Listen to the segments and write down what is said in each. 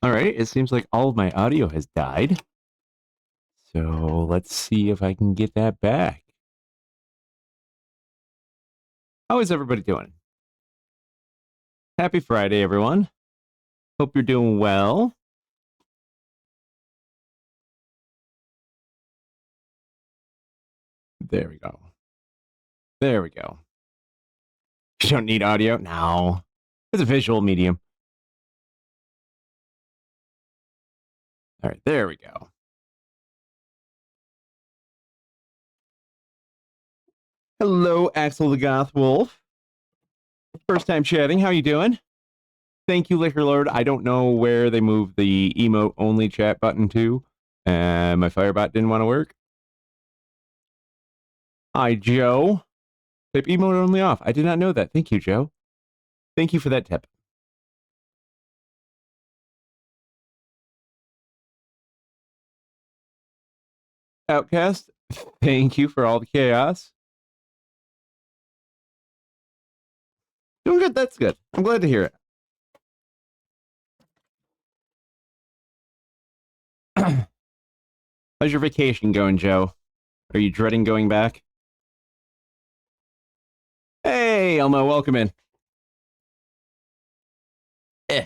All right, it seems like all of my audio has died. So let's see if I can get that back. How is everybody doing? Happy Friday, everyone. Hope you're doing well. There we go. There we go. You don't need audio? No. It's a visual medium. All right, there we go. Hello, Axel the Goth Wolf. First time chatting. How you doing? Thank you, Liquor Lord. I don't know where they moved the emote only chat button to. My Firebot didn't want to work. Hi, Joe. Type emote only off. I did not know that. Thank you, Joe. Thank you for that tip. Outcast, thank you for all the chaos. Doing good. That's good. I'm glad to hear it. How's your vacation going, Joe? Are you dreading going back? Hey, Elmo, welcome in. Eh.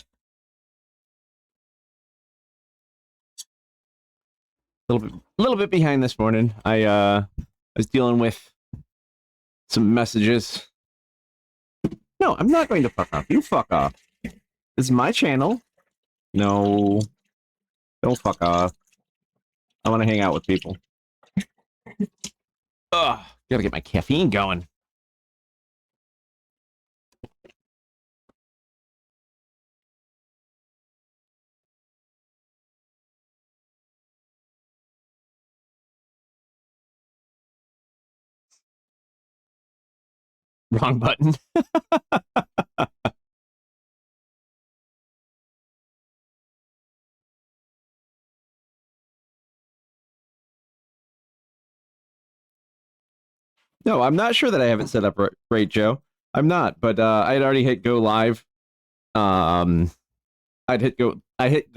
A little bit behind this morning. I was dealing with some messages. No, I'm not going to fuck off. You fuck off. This is my channel. No, don't fuck off. I want to hang out with people. Ugh, gotta get my caffeine going. Wrong button. No, I'm not sure that I have it set up right, Joe. I'm not, but I had already hit go live. Um, I hit go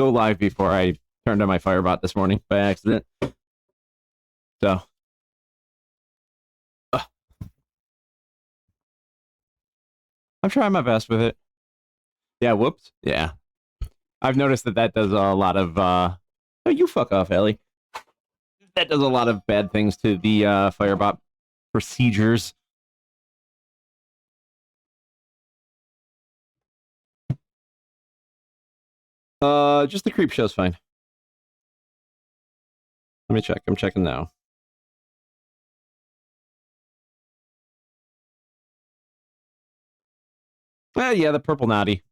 live before I turned on my Firebot this morning by accident. So, I'm trying my best with it. Yeah, whoops. Yeah, I've noticed that does a lot of. Oh, you fuck off, Ellie. That does a lot of bad things to the Firebot procedures. Just the creep show's fine. Let me check. I'm checking now. Yeah, the purple naughty.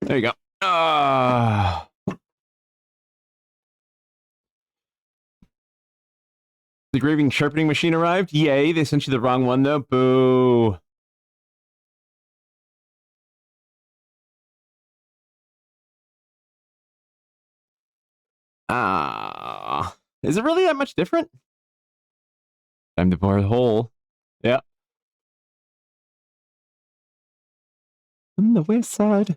There you go. The engraving sharpening machine arrived. Yay, they sent you the wrong one though. Boo. Ah. Is it really that much different? Time to bore the hole. Yeah. On the west side.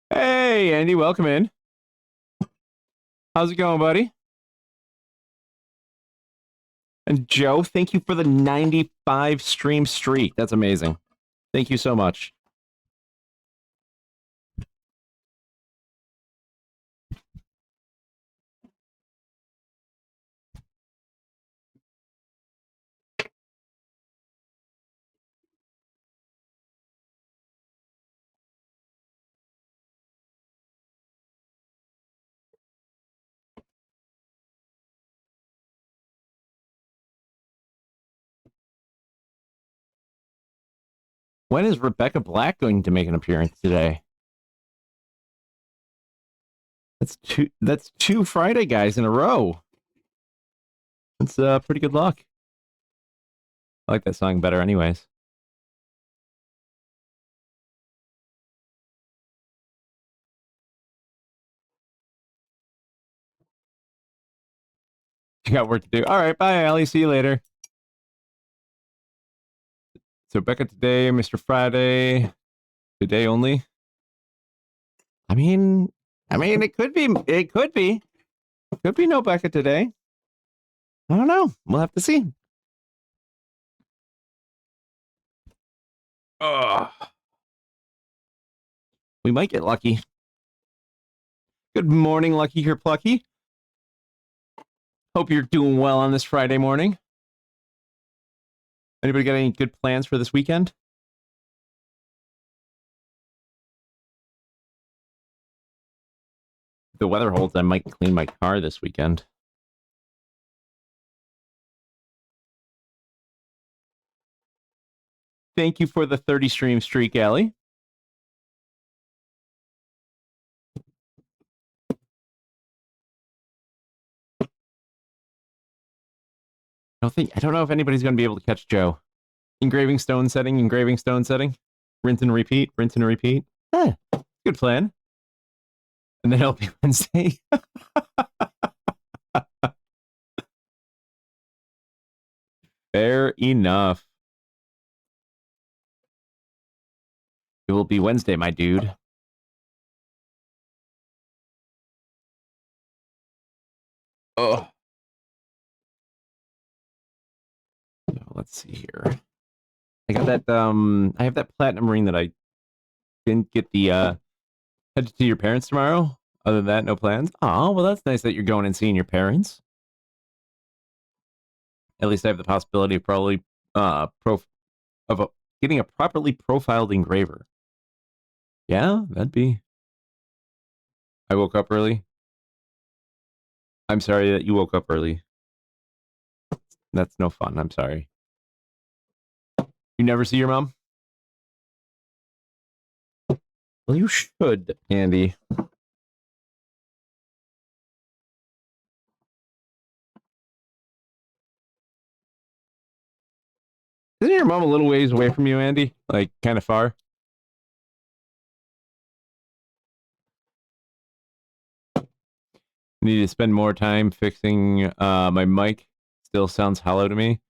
Hey, Andy, welcome in. How's it going, buddy? And Joe, thank you for the 95 stream streak. That's amazing. Thank you so much. When is Rebecca Black going to make an appearance today? That's two Friday guys in a row. That's pretty good luck. I like that song better anyways. You got work to do. All right, bye, Allie. See you later. So Becca today, Mr. Friday, today only. I mean, it could be, could be no Becca today. I don't know. We'll have to see. Ugh. We might get lucky. Good morning, Lucky here, Plucky. Hope you're doing well on this Friday morning. Anybody got any good plans for this weekend? If the weather holds, I might clean my car this weekend. Thank you for the 30 stream streak, Allie. I don't know if anybody's going to be able to catch Joe. Engraving stone setting, rinse and repeat, rinse and repeat. Good plan. And then it'll be Wednesday. Fair enough. It will be Wednesday, my dude. Oh. Let's see here. I got that I have that platinum ring that I didn't get the head to your parents tomorrow. Other than that, no plans. Oh, well that's nice that you're going and seeing your parents. At least I have the possibility of probably getting a properly profiled engraver. Yeah, that'd be. I woke up early. I'm sorry that you woke up early. That's no fun. I'm sorry. You never see your mom? Well, you should, Andy. Isn't your mom a little ways away from you, Andy? Like, kind of far? Need to spend more time fixing my mic. Still sounds hollow to me.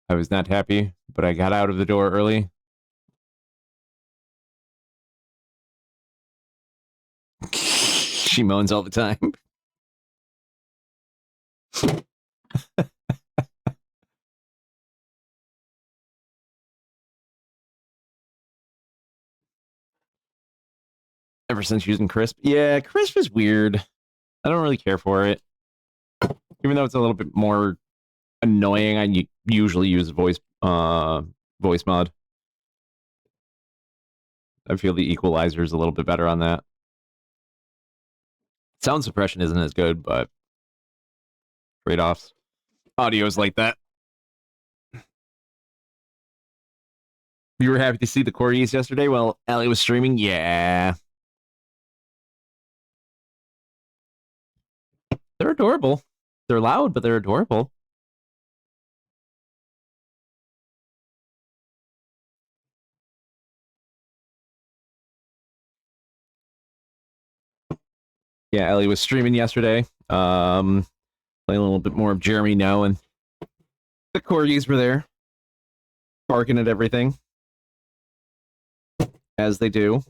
I was not happy, but I got out of the door early. She moans all the time. Ever since using Crisp. Yeah, Crisp is weird. I don't really care for it. Even though it's a little bit more annoying, I usually use voice mod. I feel the equalizer is a little bit better on that. Sound suppression isn't as good, but trade-offs. Audio is like that. You were happy to see the corgis yesterday while Allie was streaming? Yeah. They're adorable. They're loud, but they're adorable. Yeah, Ellie was streaming yesterday. Playing a little bit more of Jeremy now, and the corgis were there, barking at everything, as they do.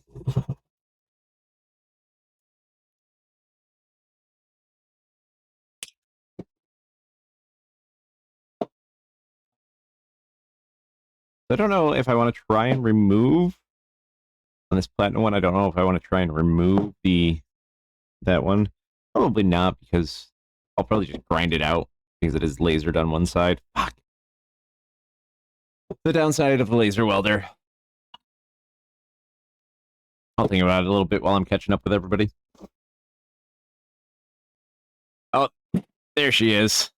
I don't know if I want to try and remove on this platinum one. I don't know if I want to try and remove that one. Probably not, because I'll probably just grind it out because it is lasered on one side. Fuck. The downside of the laser welder. I'll think about it a little bit while I'm catching up with everybody. Oh, there she is.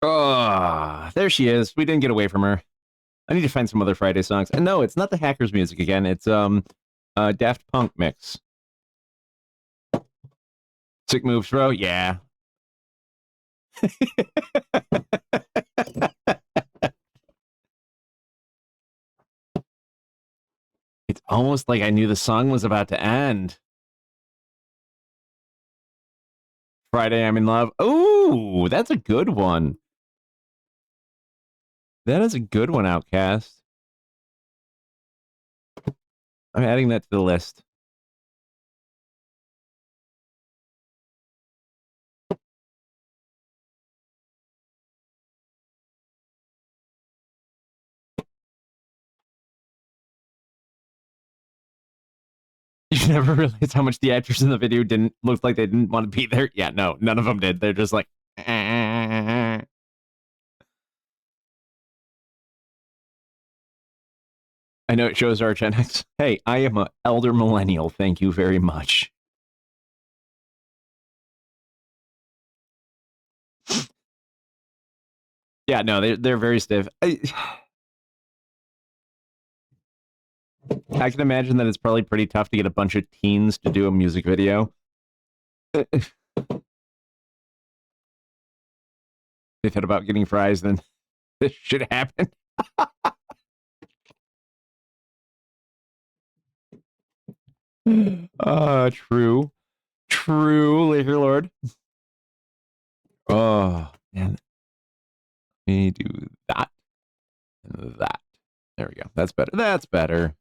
Oh, there she is. We didn't get away from her. I need to find some other Friday songs. And no, it's not the Hackers music again. It's Daft Punk mix. Sick moves, bro. Yeah. It's almost like I knew the song was about to end. Friday, I'm in love. Ooh, that's a good one. That is a good one, Outcast. I'm adding that to the list. You never realized how much the actors in the video didn't look like they didn't want to be there. Yeah, no, none of them did. They're just like, I know it shows our Gen X. Hey, I am an elder millennial. Thank you very much. Yeah, no, they're very stiff. I can imagine that it's probably pretty tough to get a bunch of teens to do a music video. They thought about getting fries, then this shit happened. True. True, Laker Lord. Oh, man. Let me do that and that. There we go. That's better. That's better.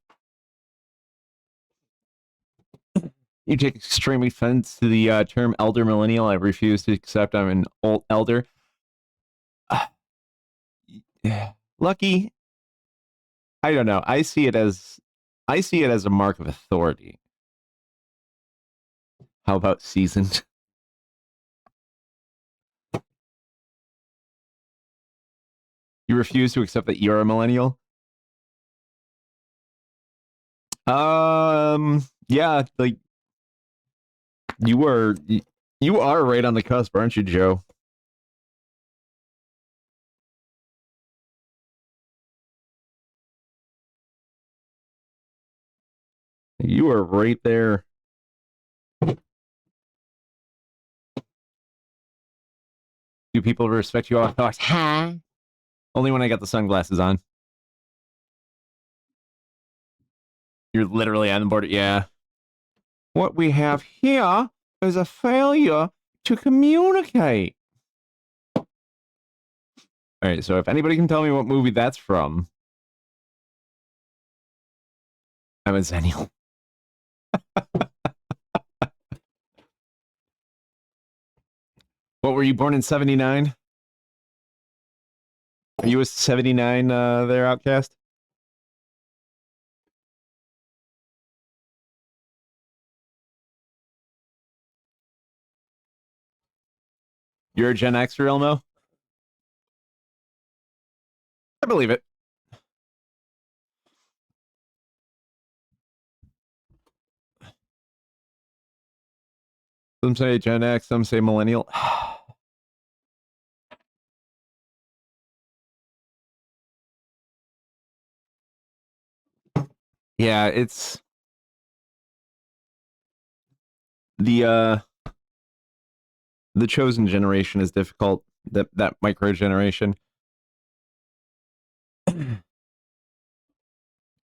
You take extreme offense to the term elder millennial. I refuse to accept I'm an old elder. Lucky. I don't know. I see it as a mark of authority. How about seasoned? You refuse to accept that you're a millennial? Yeah, like you are right on the cusp, aren't you, Joe? You are right there. Do people respect you all? Huh? Only when I got the sunglasses on. You're literally on the board. Yeah. What we have here is a failure to communicate. All right, so if anybody can tell me what movie that's from, I'm a Zennial. What were you born in 79? Are you a 79 there, Outcast? You're a Gen X, Elmo? I believe it. Some say Gen X, some say millennial. Yeah, it's the chosen generation is difficult. That micro generation.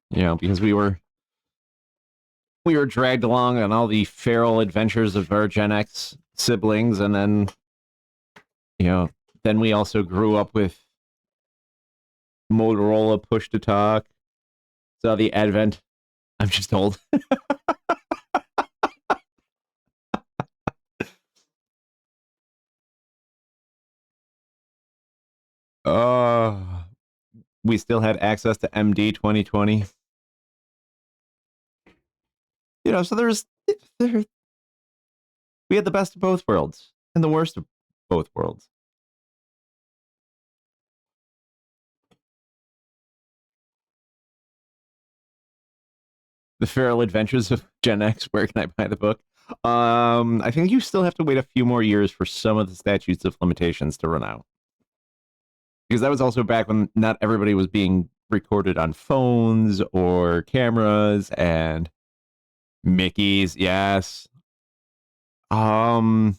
Because we were dragged along on all the feral adventures of our Gen X siblings, and then then we also grew up with Motorola push to talk. So the advent. I'm just old. uh we still had access to MD 2020. So there we had the best of both worlds and the worst of both worlds. The Feral Adventures of Gen X. Where can I buy the book? I think you still have to wait a few more years for some of the statutes of limitations to run out. Because that was also back when not everybody was being recorded on phones or cameras and Mickey's. Yes. Um,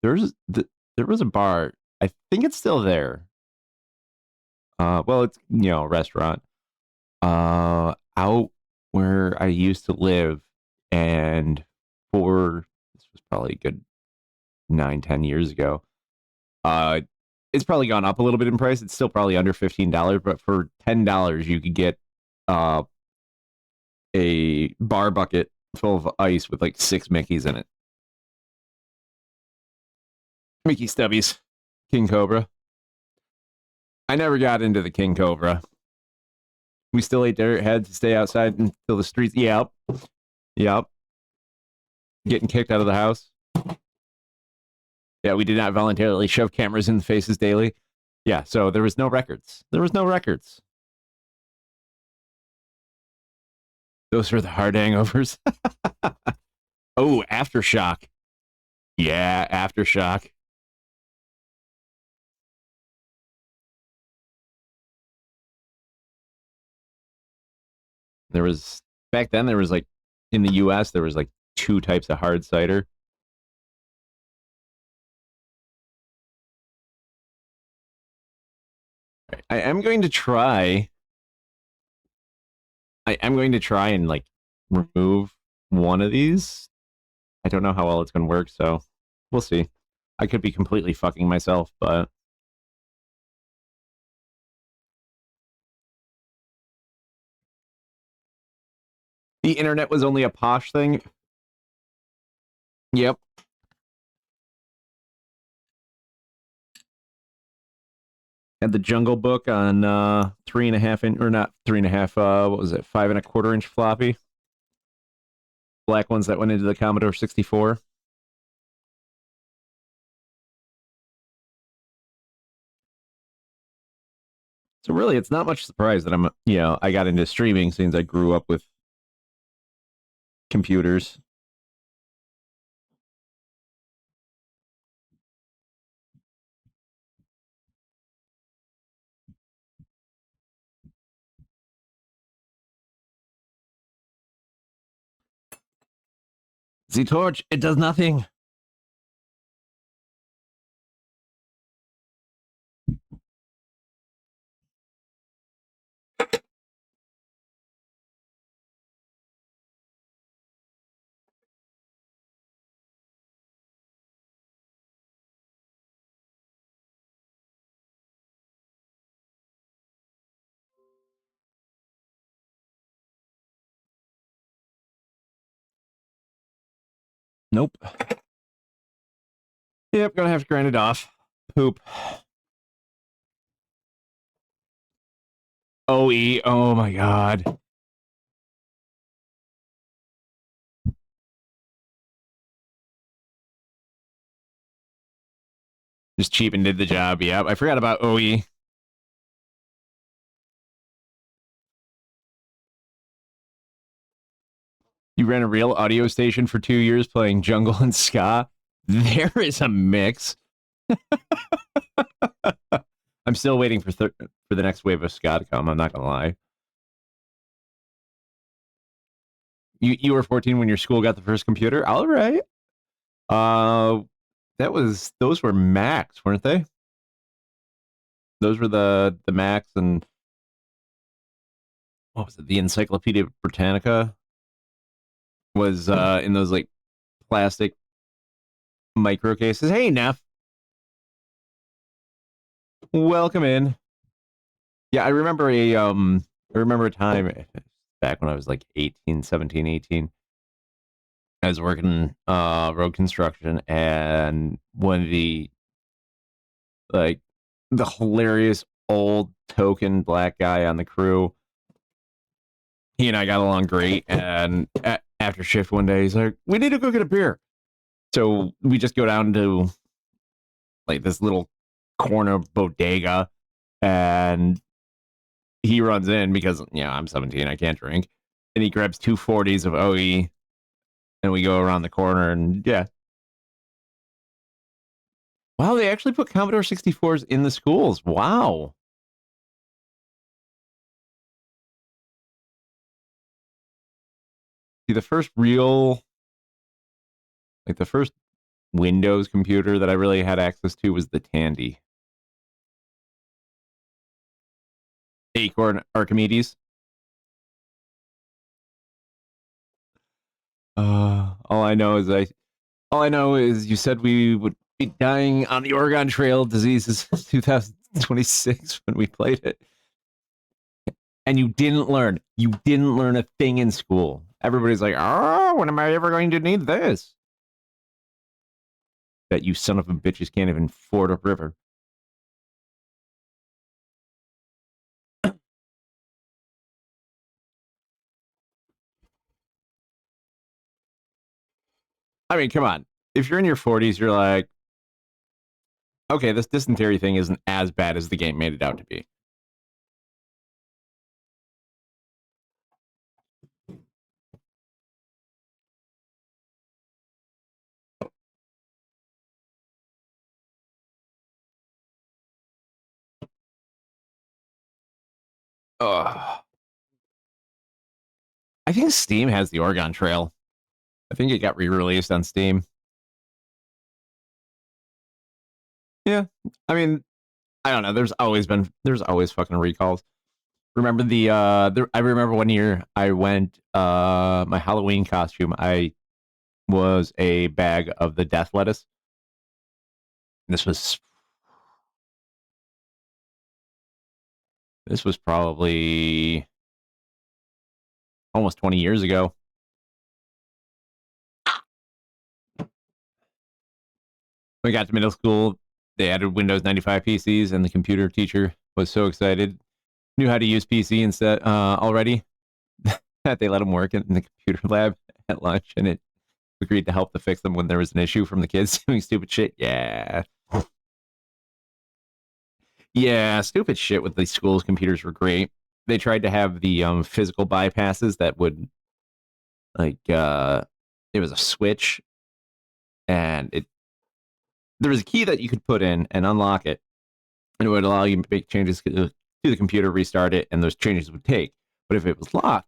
there's there was a bar. I think it's still there. Well, it's a restaurant. Out where I used to live, and for this was probably a good 9, 10 years ago. Uh, it's probably gone up a little bit in price. It's still probably under $15, but for $10 you could get uh a bar bucket full of ice with like 6 Mickeys in it. Mickey Stubbies, King Cobra. I never got into the King Cobra. We still ate dirt, had to stay outside until the streets. Yep. Yep. Getting kicked out of the house. Yeah, we did not voluntarily shove cameras in the faces daily. Yeah, so there was no records. There was no records. Those were the hard hangovers. Oh, Aftershock. Yeah, Aftershock. There was back then there was like in the US there was like two types of hard cider. I am going to try I am going to try and like remove one of these. I don't know how well it's going to work, so we'll see. I could be completely fucking myself, but the internet was only a posh thing. Yep. Had the Jungle Book on 3.5 inch, or not 3.5, what was it, 5.25 inch floppy. Black ones that went into the Commodore 64. So really, it's not much surprise that I got into streaming since I grew up with computers. The torch, it does nothing. Nope. Yep, gonna have to grind it off. Poop. OE. Oh my god. Just cheap and did the job. Yep. I forgot about OE. You ran a real audio station for 2 years playing jungle and ska. There is a mix. I'm still waiting for the next wave of ska to come. I'm not gonna lie. You were 14 when your school got the first computer. All right. Uh, those were Macs, weren't they? Those were the Macs, and what was it? The Encyclopedia Britannica was in those like plastic micro cases. Hey, Neff, welcome in. Yeah, I remember a time back when I was like 18, 17, 18. I was working road construction, and one of like the hilarious old token black guy on the crew, he and I got along great. And after shift one day, he's like, "We need to go get a beer." So we just go down to like this little corner bodega, and he runs in because I'm 17, I can't drink, and he grabs 240s of OE, and we go around the corner, and yeah, Wow, they actually put Commodore 64s in the schools. Wow. See, the first real, like the first Windows computer that I really had access to was the Tandy. Acorn Archimedes. All I know is you said we would be dying on the Oregon Trail diseases 2026 when we played it. And you didn't learn. You didn't learn a thing in school. Everybody's like, oh, when am I ever going to need this? That you son of a bitches can't even ford a river. I mean, come on. If you're in your 40s, you're like, okay, this dysentery thing isn't as bad as the game made it out to be. Ugh. I think Steam has the Oregon Trail. I think it got re-released on Steam. Yeah. I mean, I don't know. There's always fucking recalls. Remember I remember one year I went my Halloween costume, I was a bag of the death lettuce. This was this was probably almost 20 years ago. We got to middle school, they added Windows 95 PCs, and the computer teacher was so excited, knew how to use PC instead already, that they let him work in the computer lab at lunch, and it agreed to help to fix them when there was an issue from the kids doing stupid shit. Yeah. Yeah, stupid shit with the school's computers were great. They tried to have the physical bypasses that would like it was a switch, and it there was a key that you could put in and unlock it, and it would allow you to make changes to the computer, restart it, and those changes would take. But if it was locked,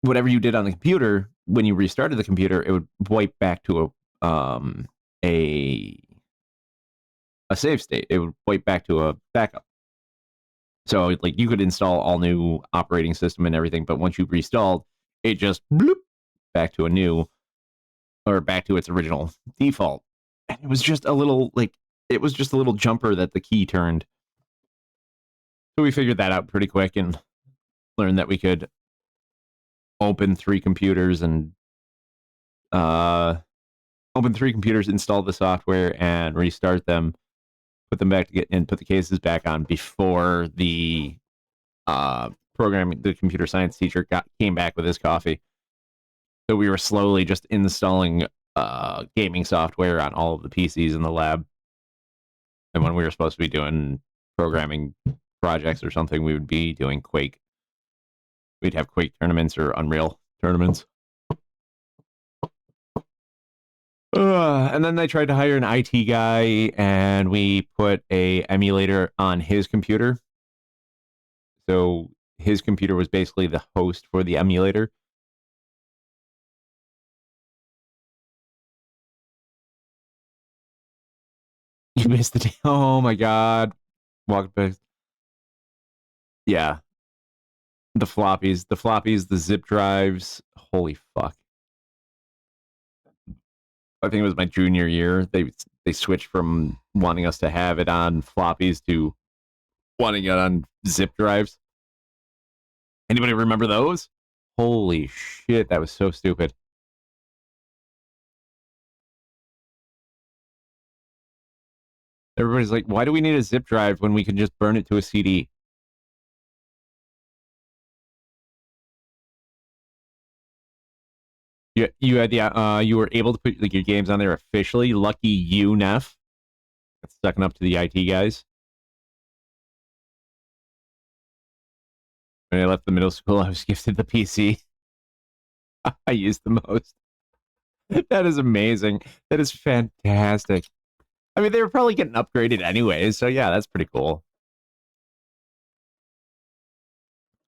whatever you did on the computer, when you restarted the computer, it would wipe back to a a save state. It would wipe back to a backup. So like you could install all new operating system and everything, but once you restalled, it just bloop back to a new or back to its original default. And it was just a little like it was just a little jumper that the key turned. So we figured that out pretty quick and learned that we could open three computers and install the software and restart them, put them back to get and put the cases back on before the the computer science teacher came back with his coffee. So we were slowly just installing gaming software on all of the PCs in the lab. And when we were supposed to be doing programming projects or something, we would be doing Quake. We'd have Quake tournaments or Unreal tournaments. And then they tried to hire an IT guy, and we put a emulator on his computer. So his computer was basically the host for the emulator. You missed the day. Oh my god. Walk back. Yeah. The the zip drives. Holy fuck. I think it was my junior year. They switched from wanting us to have it on floppies to wanting it on zip drives. Anybody remember those? Holy shit, that was so stupid. Everybody's like, why do we need a zip drive when we can just burn it to a CD? You had you were able to put like your games on there officially. Lucky you, Neff. That's sucking up to the IT guys. When I left the middle school, I was gifted the PC I used the most. That is amazing. That is fantastic. I mean, they were probably getting upgraded anyways, so yeah, that's pretty cool.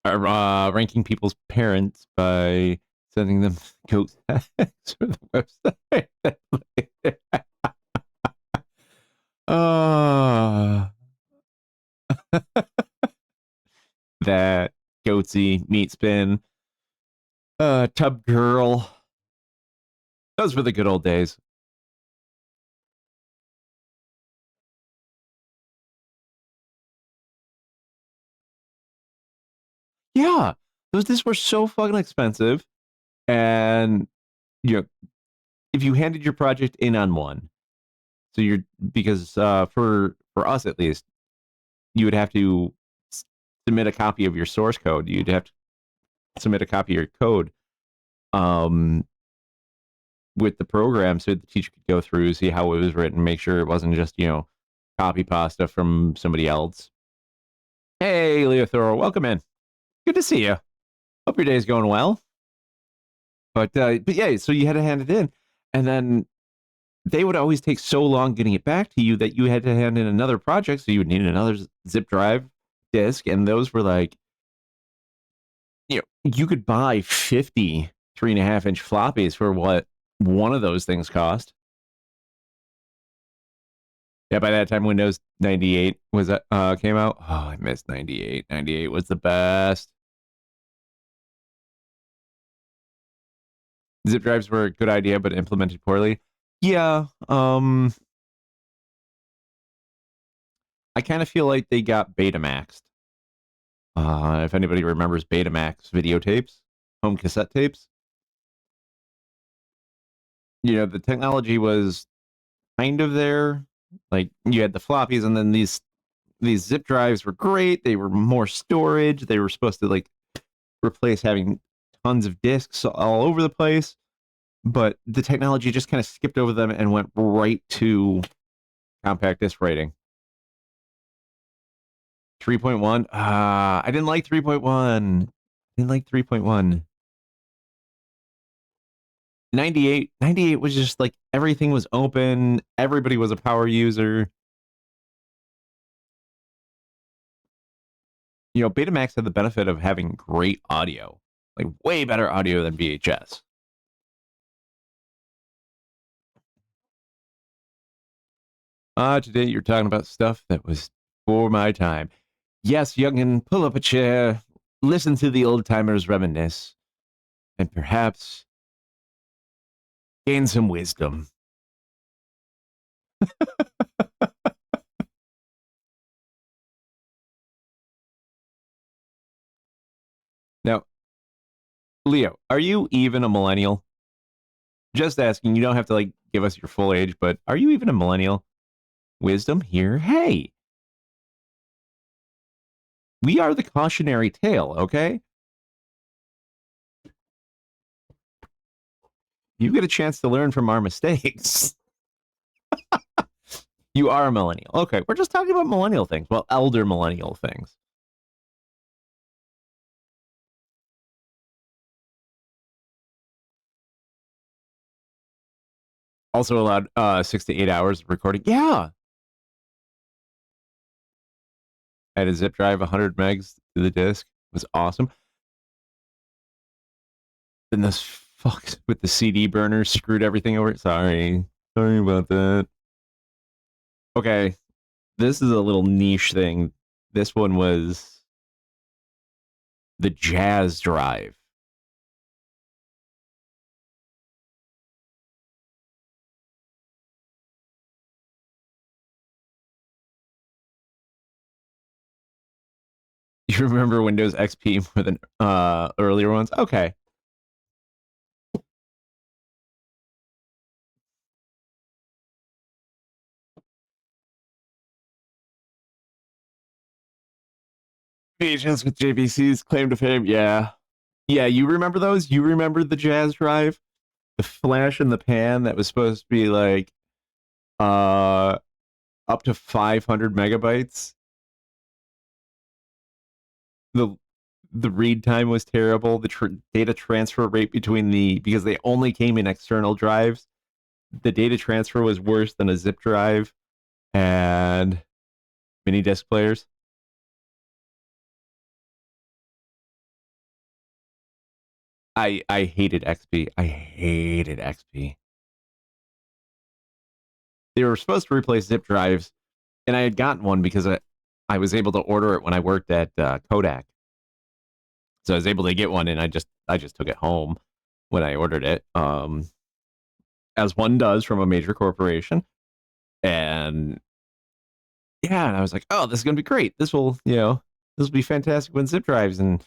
Ranking people's parents by sending them ghost tags for the website. uh, that goatsy meat spin, tub girl. Those were the good old days. Yeah, those discs were so fucking expensive, and you know, if you handed your project in on one, so you're because for us at least, you would have to submit a copy of your source code. You'd have to submit a copy of your code um, with the program so the teacher could go through, see how it was written, make sure it wasn't just, copy pasta from somebody else. Hey, Leo Thorough, welcome in. Good to see you. Hope your day's going well. But yeah, so you had to hand it in, and then they would always take so long getting it back to you that you had to hand in another project, so you would need another zip drive disk, and those were like, you could buy 50 3.5 inch floppies for what one of those things cost. Yeah, by that time Windows 98 was came out. Oh, I missed 98. 98 was the best. Zip drives were a good idea, but implemented poorly. Yeah, I kind of feel like they got Betamaxed. If anybody remembers Betamax videotapes, home cassette tapes, the technology was kind of there. Like you had the floppies, and then these zip drives were great. They were more storage. They were supposed to like replace having tons of disks all over the place, but the technology just kind of skipped over them and went right to compact disc writing. 3.1. I didn't like 3.1. Didn't like 3.1. 98 was just like everything was open. Everybody was a power user. Betamax had the benefit of having great audio, like way better audio than VHS. Today you're talking about stuff that was for my time. Yes, youngin, pull up a chair, listen to the old timers reminisce, and perhaps gain some wisdom. Now, Leo, are you even a millennial? Just asking. You don't have to like give us your full age, but are you even a millennial? Wisdom here. Hey, we are the cautionary tale, okay? You get a chance to learn from our mistakes. You are a millennial. Okay, we're just talking about millennial things. Well, elder millennial things. Also allowed 6 to 8 hours of recording. Yeah. I had a zip drive, 100 megs to the disk. It was awesome. Then this fucks with the CD burner screwed everything over. Sorry about that. Okay, this is a little niche thing. This one was the Jazz Drive. You remember Windows XP more than earlier ones? Okay. VHS with JVC's claim to fame. Yeah. Yeah, you remember those? You remember the Jazz Drive? The flash in the pan that was supposed to be like uh up to 500 megabytes. The the read time was terrible. The data transfer rate between because they only came in external drives. The data transfer was worse than a zip drive. and mini disc players. I hated XP. I hated XP. They were supposed to replace zip drives, and I had gotten one because I was able to order it when I worked at Kodak. So I was able to get one, and I just took it home when I ordered it, as one does from a major corporation. And yeah, and I was like, oh, this is gonna be great. This will be fantastic when zip drives. And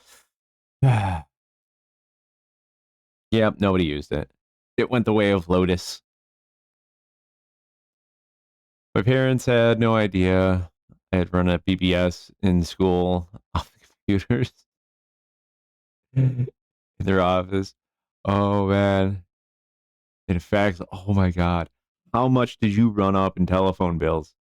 yeah, nobody used it. It went the way of Lotus. My parents had no idea I had run a BBS in school off the computers in their office. Oh man. In fact, oh my god. How much did you run up in telephone bills?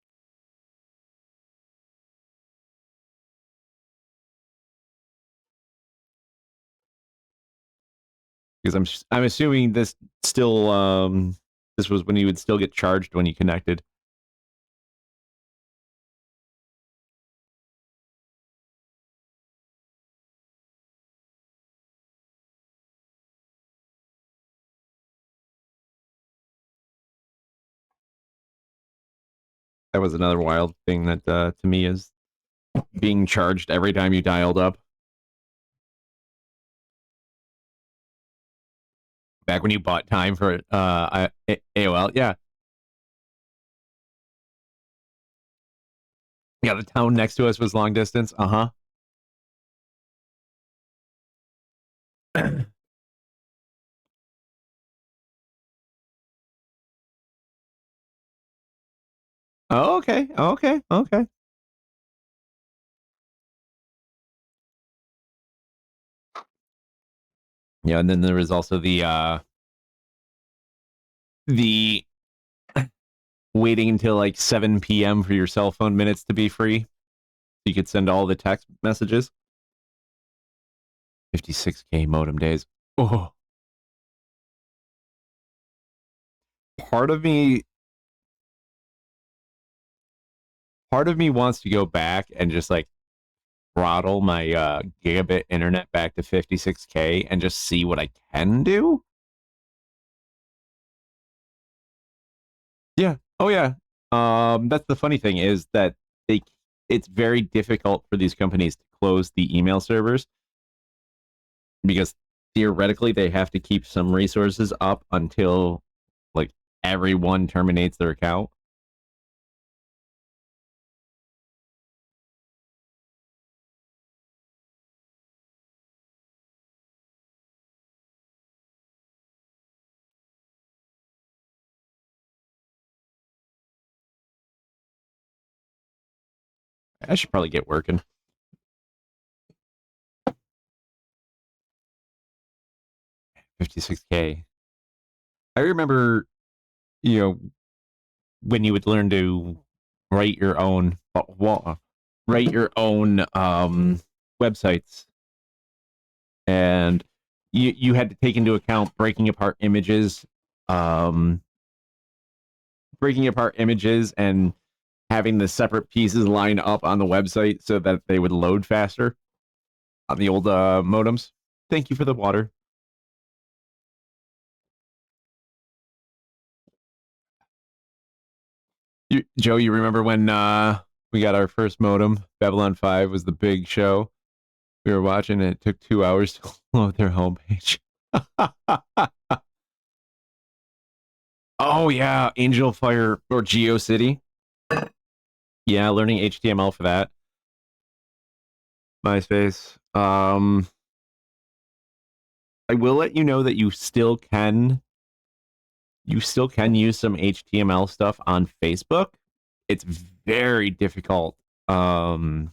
Because I'm assuming this was when you would still get charged when you connected. That was another wild thing that to me is being charged every time you dialed up. Back when you bought time for AOL, yeah, yeah. The town next to us was long distance. Oh, okay, okay, okay. Yeah, and then there was also the waiting until like 7 p.m. for your cell phone minutes to be free, so you could send all the text messages. 56K modem days. Oh, part of me, part of me wants to go back and just like throttle my gigabit internet back to 56K and just see what I can do. Yeah. Oh yeah. That's the funny thing is that they it's very difficult for these companies to close the email servers because theoretically they have to keep some resources up until like everyone terminates their account. I should probably get working. 56K. I remember, you know, when you would learn to write your own write your own websites, and you had to take into account um breaking apart images and having the separate pieces line up on the website so that they would load faster on the old modems. Thank you for the water. Joe, you remember when we got our first modem? Babylon 5 was the big show. We were watching and it took 2 hours to load their homepage. Oh yeah, Angel Fire or GeoCity. Yeah, learning HTML for that. MySpace. I will let you know that you still can use some HTML stuff on Facebook. It's very difficult to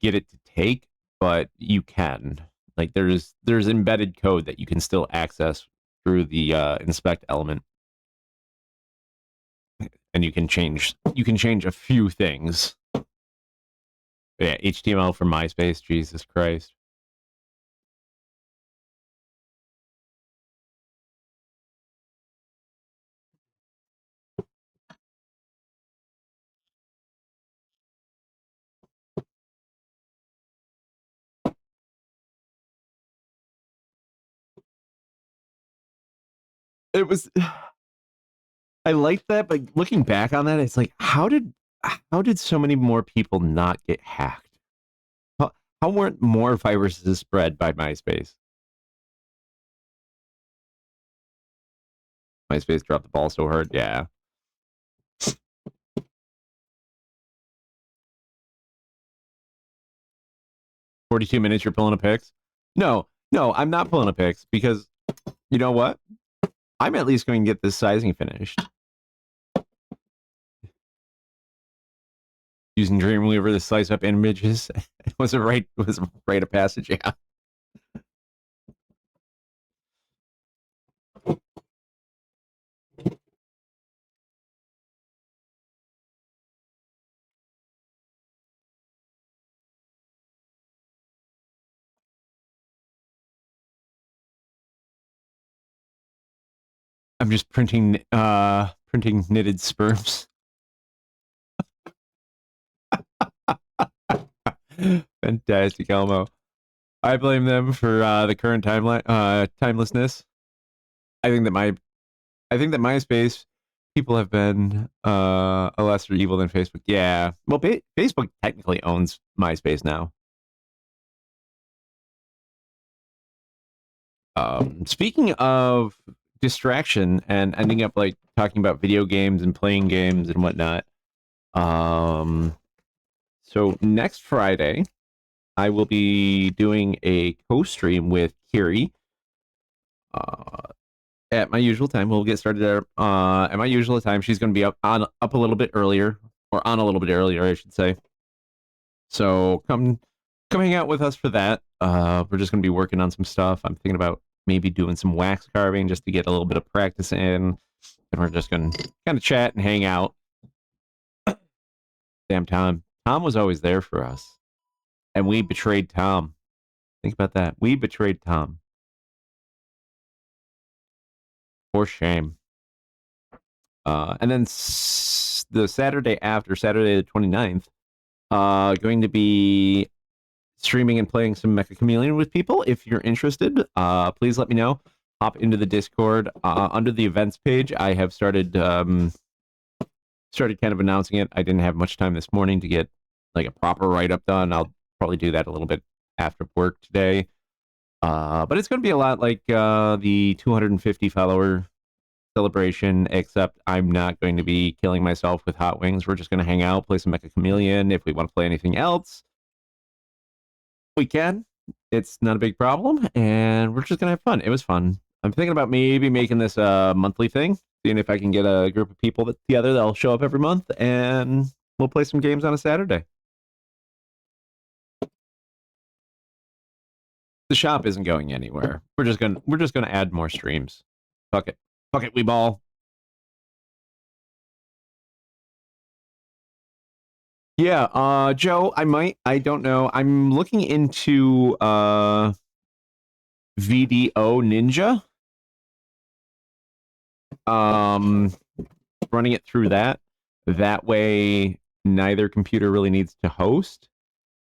get it to take, but you can. Like there's embedded code that you can still access through the inspect element, and you can change a few things. Yeah, HTML for MySpace, Jesus Christ. It was. I liked that, but looking back on that, it's like, how did so many more people not get hacked? How weren't more viruses spread by MySpace? MySpace dropped the ball so hard. Yeah. 42 minutes, you're pulling a Pix? No, no, I'm not pulling a Pix because you know what? I'm at least going to get this sizing finished. Using Dreamweaver to slice up images. Was a rite of passage, yeah. I'm just printing knitted sperms. Fantastic, Elmo. I blame them for the current timelessness. I think that MySpace people have been a lesser evil than Facebook. Yeah. Well, Facebook technically owns MySpace now. Speaking of distraction and ending up like talking about video games and playing games and whatnot. So next Friday, I will be doing a co-stream with Kiri. At my usual time, we'll get started at my usual time. She's going to be up a little bit earlier, or on a little bit earlier, I should say. So come hang out with us for that. We're just going to be working on some stuff. I'm thinking about maybe doing some wax carving just to get a little bit of practice in. And we're just going to kind of chat and hang out. Damn, Tom was always there for us, and we betrayed Tom. Think about that. We betrayed Tom. For shame. And then the Saturday after, Saturday the 29th, going to be streaming and playing some Mecha Chameleon with people. If you're interested, please let me know. Hop into the Discord. Under the events page, I have started kind of announcing it. I didn't have much time this morning to get like a proper write-up done. I'll probably do that a little bit after work today. But it's going to be a lot like the 250 follower celebration, except I'm not going to be killing myself with hot wings. We're just going to hang out, play some Mecha Chameleon. If we want to play anything else, we can. It's not a big problem, and we're just going to have fun. It was fun. I'm thinking about maybe making this a monthly thing, seeing if I can get a group of people together that'll show up every month, and we'll play some games on a Saturday. The shop isn't going anywhere. We're just gonna add more streams. Fuck it. Fuck it, we ball. Yeah, Joe, I don't know. I'm looking into VDO Ninja. Um Running it through that. That way neither computer really needs to host.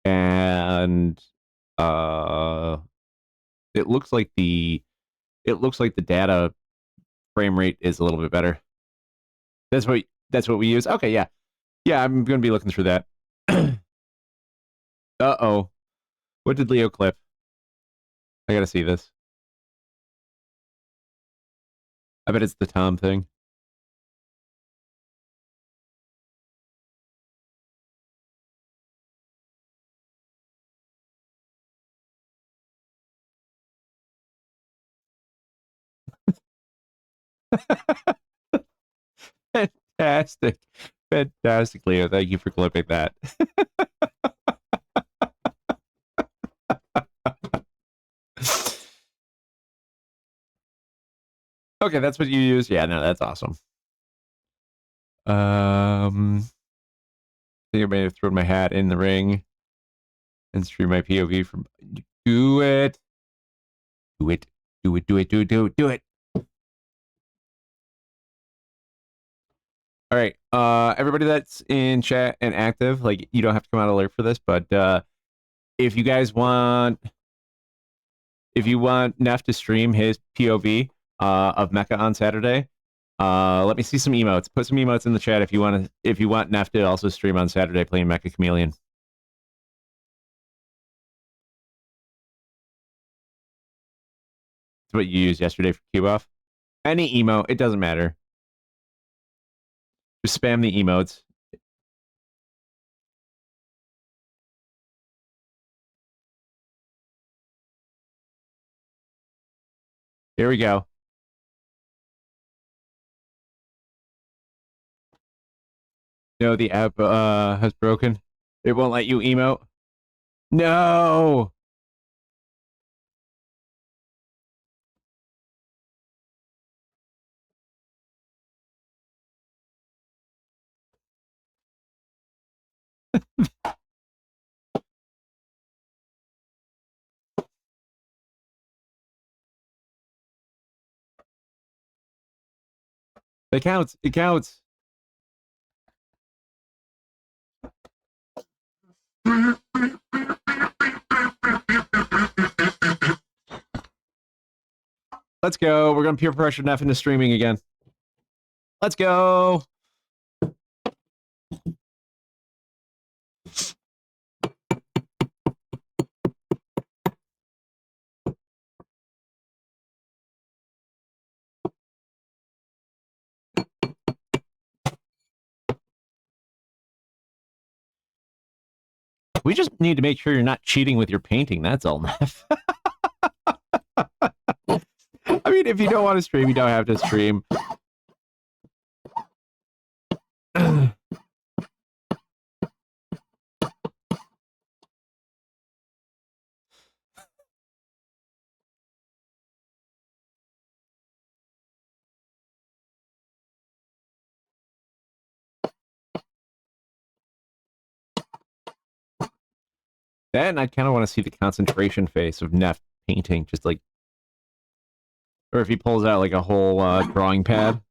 And it looks like the data frame rate is a little bit better. That's what we use. Okay, yeah. Yeah, I'm going to be looking through that. Uh-oh. What did Leo clip? I got to see this. I bet it's the Tom thing. Fantastic. Fantastic, Leo. Thank you for clipping that. Okay, that's what you use. Yeah, no, that's awesome. I think I may have thrown my hat in the ring and stream my POV from. Do it. Do it. Do it. Do it. Do it. Do it. Do it. All right. Everybody that's in chat and active, like you don't have to come out alert for this, but if you want Neff to stream his POV, of Mecha on Saturday. Let me see some emotes. Put some emotes in the chat if you want Neff to also stream on Saturday playing Mecha Chameleon. It's what you used yesterday for Cube Off. Any emo, it doesn't matter. Just spam the emotes. Here we go. No, the app has broken. It won't let you emote. No. It counts. It counts. Let's go. We're gonna peer pressure Neff into streaming again. Let's go. We just need to make sure you're not cheating with your painting. That's all, Neff. I mean, if you don't want to stream, you don't have to stream. Then I kind of want to see the concentration face of Neff painting, just like, or if he pulls out like a whole drawing pad.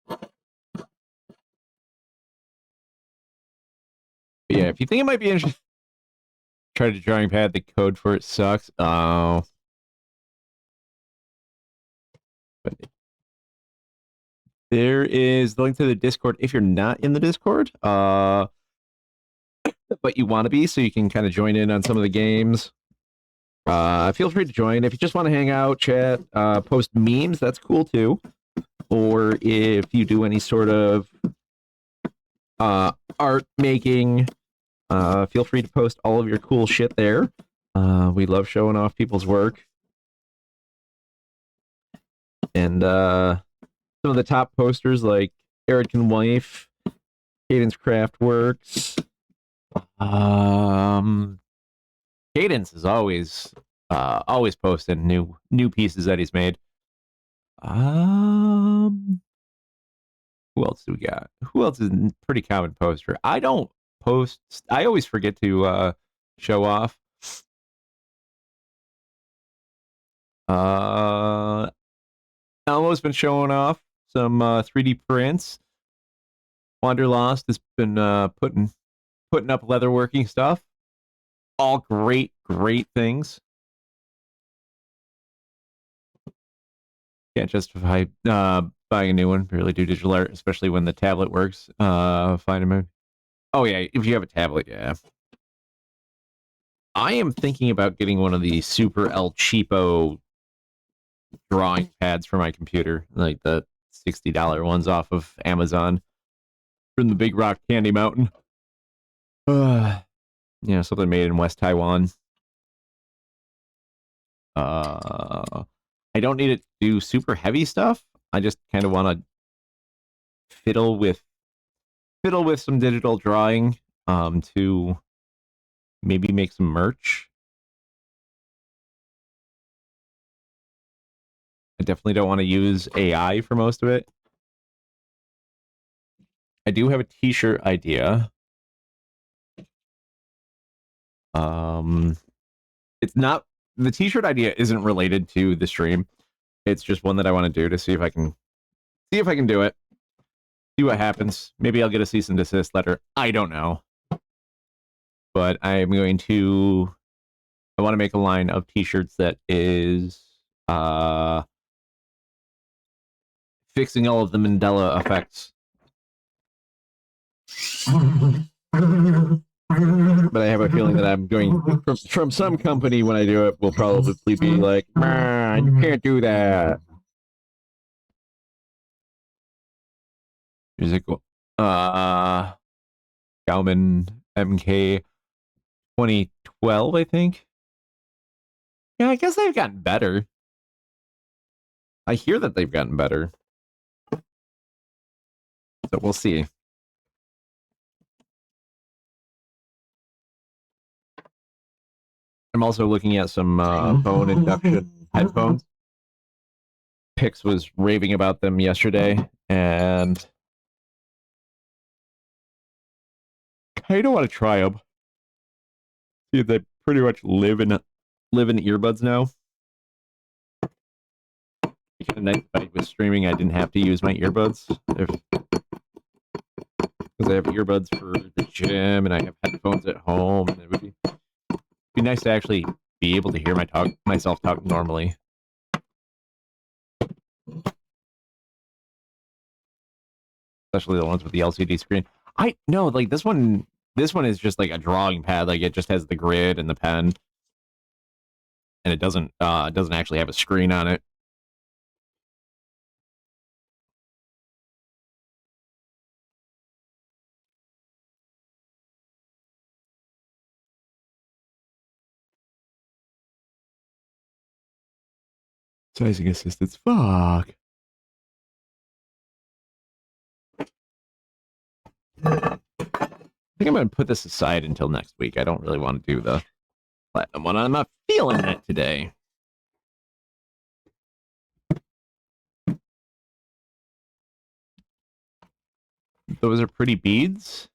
But yeah, if you think it might be interesting, try to drawing pad. The code for it sucks. Oh. But there is the link to the Discord if you're not in the Discord. But you want to be, so you can kind of join in on some of the games. Feel free to join. If you just want to hang out, chat, post memes, that's cool too. Or if you do any sort of art making, feel free to post all of your cool shit there. We love showing off people's work. And some of the top posters like Eric and Wife, Cadence Craftworks. Cadence is always posting new pieces that he's made. Who else do we got? Who else is a pretty common poster? I don't post. I always forget to show off. Elmo's been showing off some 3D prints. Wanderlost has been putting up leatherworking stuff. All great things. Can't justify buying a new one. Really do digital art, especially when the tablet works. Find them. Oh yeah, if you have a tablet, yeah. I am thinking about getting one of the super El Cheapo drawing pads for my computer, like the $60 ones off of Amazon from the Big Rock Candy Mountain. Something made in West Taiwan. I don't need it to do super heavy stuff. I just kind of want to fiddle with some digital drawing to maybe make some merch. I definitely don't want to use AI for most of it. I do have a t-shirt idea. It's not, the t-shirt idea isn't related to the stream. It's just one that I want to do to see if I can do it. See what happens. Maybe I'll get a cease and desist letter. I don't know. But I'm going to I want to make a line of t-shirts that is fixing all of the Mandela effects. But I have a feeling that I'm going from some company when I do it will probably be like, man, you can't do that. Musical. Gauman MK 2012, I think. Yeah, I guess they've gotten better. I hear that they've gotten better. So we'll see. I'm also looking at some bone induction headphones. Pix was raving about them yesterday, and I don't want to try them. See, they pretty much live in earbuds now. Kind of nice if I was streaming, I didn't have to use my earbuds. Because I have earbuds for the gym and I have headphones at home, and it would be nice to actually be able to hear myself talk normally. Especially the ones with the LCD screen. I know, like this one is just like a drawing pad. Like it just has the grid and the pen, and it doesn't actually have a screen on it. Sizing assistance. Fuck. I think I'm gonna put this aside until next week. I don't really want to do the platinum one. I'm not feeling it today. Those are pretty beads.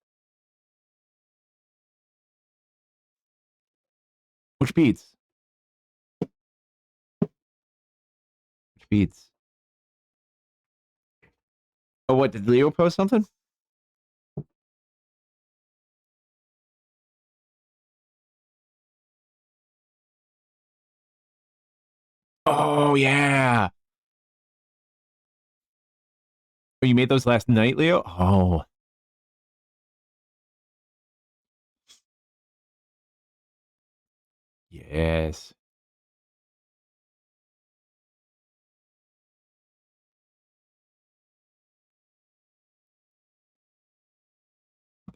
Which beads? Which beads? Oh, what, did Leo post something? Oh yeah. Oh, you made those last night, Leo? Oh. Yes.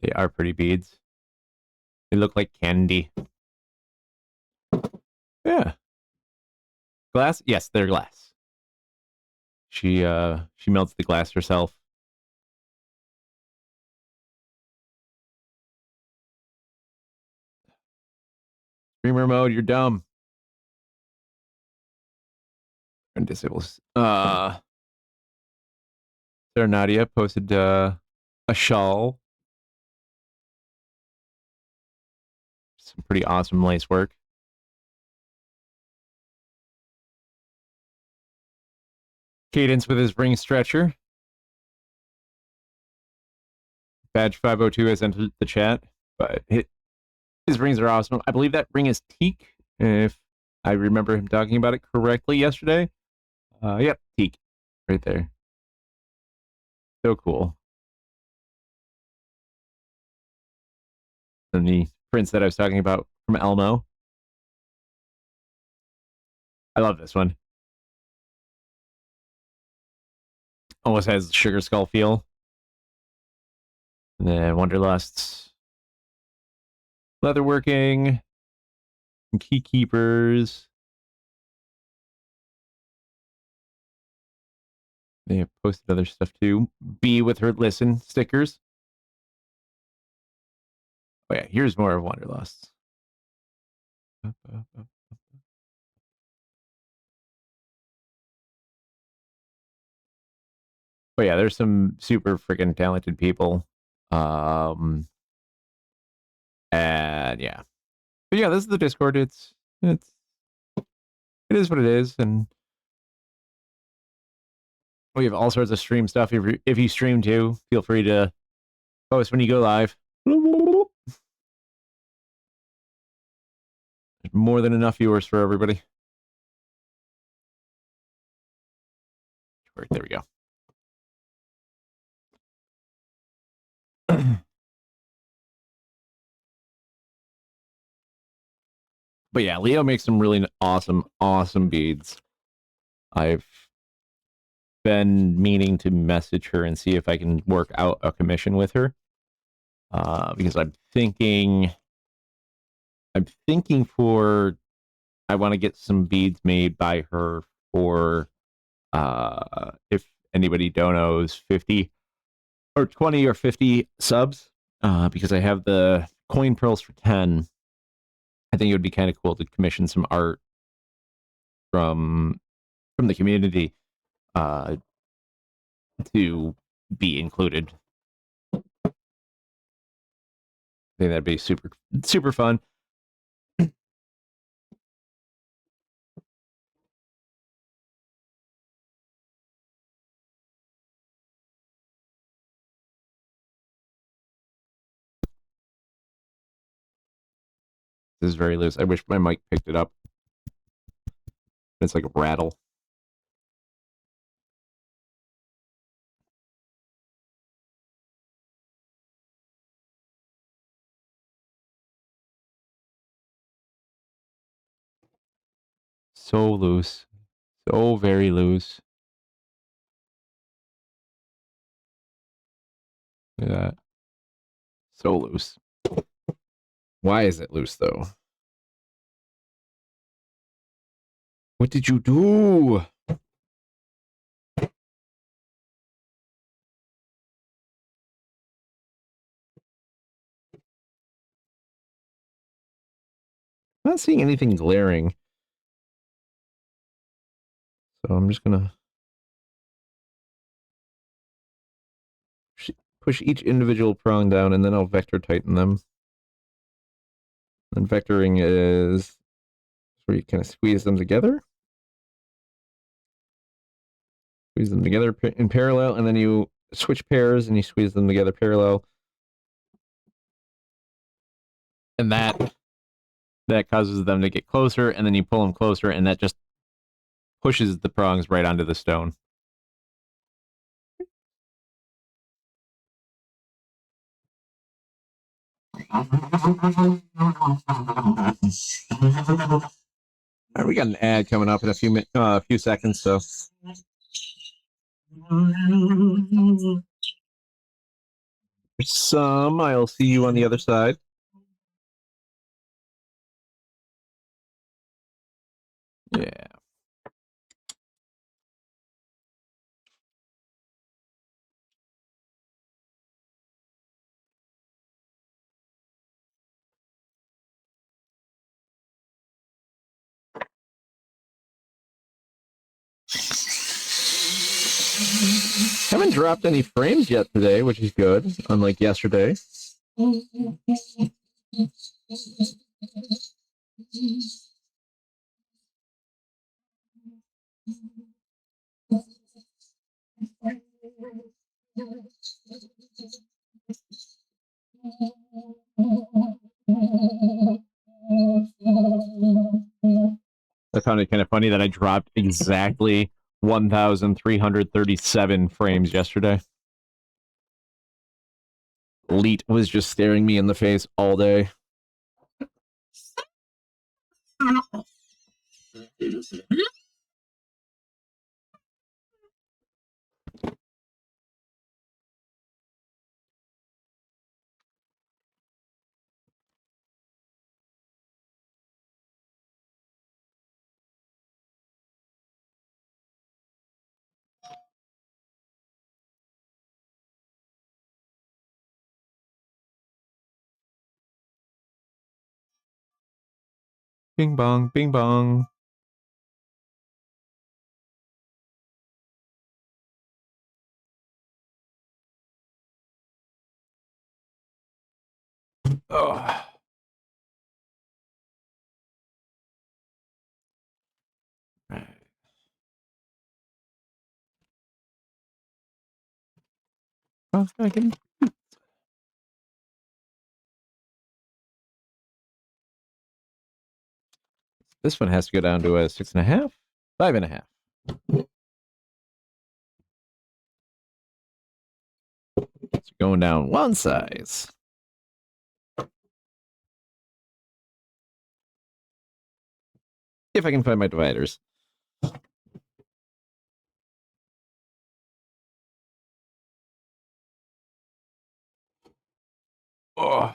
They are pretty beads. They look like candy. Yeah. Glass? Yes, they're glass. She melts the glass herself. Streamer mode, you're dumb. And disables. Sarah Nadia posted a shawl. Some pretty awesome lace work. Cadence with his ring stretcher. Badge 502 has entered the chat, but his rings are awesome. I believe that ring is teak, if I remember him talking about it correctly yesterday. Yep, teak, right there. So cool. And the prints that I was talking about from Elmo. I love this one. Almost has Sugar Skull feel. And then Wanderlust's leatherworking, key keepers. They have posted other stuff too. B with her listen stickers. Oh yeah, here's more of Wanderlust. But yeah, there's some super freaking talented people. And yeah. But yeah, this is the Discord. It is what it is, and We have all sorts of stream stuff. If you stream too, feel free to post when you go live. There's more than enough viewers for everybody. There we go. But yeah, Leo makes some really awesome beads. I've been meaning to message her and see if I can work out a commission with her. Because I'm thinking for I want to get some beads made by her for if anybody donos 50 or 20 or 50 subs, because I have the coin pearls for 10. I think it would be kind of cool to commission some art from the community to be included. I think that'd be super fun. This is very loose. I wish my mic picked it up. It's like a rattle. So loose. So very loose. Look at that. So loose. Why is it loose though? What did you do? I'm not seeing anything glaring. So I'm just gonna push each individual prong down and then I'll vector tighten them. And vectoring is where you kind of squeeze them together. Squeeze them together in parallel, and then you switch pairs and you squeeze them together parallel. And that causes them to get closer, and then you pull them closer, and that just pushes the prongs right onto the stone. All right, we got an ad coming up in a few seconds, so. Some, I'll see you on the other side. Yeah. Haven't dropped any frames yet today, which is good, unlike yesterday. I found it kind of funny that I dropped exactly 1,337 frames yesterday. Leet was just staring me in the face all day. Bing bong, bing bong. Oh. Oh, I can... This one has to go down to a 6.5, 5.5. It's going down one size. If I can find my dividers. Oh.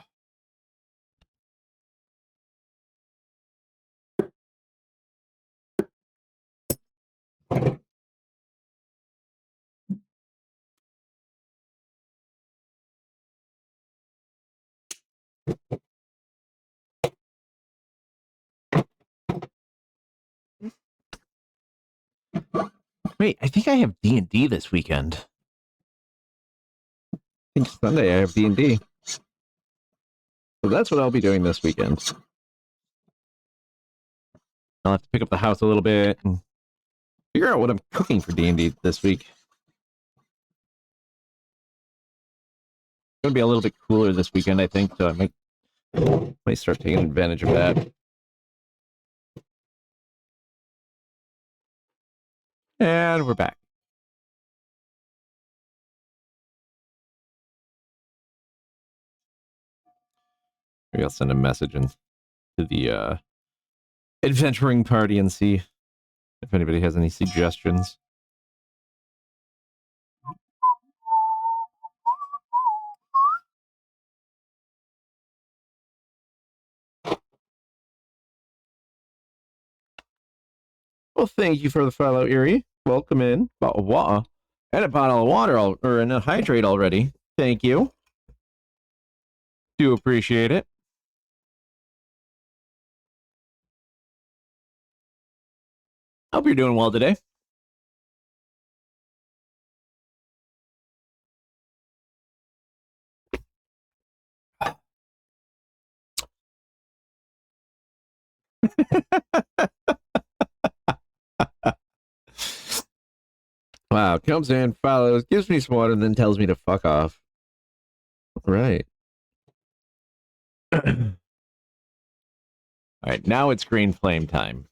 Wait, I think I have D&D this weekend. I think Sunday I have D&D. So that's what I'll be doing this weekend. I'll have to pick up the house a little bit and figure out what I'm cooking for D&D this week. It's going to be a little bit cooler this weekend, I think, so I might start taking advantage of that. And we're back. Maybe I'll send a message to the adventuring party and see if anybody has any suggestions. Well, thank you for the follow, Erie. Welcome in. Bottle of water. And a bottle of water, or a hydrate already. Thank you. Do appreciate it. Hope you're doing well today. Wow, comes in, follows, gives me some water, and then tells me to fuck off. Right. All right, now it's green flame time.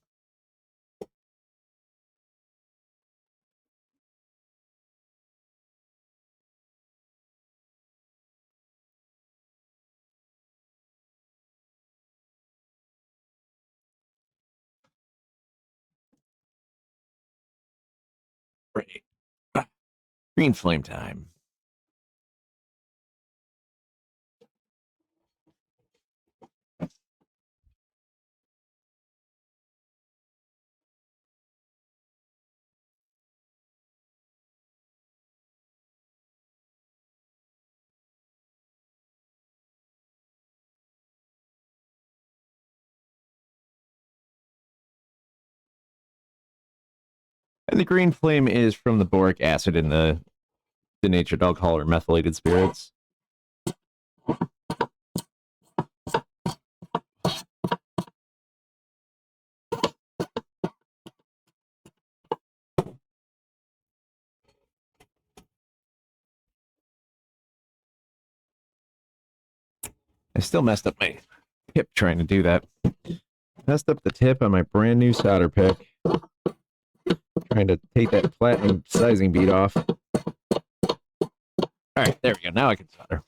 Right. Green flame time. And the green flame is from the boric acid in the denatured alcohol or methylated spirits. I still messed up my hip trying to do that. Messed up the tip on my brand new solder pick. Trying to take that platinum sizing bead off. All right, there we go. Now I can solder.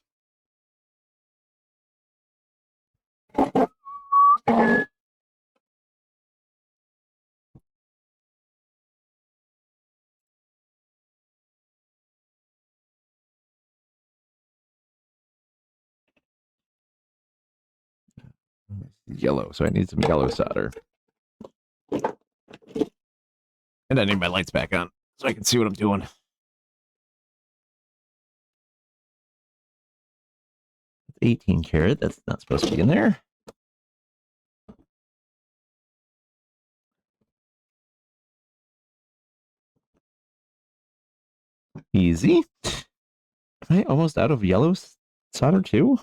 Yellow, so I need some yellow solder. And I need my lights back on so I can see what I'm doing. 18 karat. That's not supposed to be in there. Easy. Am I almost out of yellow solder too?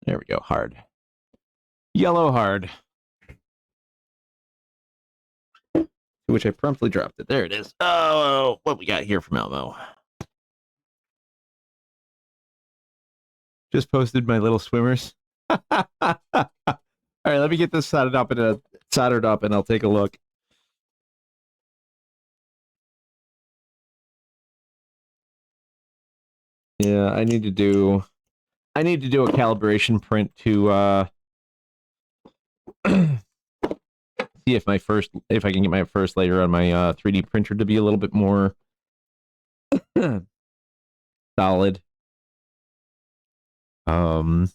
There we go. Hard. Yellow hard. To which I promptly dropped it. There it is. Oh, what we got here from Elmo. Just posted my little swimmers. All right, let me get this soldered up, and I'll take a look. Yeah, I need to do a calibration print to see if if I can get my first layer on my 3D printer to be a little bit more solid. Um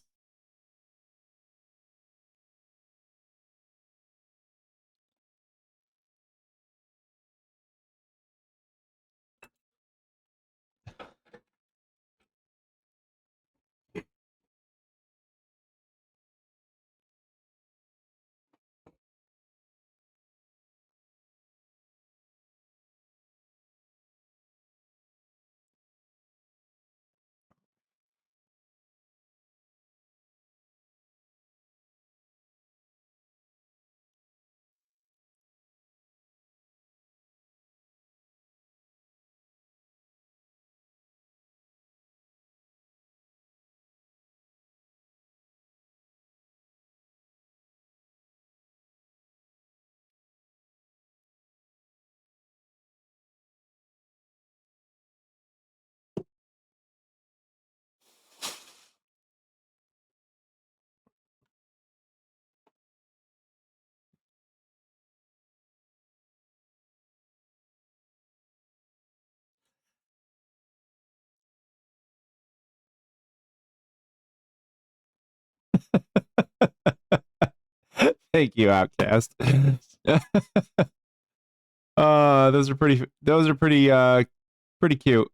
Thank you, Outcast. Those are pretty cute.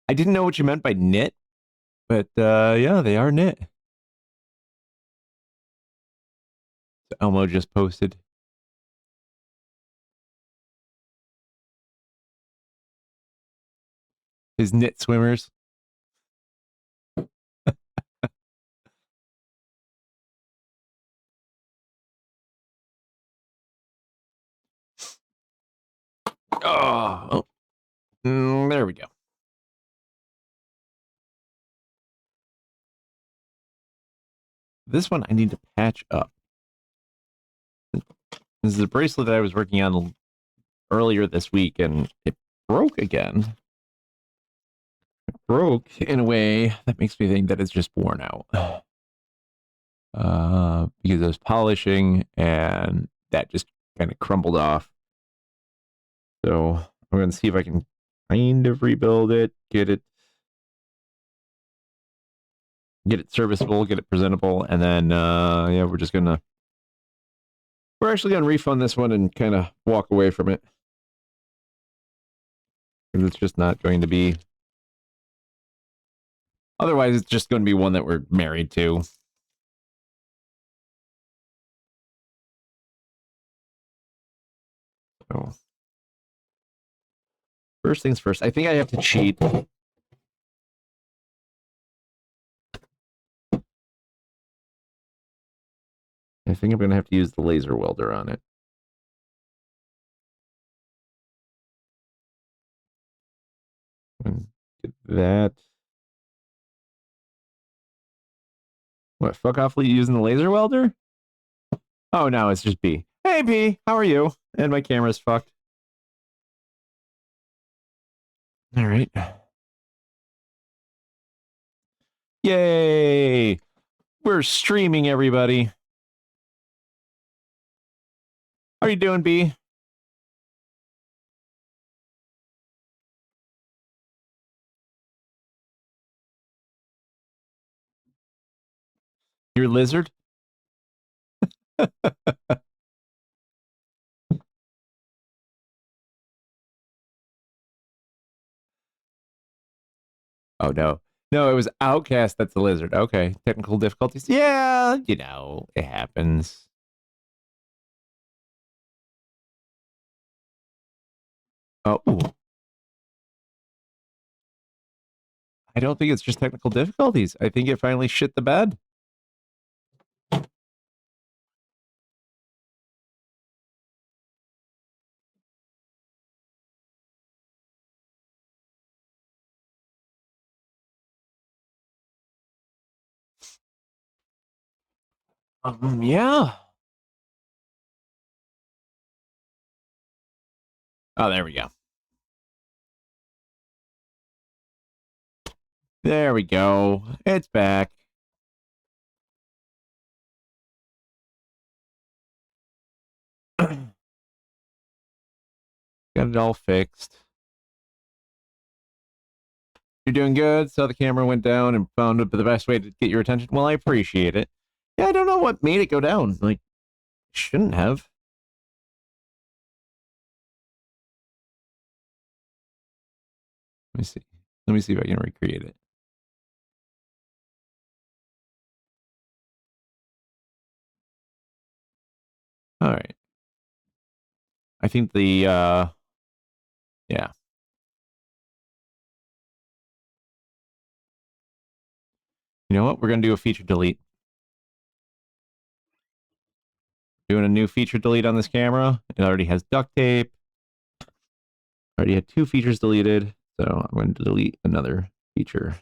I didn't know what you meant by knit, but yeah, they are knit. Elmo just posted his knit swimmers. Oh, there we go. This one I need to patch up. This is a bracelet that I was working on earlier this week, and it broke again. It broke in a way that makes me think that it's just worn out. Because I was polishing, and that just kind of crumbled off. So I'm going to see if I can kind of rebuild it, get it serviceable, get it presentable, and then yeah, we're actually gonna refund this one and kind of walk away from it. Because it's just not going to be, otherwise it's just going to be one that we're married to. So first things first, I think I have to cheat. I think I'm going to have to use the laser welder on it. And get that. What, fuck off using the laser welder? Oh, no, it's just B. Hey, B, how are you? And my camera's fucked. All right. Yay! We're streaming, everybody. How are you doing, B? Your lizard? Oh, no. No, it was Outcast that's the lizard. Okay. Technical difficulties. Yeah, it happens. Oh, ooh. I don't think it's just technical difficulties. I think it finally shit the bed. Yeah. Oh, there we go. There we go. It's back. Got it all fixed. You're doing good. Saw the camera went down and found the best way to get your attention. Well, I appreciate it. Yeah, I don't know what made it go down. Like, shouldn't have. Let me see. Let me see if I can recreate it. All right. I think yeah. You know what? We're gonna do a feature delete. Doing a new feature delete on this camera. It already has duct tape. Already had 2 features deleted, so I'm going to delete another feature.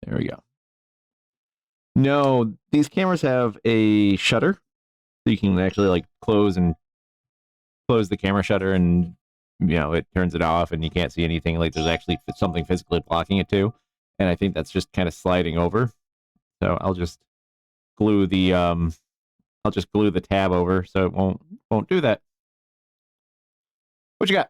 There we go. No, these cameras have a shutter, so you can actually like close the camera shutter, and it turns it off, and you can't see anything. Like there's actually something physically blocking it too, and I think that's just kind of sliding over. So I'll just glue the tab over so it won't do that. What you got?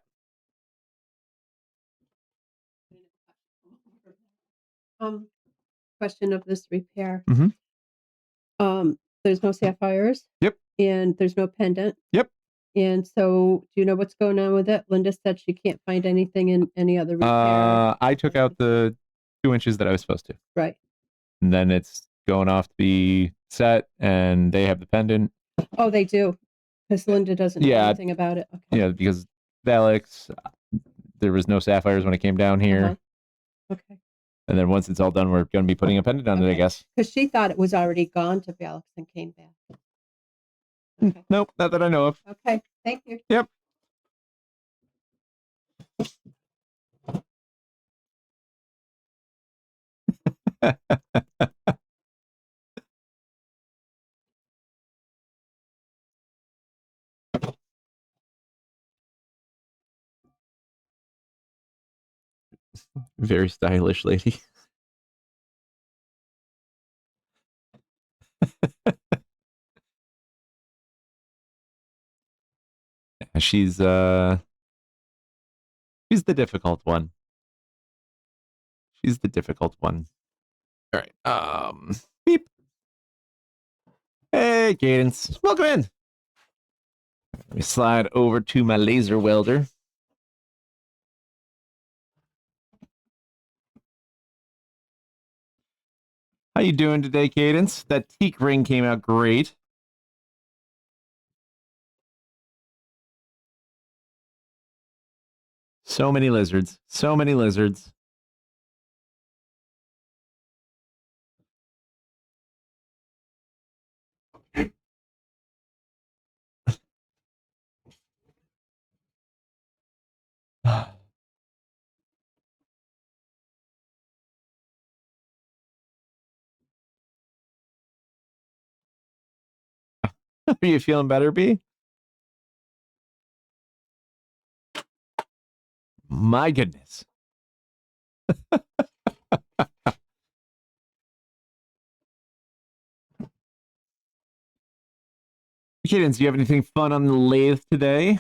Question of this repair. Mm-hmm. There's no sapphires. Yep. And there's no pendant. Yep. And so, do you know what's going on with it? Linda said she can't find anything in any other repair. I took out the 2 inches that I was supposed to. Right. And then it's going off to be set, and they have the pendant. Oh, they do. Because Linda doesn't know anything about it. Okay. Yeah, because Valix, there was no sapphires when it came down here. Okay. And then once it's all done, we're going to be putting a pendant on it, I guess. Because she thought it was already gone to Valix and came back. Okay. Nope, not that I know of. Okay, thank you. Yep. Very stylish lady. She's the difficult one. She's the difficult one. All right. Beep. Hey, Cadence. Welcome in. Let me slide over to my laser welder. How you doing today, Cadence? That teak ring came out great. So many lizards. So many lizards. Are you feeling better, B? My goodness. Cadence, do you have anything fun on the lathe today?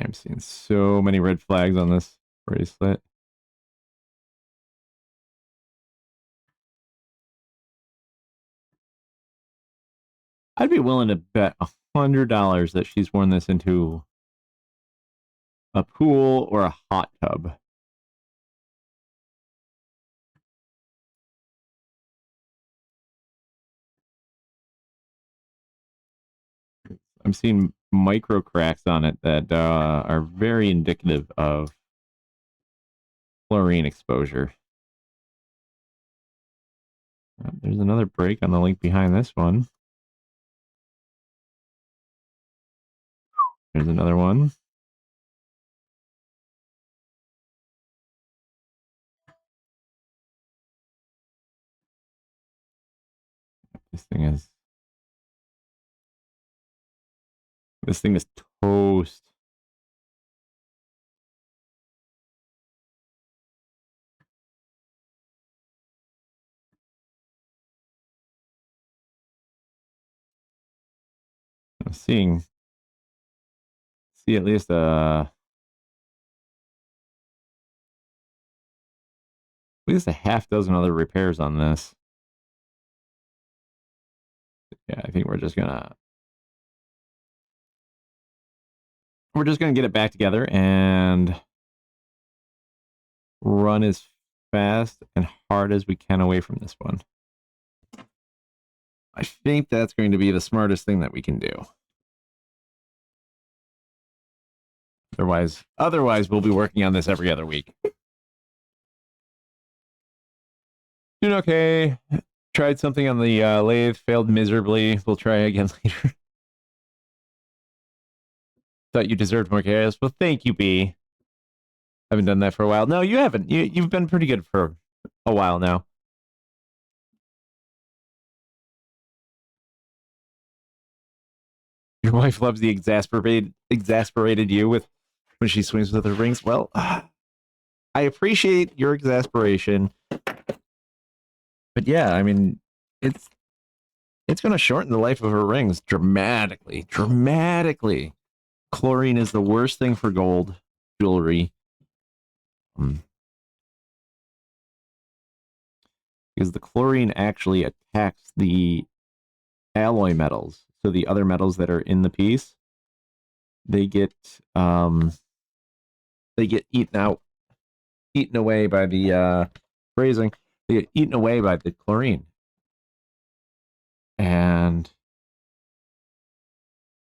I'm seeing so many red flags on this bracelet. I'd be willing to bet $100 that she's worn this into a pool or a hot tub. I'm seeing micro cracks on it that are very indicative of chlorine exposure. There's another break on the link behind this one. There's another one. This thing is toast. I'm see at least a half dozen other repairs on this. Yeah, I think we're just gonna get it back together and run as fast and hard as we can away from this one. I think that's going to be the smartest thing that we can do. Otherwise, we'll be working on this every other week. Doing okay. Tried something on the lathe, failed miserably. We'll try again later. Thought you deserved more chaos. Well, thank you, B. Haven't done that for a while. No, you haven't. You've been pretty good for a while now. Your wife loves the exasperated you with when she swings with her rings. Well, I appreciate your exasperation, but yeah, I mean, it's going to shorten the life of her rings dramatically. Dramatically. Chlorine is the worst thing for gold jewelry. Because the chlorine actually attacks the alloy metals. So the other metals that are in the piece, they get eaten away by the phrasing. They get eaten away by the chlorine. And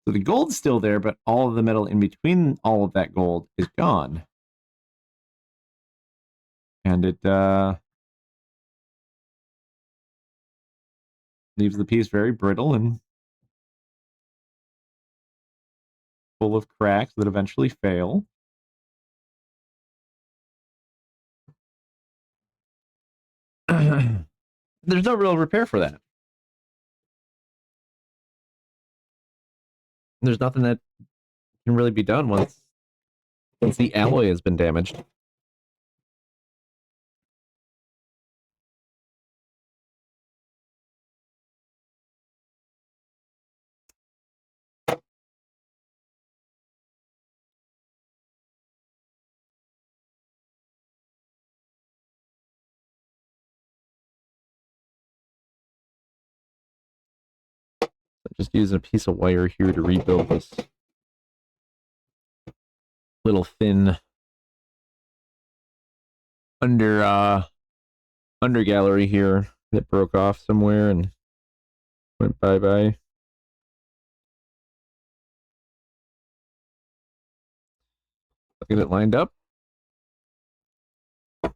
so the gold's still there, but all of the metal in between all of that gold is gone. And it leaves the piece very brittle and full of cracks that eventually fail. There's no real repair for that. There's nothing that can really be done once the alloy has been damaged. Just using a piece of wire here to rebuild this little thin under gallery here that broke off somewhere and went bye-bye. Get it lined up. Get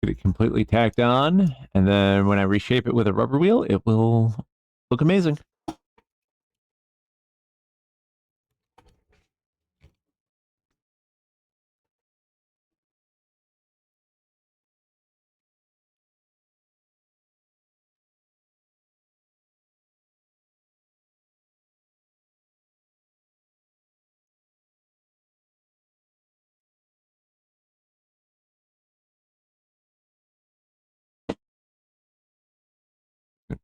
it completely tacked on, and then when I reshape it with a rubber wheel, it will look amazing.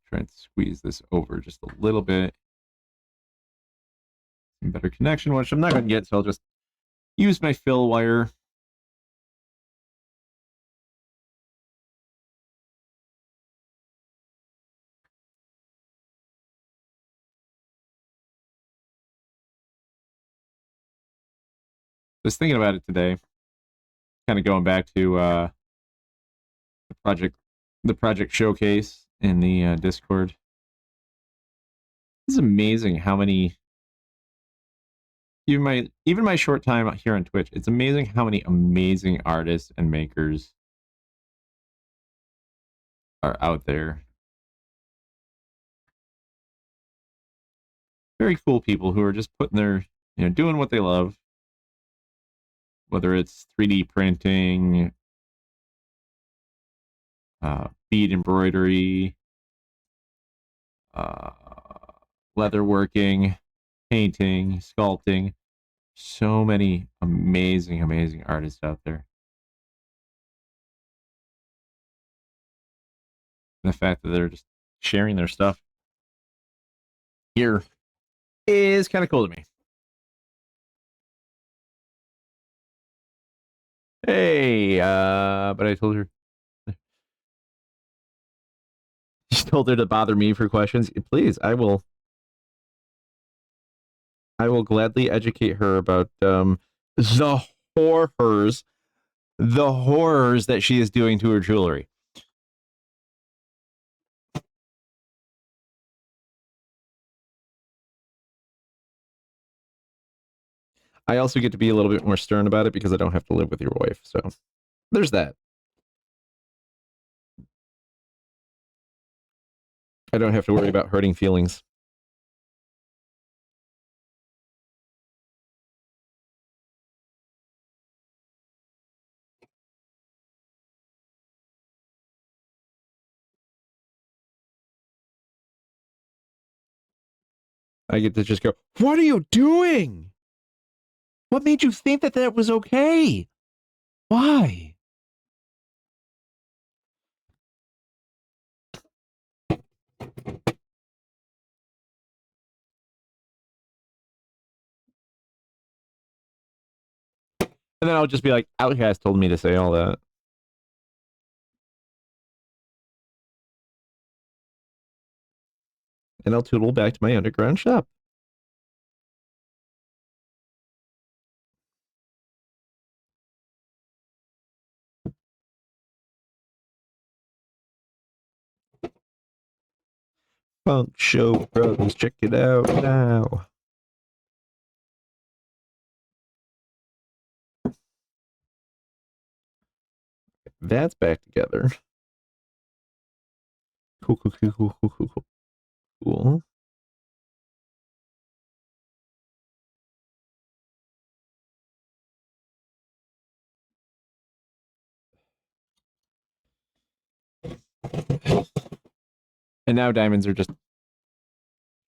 Try and squeeze this over just a little bit. Some better connection, which I'm not going to get, so I'll just use my fill wire. Just thinking about it today, kind of going back to the project showcase in the Discord. It's amazing how many even my short time here on Twitch, it's amazing how many amazing artists and makers are out there. Very cool people who are just putting their, doing what they love. Whether it's 3D printing, bead embroidery, uh, leatherworking, painting, sculpting. So many amazing, amazing artists out there. And the fact that they're just sharing their stuff here is kind of cool to me. Hey, but I told her. You told her to bother me for questions. Please, I will gladly educate her about the horrors, that she is doing to her jewelry. I also get to be a little bit more stern about it because I don't have to live with your wife. So there's that. I don't have to worry about hurting feelings. I get to just go, what are you doing? What made you think that that was okay? Why? And then I'll just be like, Outcast told me to say all that. And I'll tootle back to my underground shop. Funk Show Brothers, check it out now. That's back together. Cool. And now diamonds are just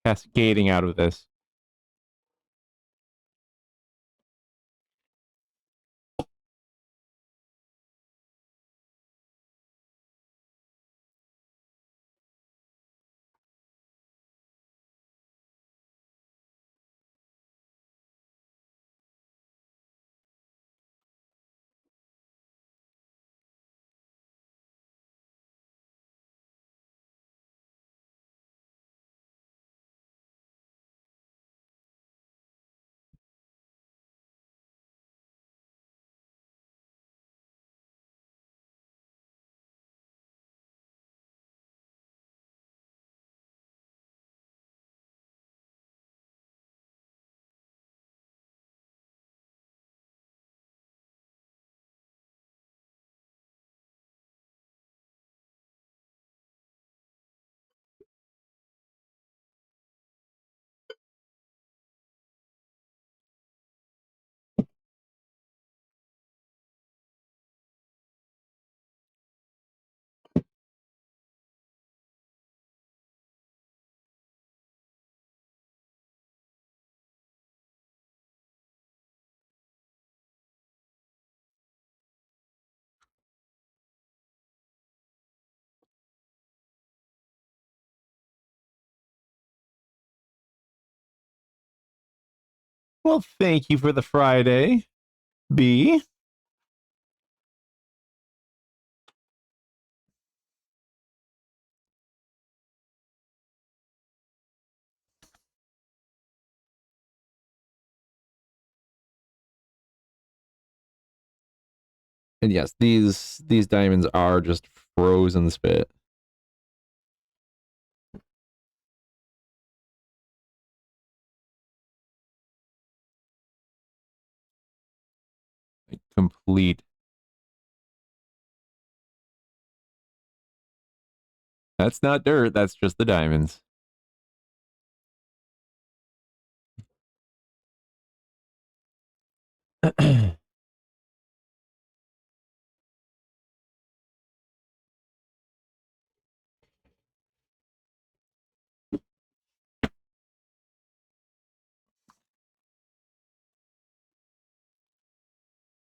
cascading out of this. Well, thank you for the Friday, B. And yes, these diamonds are just frozen spit. Like, complete. That's not dirt. That's just the diamonds.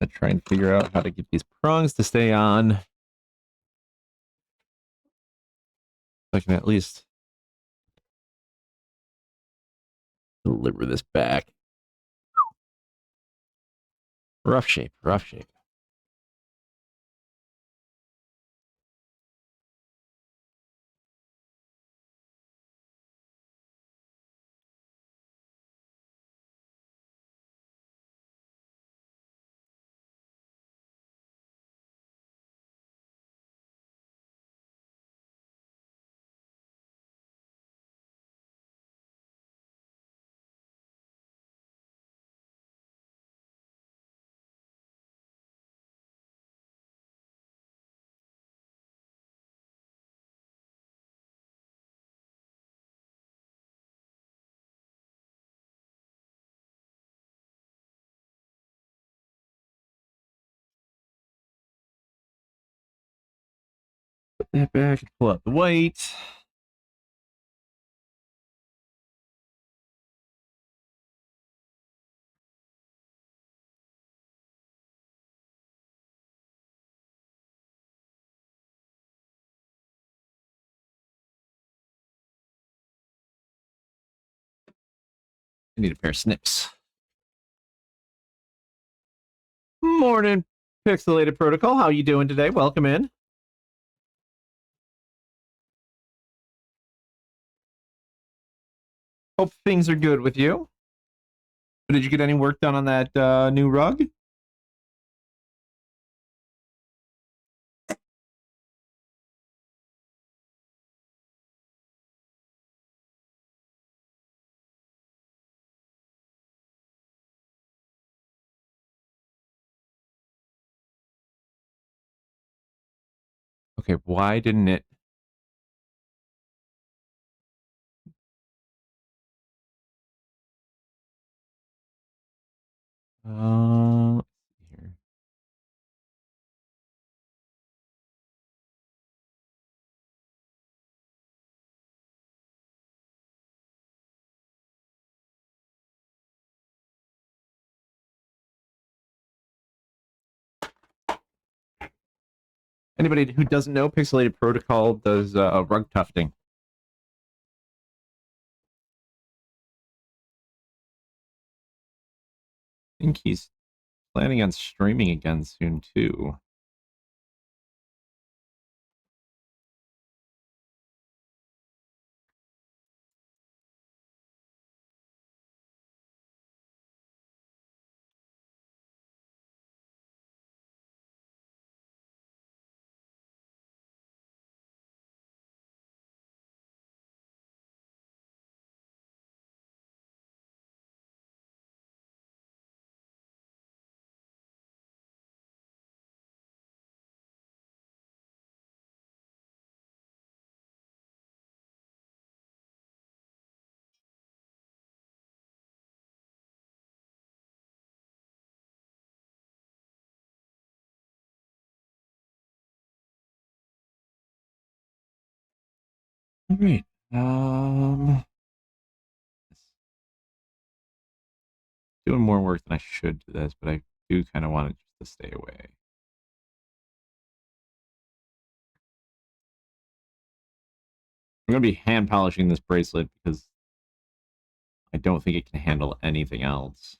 I try and figure out how to get these prongs to stay on. I can at least deliver this back. Rough shape, rough shape. Put that back and pull out the white. I need a pair of snips. Morning, Pixelated Protocol. How you doing today? Welcome in. Hope things are good with you. Did you get any work done on that new rug? Okay, why didn't it? Here. Anybody who doesn't know, Pixelated Protocol does rug tufting. I think he's planning on streaming again soon too. All right. Doing more work than I should to this, but I do kind of want it just to stay away. I'm gonna be hand polishing this bracelet because I don't think it can handle anything else.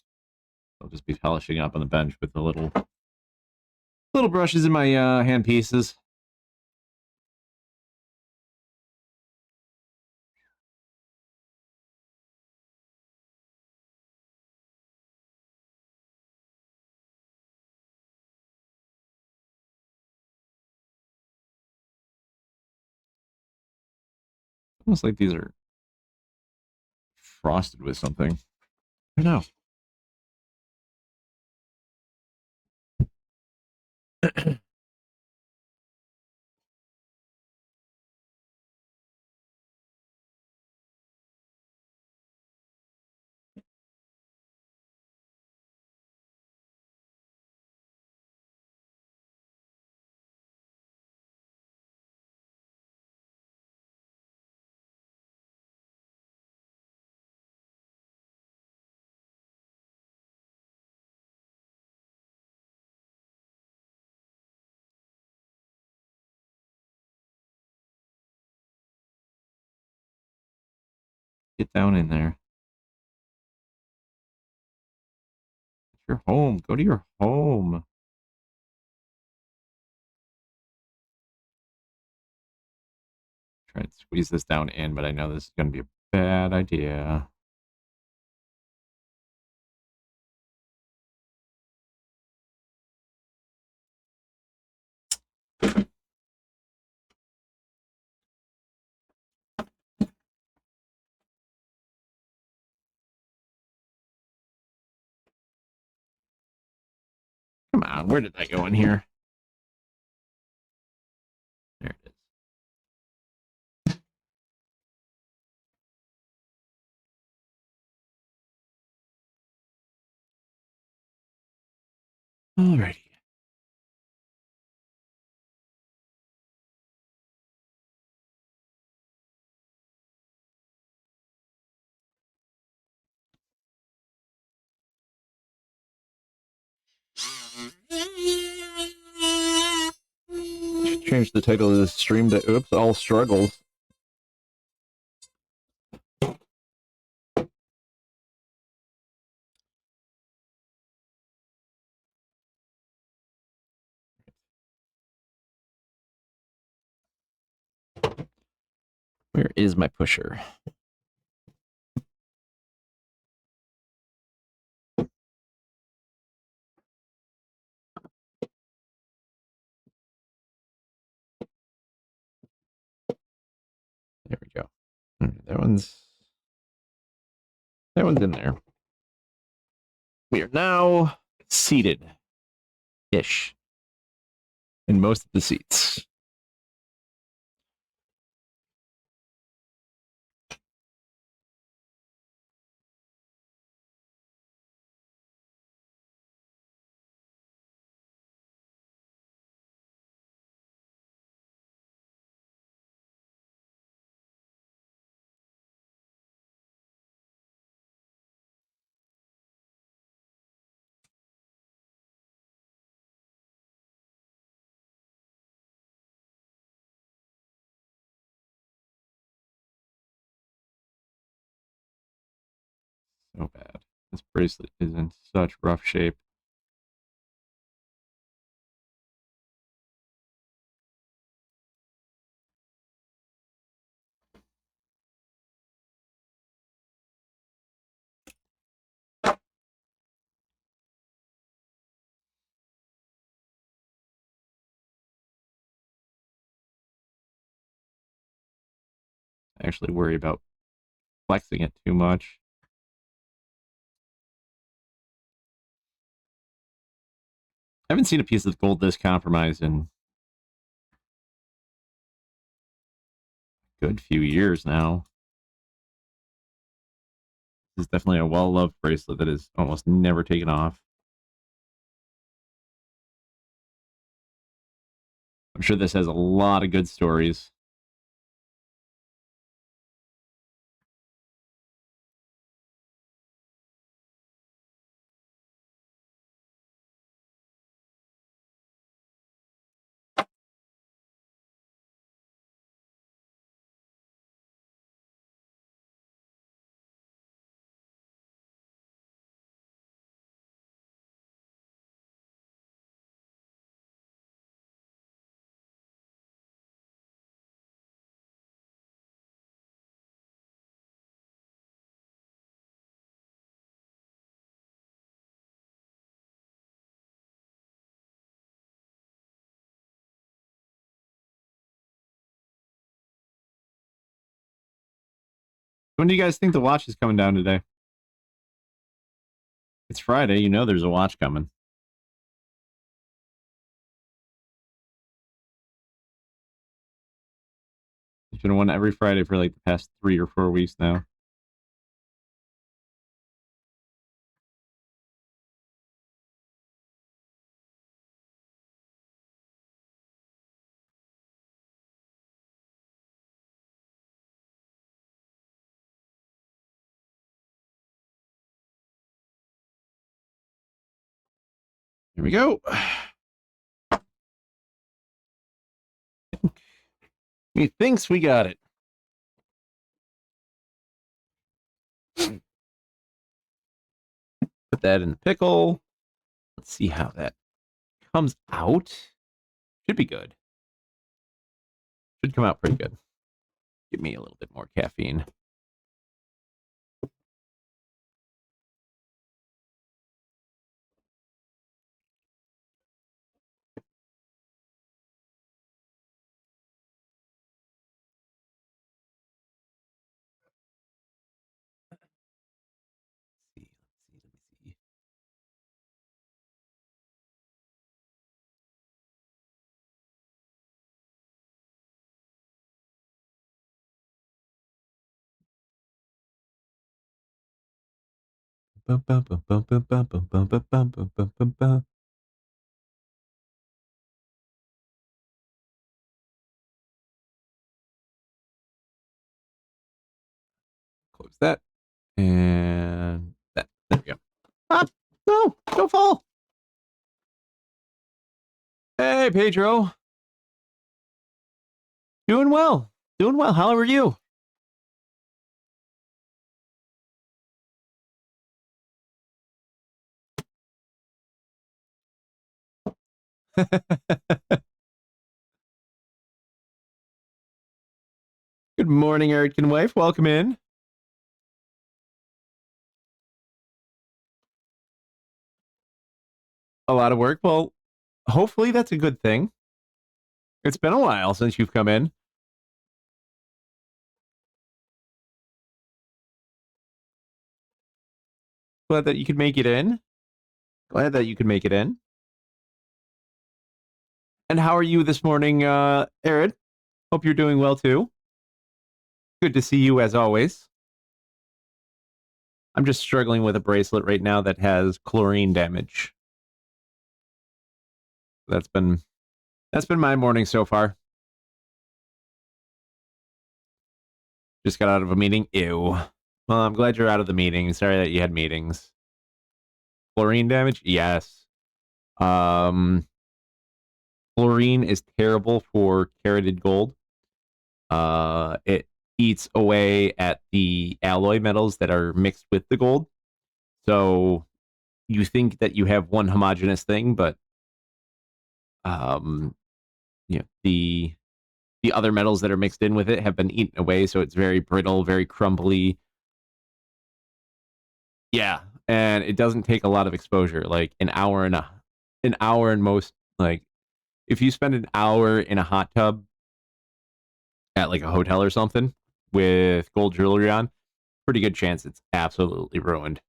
I'll just be polishing up on the bench with the little brushes in my hand pieces. Almost like these are frosted with something. I don't know. Get down in there. It's your home. Go to your home. Try to squeeze this down in, but I know this is going to be a bad idea. Come on, where did that go in here? There it is. Alrighty. Change the title of this stream to Oops, All Struggles. Where is my pusher? There we go. That one's in there. We are now seated-ish in most of the seats. So bad. This bracelet is in such rough shape. I actually worry about flexing it too much. I haven't seen a piece of gold this compromised in a good few years now. This is definitely a well-loved bracelet that is almost never taken off. I'm sure this has a lot of good stories. When do you guys think the watch is coming down today? It's Friday. You know there's a watch coming. It's been one every Friday for like the past 3 or 4 weeks now. Here we go. He thinks we got it. Put that in the pickle. Let's see how that comes out. Should be good. Should come out pretty good. Give me a little bit more caffeine. Let's see. Close that. And that. There we go. Ah, no, don't fall. Hey, Pedro. Doing well. Doing well. How are you? Good morning, Eric and wife. Welcome in. A lot of work. Well, hopefully that's a good thing. It's been a while since you've come in. Glad that you could make it in. Glad that you could make it in. And how are you this morning, Eric? Hope you're doing well too. Good to see you as always. I'm just struggling with a bracelet right now that has chlorine damage. That's been my morning so far. Just got out of a meeting. Ew. Well, I'm glad you're out of the meeting. Sorry that you had meetings. Chlorine damage? Yes. Chlorine is terrible for carotid gold. It eats away at the alloy metals that are mixed with the gold. So you think that you have one homogeneous thing, but the other metals that are mixed in with it have been eaten away, so it's very brittle, very crumbly. Yeah, and it doesn't take a lot of exposure, like an hour and most, like if you spend an hour in a hot tub at like a hotel or something with gold jewelry on, pretty good chance it's absolutely ruined.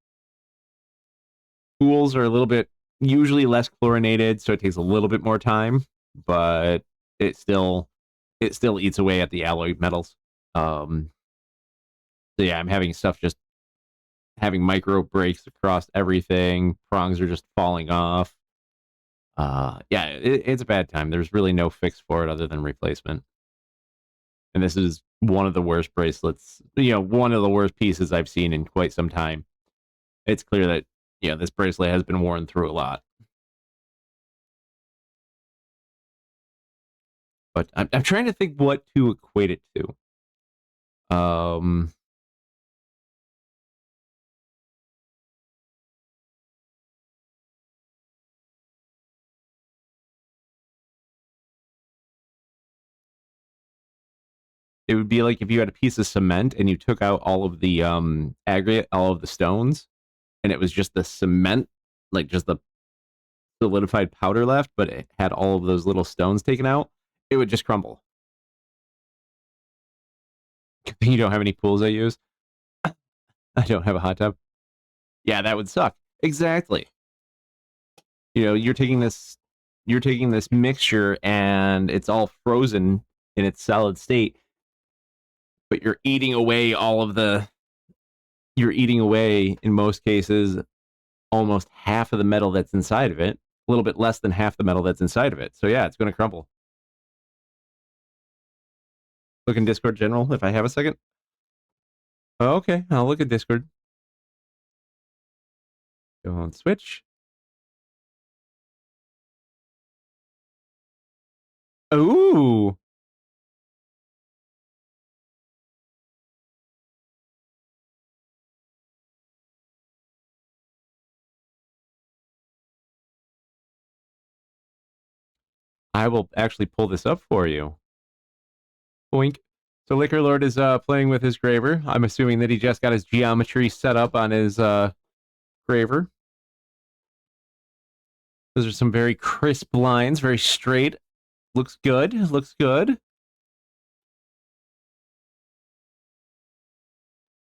Pools are a little bit usually less chlorinated, so it takes a little bit more time, but it still eats away at the alloy metals. So yeah, I'm having stuff just having micro breaks across everything. Prongs are just falling off. Yeah, it's a bad time. There's really no fix for it other than replacement. And this is one of the worst bracelets, one of the worst pieces I've seen in quite some time. It's clear that, this bracelet has been worn through a lot. But I'm trying to think what to equate it to. It would be like if you had a piece of cement and you took out all of the aggregate, all of the stones, and it was just the cement, like just the solidified powder left, but it had all of those little stones taken out, it would just crumble. You don't have any pools I use? I don't have a hot tub. Yeah, that would suck. Exactly. You're taking this mixture and it's all frozen in its solid state. but you're eating away all of the. You're eating away, in most cases, almost half of the metal that's inside of it. A little bit less than half the metal that's inside of it. So yeah, it's going to crumble. Look in Discord general if I have a second. Oh, okay, I'll look at Discord. Go on Switch. Ooh. I will actually pull this up for you. Boink. So Liquor Lord is playing with his graver. I'm assuming that he just got his geometry set up on his graver. Those are some very crisp lines, very straight. Looks good. Looks good.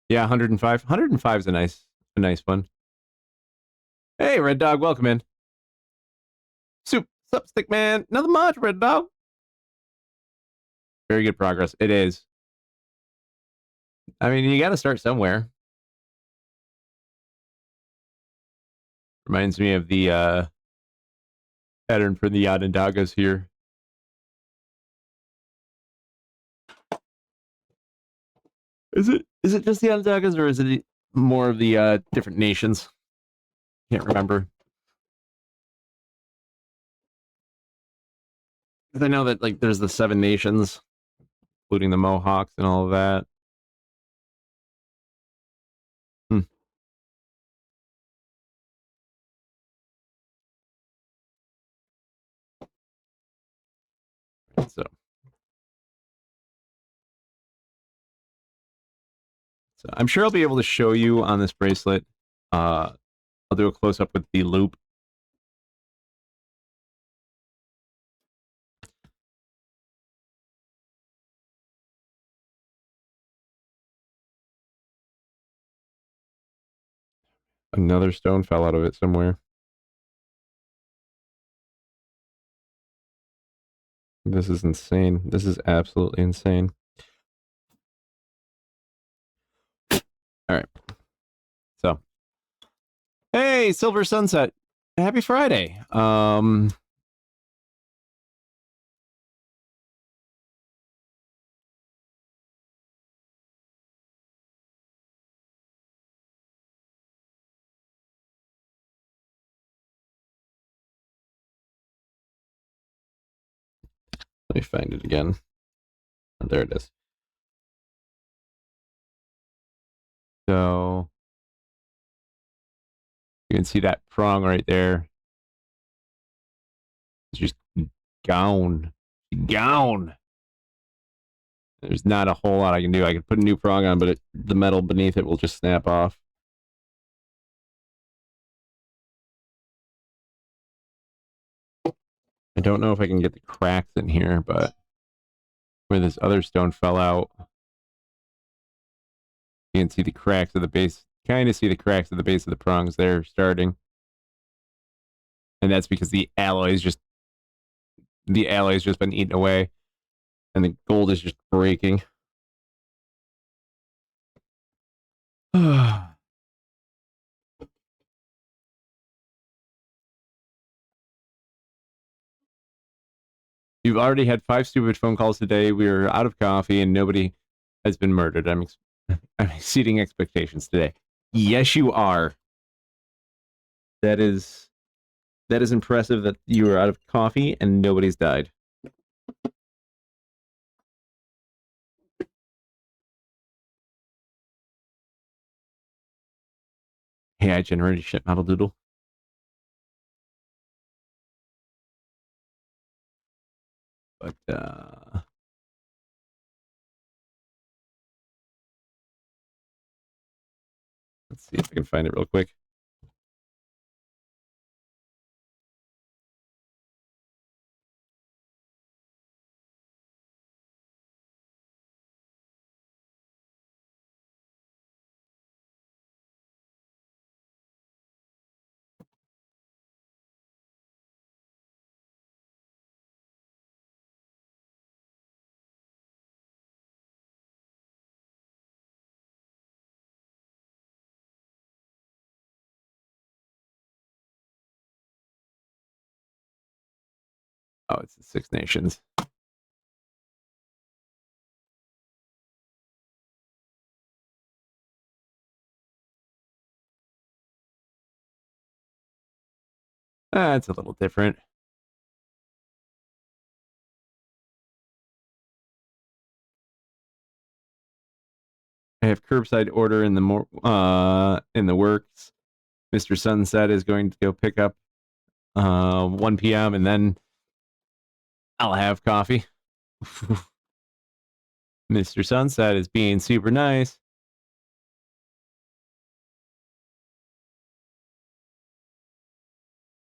Yeah, 105. 105 is a nice one. Hey, Red Dog, welcome in. Sup, Stick Man. Nothing much, Red Dog. Very good progress. It is. I mean, you got to start somewhere. Reminds me of the pattern for the Onondagas here. Is it just the Onondagas, or is it more of the different nations? Can't remember. Because I know that like there's the 7 nations, including the Mohawks and all of that. Hmm. So I'm sure I'll be able to show you on this bracelet. I'll do a close up with the loop. Another stone fell out of it somewhere. This is insane. This is absolutely insane. All right. So, hey, Silver Sunset. Happy Friday. Let me find it again. Oh, there it is. So you can see that prong right there. It's just gone. Gone. There's not a whole lot I can do. I could put a new prong on, but the metal beneath it will just snap off. I don't know if I can get the cracks in here, but where this other stone fell out, you can see the cracks of the base. Kind of see the cracks of the base of the prongs there starting. And that's because the alloy's just been eaten away. And the gold is just breaking. You've already had 5 stupid phone calls today. We're out of coffee and nobody has been murdered. I'm exceeding expectations today. Yes, you are. That is impressive that you are out of coffee and nobody's died. Hey, I generated shit metal doodle. But let's see if I can find it real quick. Oh, it's the Six Nations. It's a little different. I have curbside order in the works. Mr. Sunset is going to go pick up 1 p.m. and then I'll have coffee. Mr. Sunset is being super nice.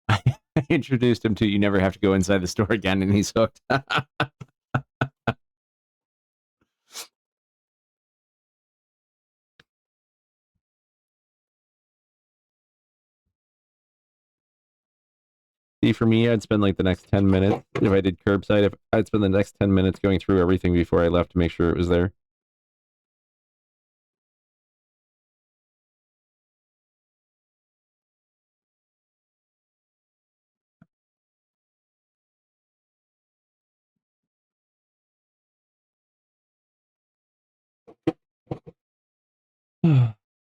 I introduced him to you never have to go inside the store again, and he's hooked. See, for me, I'd spend like the next 10 minutes if I did curbside. If I'd spend the next 10 minutes going through everything before I left to make sure it was there.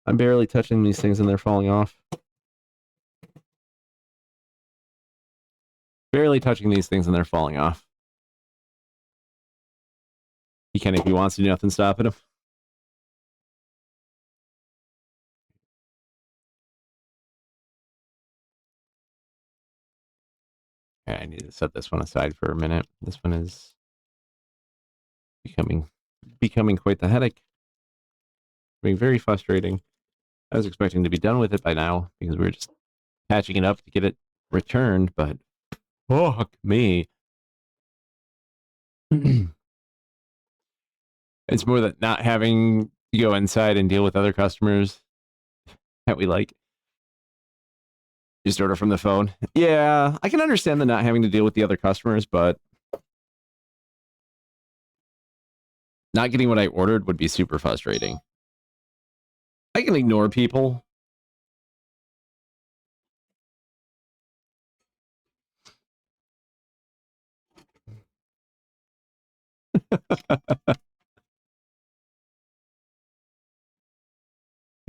I'm barely touching these things and they're falling off. Barely touching these things and they're falling off. He can if he wants to, nothing stopping him. Okay, I need to set this one aside for a minute. This one is becoming quite the headache. Being very frustrating. I was expecting to be done with it by now because we were just patching it up to get it returned, but fuck me. It's more that not having to go inside and deal with other customers that we like. Just order from the phone. Yeah, I can understand the not having to deal with the other customers, but not getting what I ordered would be super frustrating. I can ignore people.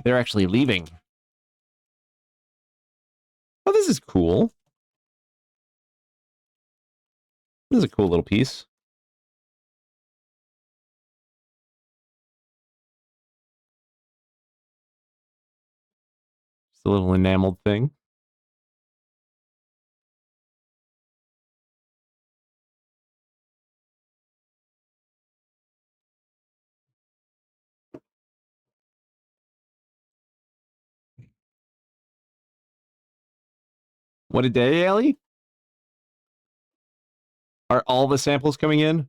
They're actually leaving. Oh, this is cool. This is a cool little piece. Just a little enameled thing. What a day, Allie. Are all the samples coming in?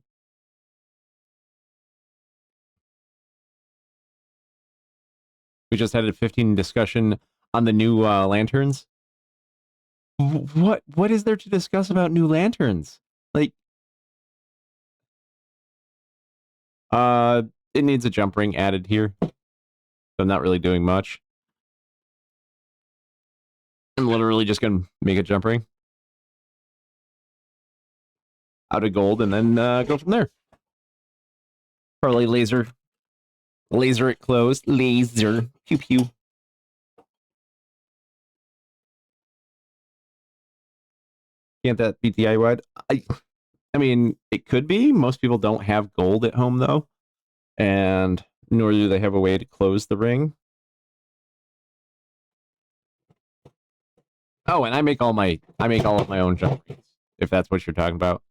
We just had a 15 discussion on the new lanterns. What is there to discuss about new lanterns? Like, it needs a jump ring added here. So I'm not really doing much. I'm literally just gonna make a jump ring out of gold and then go from there. Probably laser it closed. Laser. Pew pew. Can't that be DIY? I mean, it could be. Most people don't have gold at home though, and nor do they have a way to close the ring. Oh, and I make all of my own jump rings, if that's what you're talking about.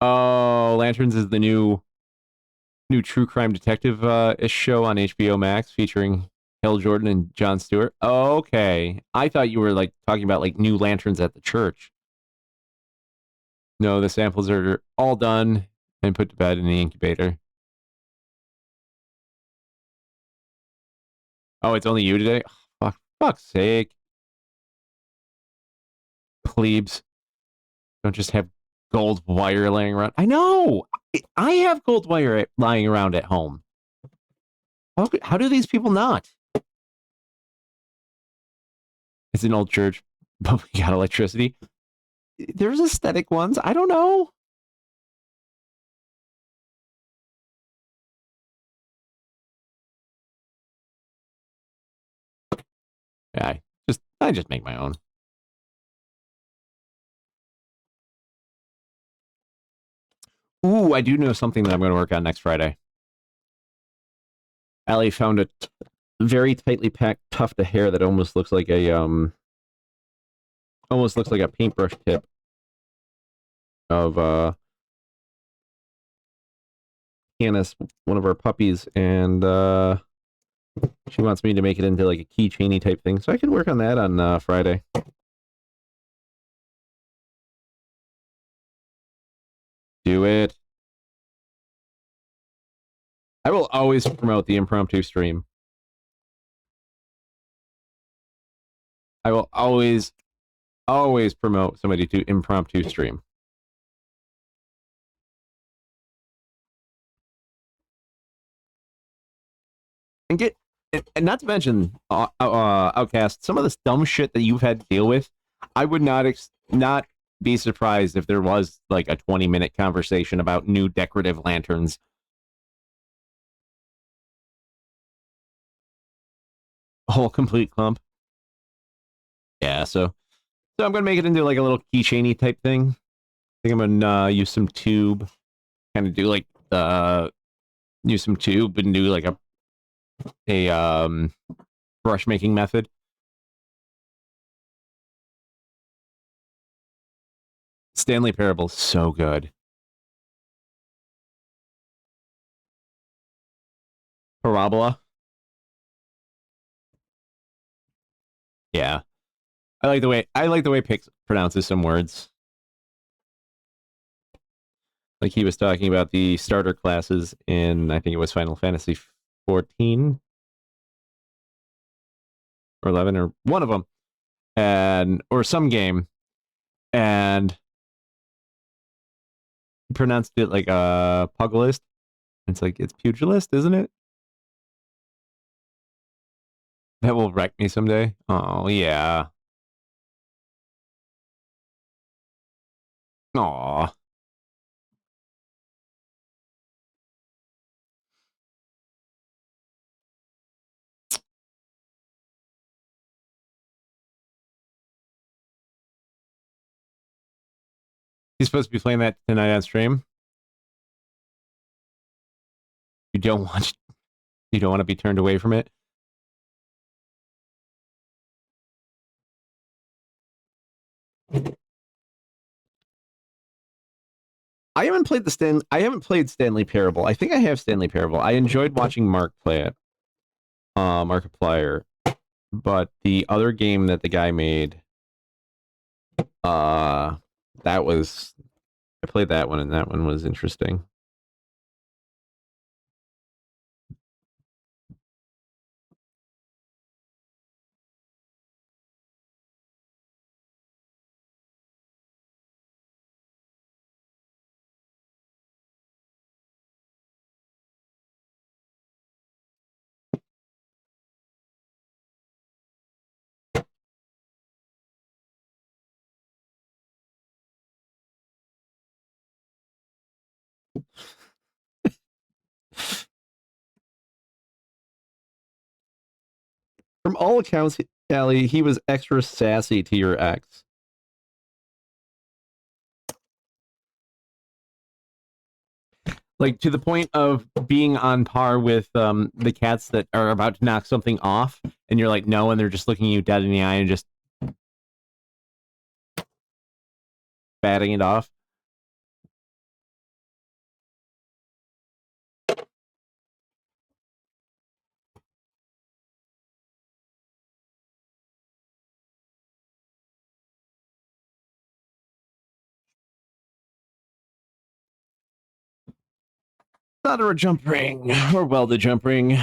Oh, Lanterns is the new true crime detective ish show on HBO Max featuring Hal Jordan and Jon Stewart. Oh, okay. I thought you were like talking about like new lanterns at the church. No, the samples are all done and put to bed in the incubator. Oh, it's only you today? Oh, fuck's sake. Plebes. Don't just have gold wire laying around. I know! I have gold wire lying around at home. How do these people not? It's an old church, but we got electricity. there's aesthetic ones. I don't know. Yeah, I just make my own. Ooh, I do know something that I'm going to work on next Friday. Allie found a very tightly packed tuft of hair that almost looks like a paintbrush tip of Canis, one of our puppies, and she wants me to make it into like a keychainy type thing, so I can work on that on Friday. Do it. I will always promote the impromptu stream. I will always promote somebody to impromptu stream. And get and not to mention Outcast, some of this dumb shit that you've had to deal with. I would not be surprised if there was like a 20-minute conversation about new decorative lanterns. A whole complete clump. Yeah, so I'm gonna make it into like a little keychainy type thing. I think I'm gonna use some tube, kind of do like use some tube and do like a brush making method. Stanley Parable is so good. Parabola. Yeah. I like the way Pix pronounces some words. Like he was talking about the starter classes in, I think it was Final Fantasy 14 or 11 or one of them, and or some game, and he pronounced it like a pugilist. It's like it's pugilist, isn't it? That will wreck me someday. Oh yeah. Aw. He's supposed to be playing that tonight on stream. You don't want you don't want to be turned away from it. I haven't played Stanley Parable. I think I have Stanley Parable. I enjoyed watching Mark play it. Markiplier. But the other game that the guy made, uh that was I played that one and that one was interesting. From all accounts, Allie, he was extra sassy to your ex. Like to the point of being on par with the cats that are about to knock something off, and you're like, no, and they're just looking you dead in the eye and just batting it off. Solder a jump ring, or weld a jump ring.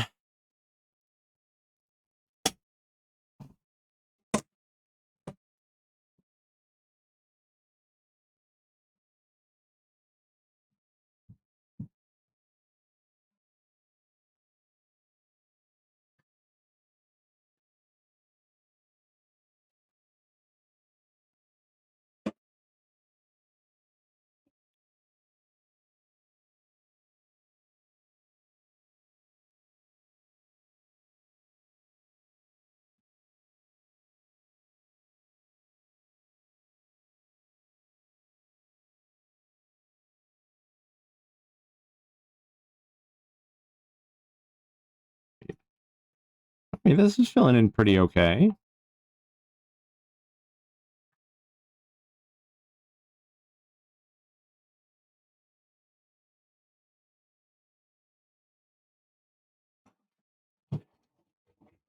I mean, this is filling in pretty okay.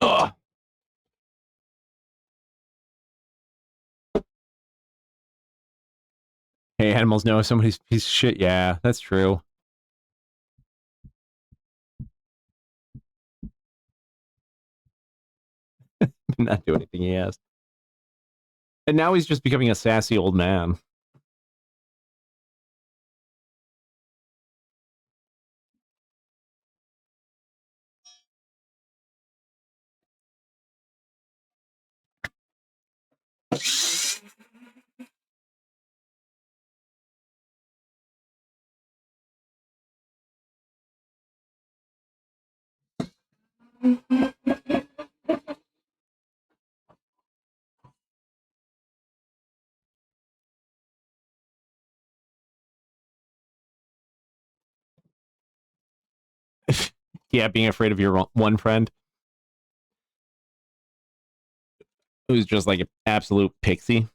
Ugh. Hey, animals know somebody's a piece of shit. Yeah, that's true. Not do anything he asked. And now he's just becoming a sassy old man. Yeah, being afraid of your one friend who's just like an absolute pixie.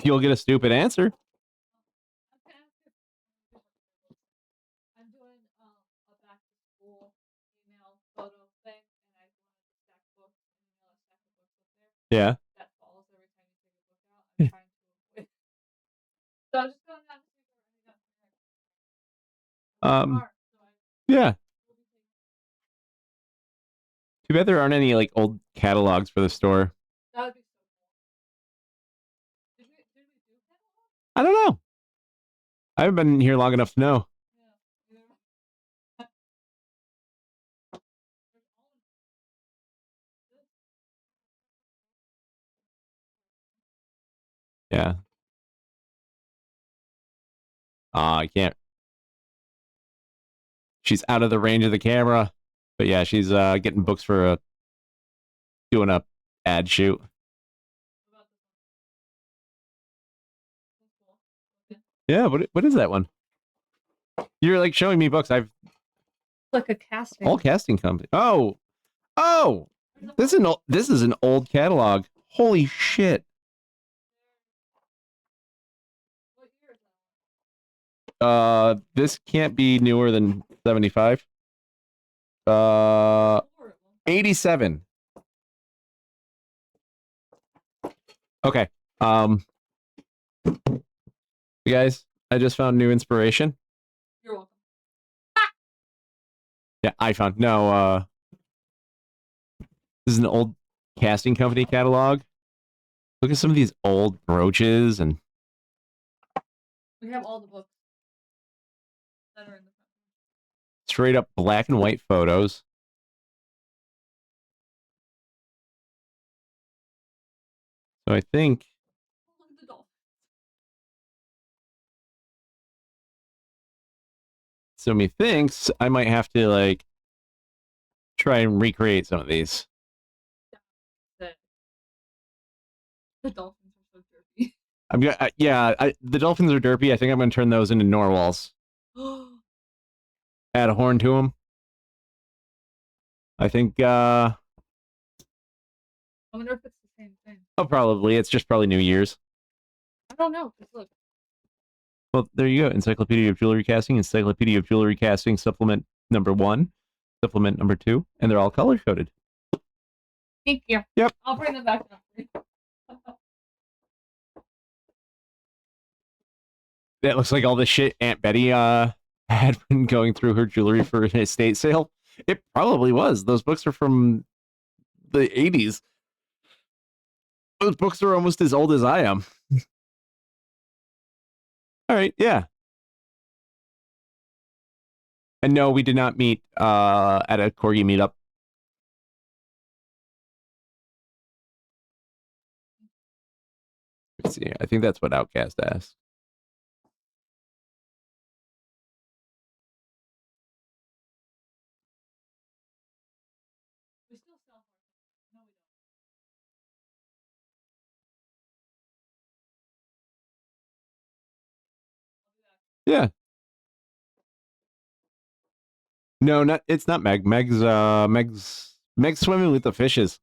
You'll get a stupid answer. Yeah. Yeah. Too bad there aren't any like old catalogs for the store. I don't know. I haven't been here long enough to know. Yeah. I can't. She's out of the range of the camera. But yeah, she's getting books for doing a ad shoot. Yeah, what is that one? You're like showing me books. I've like a casting. all casting company. Oh, this is an old catalog. Holy shit! This can't be newer than 75. 87. Okay. You guys, I just found new inspiration. You're welcome. Yeah, I found no. This is an old casting company catalog. Look at some of these old brooches and We have all the books that are in the front. straight up black and white photos. So I think Look at the dolphin. so. Me thinks I might have to like try and recreate some of these. The dolphins are so derpy. I'm gonna the dolphins are derpy. I think I'm gonna turn those into narwhals. Add a horn to them. I think I wonder if it's the same thing. oh, probably. It's just probably New Year's. I don't know. Just look. Well, there you go. Encyclopedia of Jewelry Casting, Encyclopedia of Jewelry Casting, Supplement number 1, Supplement number 2, and they're all color coded. Thank you. Yep. I'll bring them back up. That looks like all the shit Aunt Betty had been going through her jewelry for an estate sale. It probably was. Those books are from the 80s. Those books are almost as old as I am. All right, yeah. And no, we did not meet at a corgi meetup. Let's see. I think that's what Outcast asked. We still sell horses. No, we don't. Yeah. No, not it's not Meg. Meg's swimming with the fishes.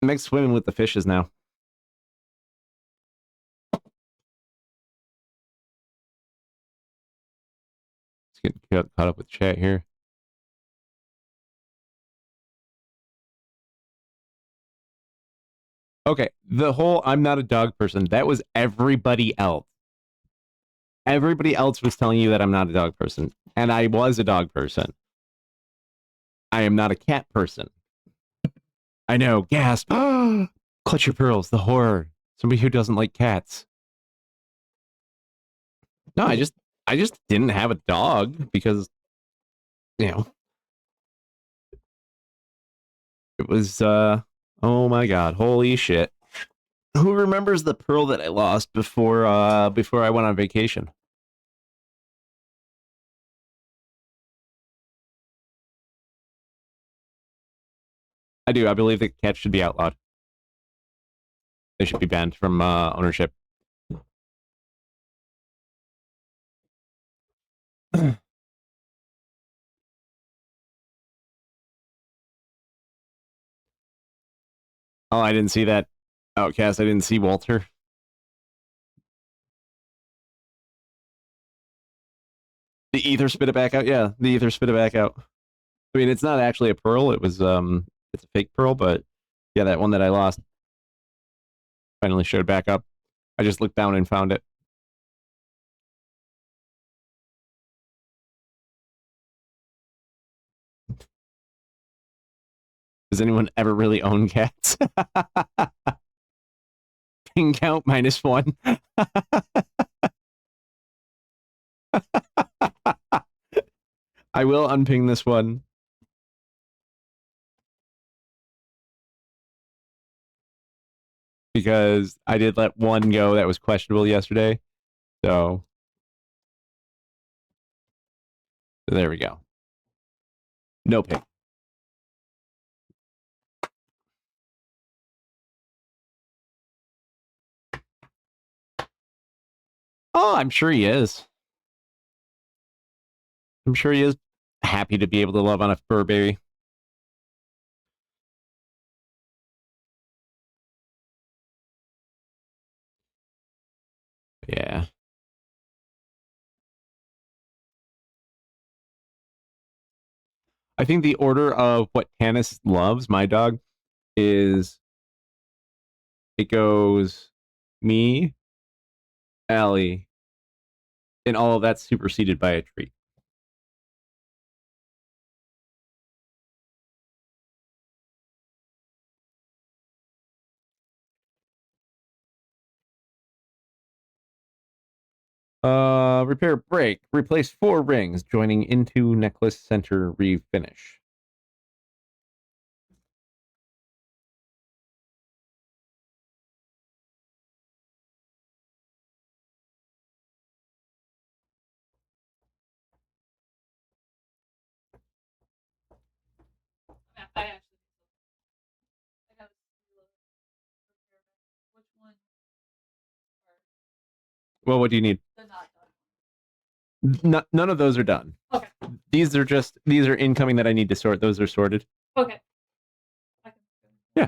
Meg's swimming with the fishes now. Let's get caught up with chat here. Okay, the whole I'm not a dog person, that was everybody else. Everybody else was telling you that I'm not a dog person, and I was a dog person. I am not a cat person. I know, gasp. Clutch your pearls, the horror. Somebody who doesn't like cats. No, I just didn't have a dog because you know it was oh my god, holy shit. Who remembers the pearl that I lost before I went on vacation? I do. I believe that cats should be outlawed. They should be banned from ownership. Oh, I didn't see that. Outcast, I didn't see Walter. The ether spit it back out. Yeah, the ether spit it back out. I mean, it's not actually a pearl. It was it's a fake pearl, but yeah, that one that I lost finally showed back up. I just looked down and found it. Does anyone ever really own cats? Ping count -1. I will unping this one. Because I did let one go that was questionable yesterday. So there we go. No ping. Oh, I'm sure he is. I'm sure he is happy to be able to love on a fur baby. Yeah. I think the order of what Tanis loves, my dog, is it goes me, Allie, and all of that's superseded by a treat. Repair break. Replace 4 rings, joining into necklace center refinish. Well, what do you need? None of those are done. Okay. These are incoming that I need to sort. Those are sorted. Okay. Yeah.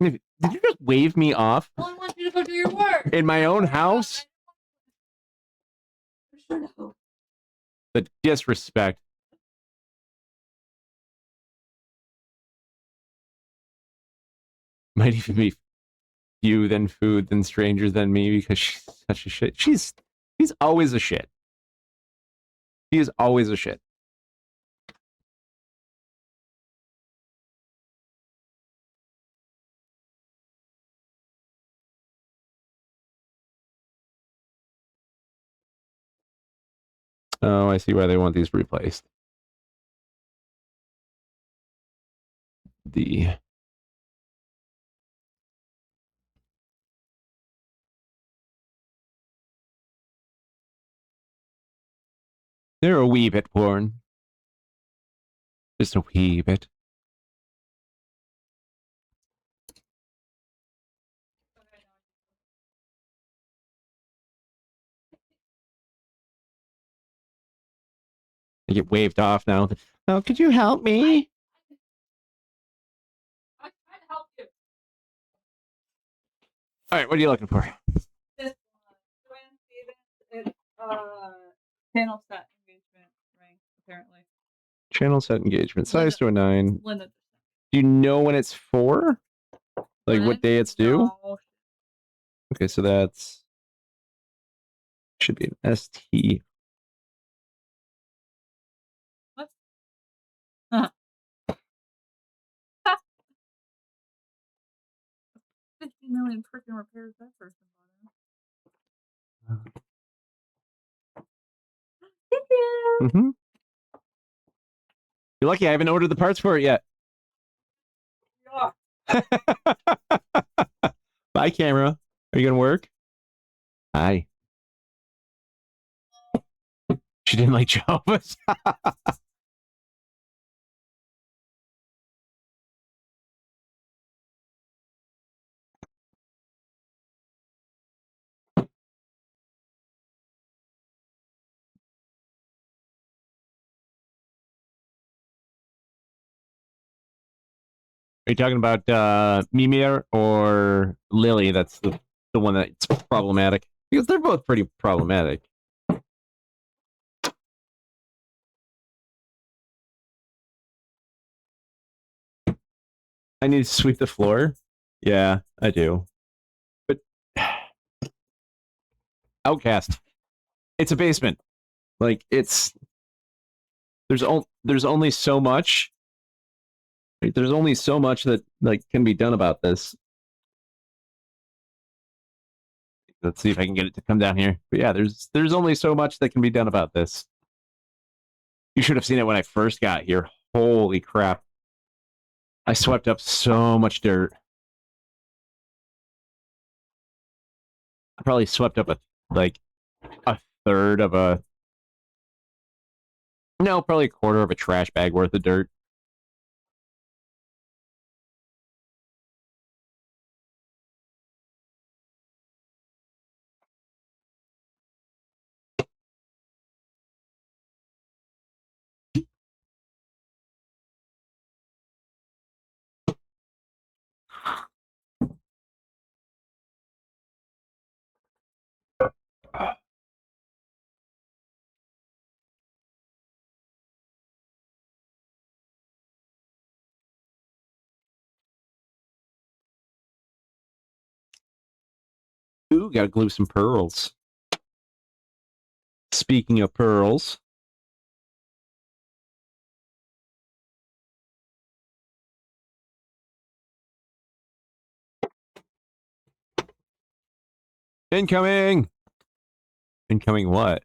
Did you just wave me off? Well, I want you to go do your work. In my own house? The disrespect. Might even be you, then food, then strangers, than me, because she's such a shit. She's always a shit. She is always a shit. Oh, I see why they want these replaced. They're a wee bit worn. Just a wee bit. I get waved off now. Oh, could you help me? I tried to help you. All right, what are you looking for? This Joanne Stevens, it's panel set engagement ring, apparently. Channel set engagement, size to a 9. Linda. Do you know when it's for? Like what day it's due? No. Okay, so that's should be an ST. What? 50 million freaking repairs that person bought. Thank you. Mm-hmm. You're lucky I haven't ordered the parts for it yet. Yeah. Bye, camera. Are you gonna work? Hi. She didn't like Jehovah's. Are you talking about Mimir or Lily? That's the one that's problematic. Because they're both pretty problematic. I need to sweep the floor. Yeah, I do. But Outcast. It's a basement. Like it's there's only so much. Like, there's only so much that like can be done about this. Let's see if I can get it to come down here. But yeah, there's only so much that can be done about this. You should have seen it when I first got here. Holy crap. I swept up so much dirt. I probably swept up a third of a no, probably a quarter of a trash bag worth of dirt. Ooh, gotta glue some pearls. Speaking of pearls, incoming! Incoming what?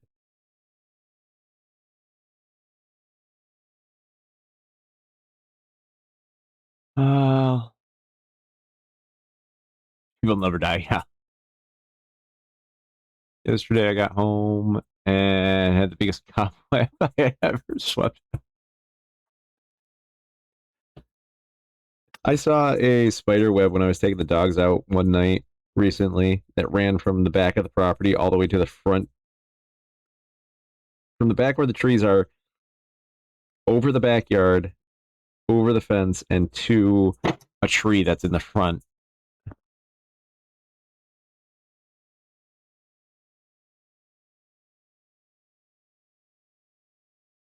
People never die, yeah. Yesterday I got home and had the biggest cobweb I ever swept. I saw a spider web when I was taking the dogs out one night recently that ran from the back of the property all the way to the front. From the back where the trees are, over the backyard, over the fence, and to a tree that's in the front.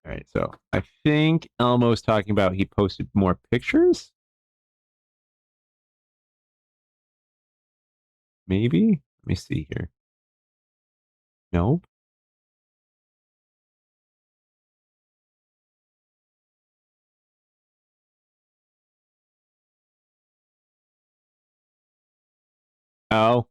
All right, so I think Elmo's talking about he posted more pictures. Maybe? Let me see here. Nope. Oh.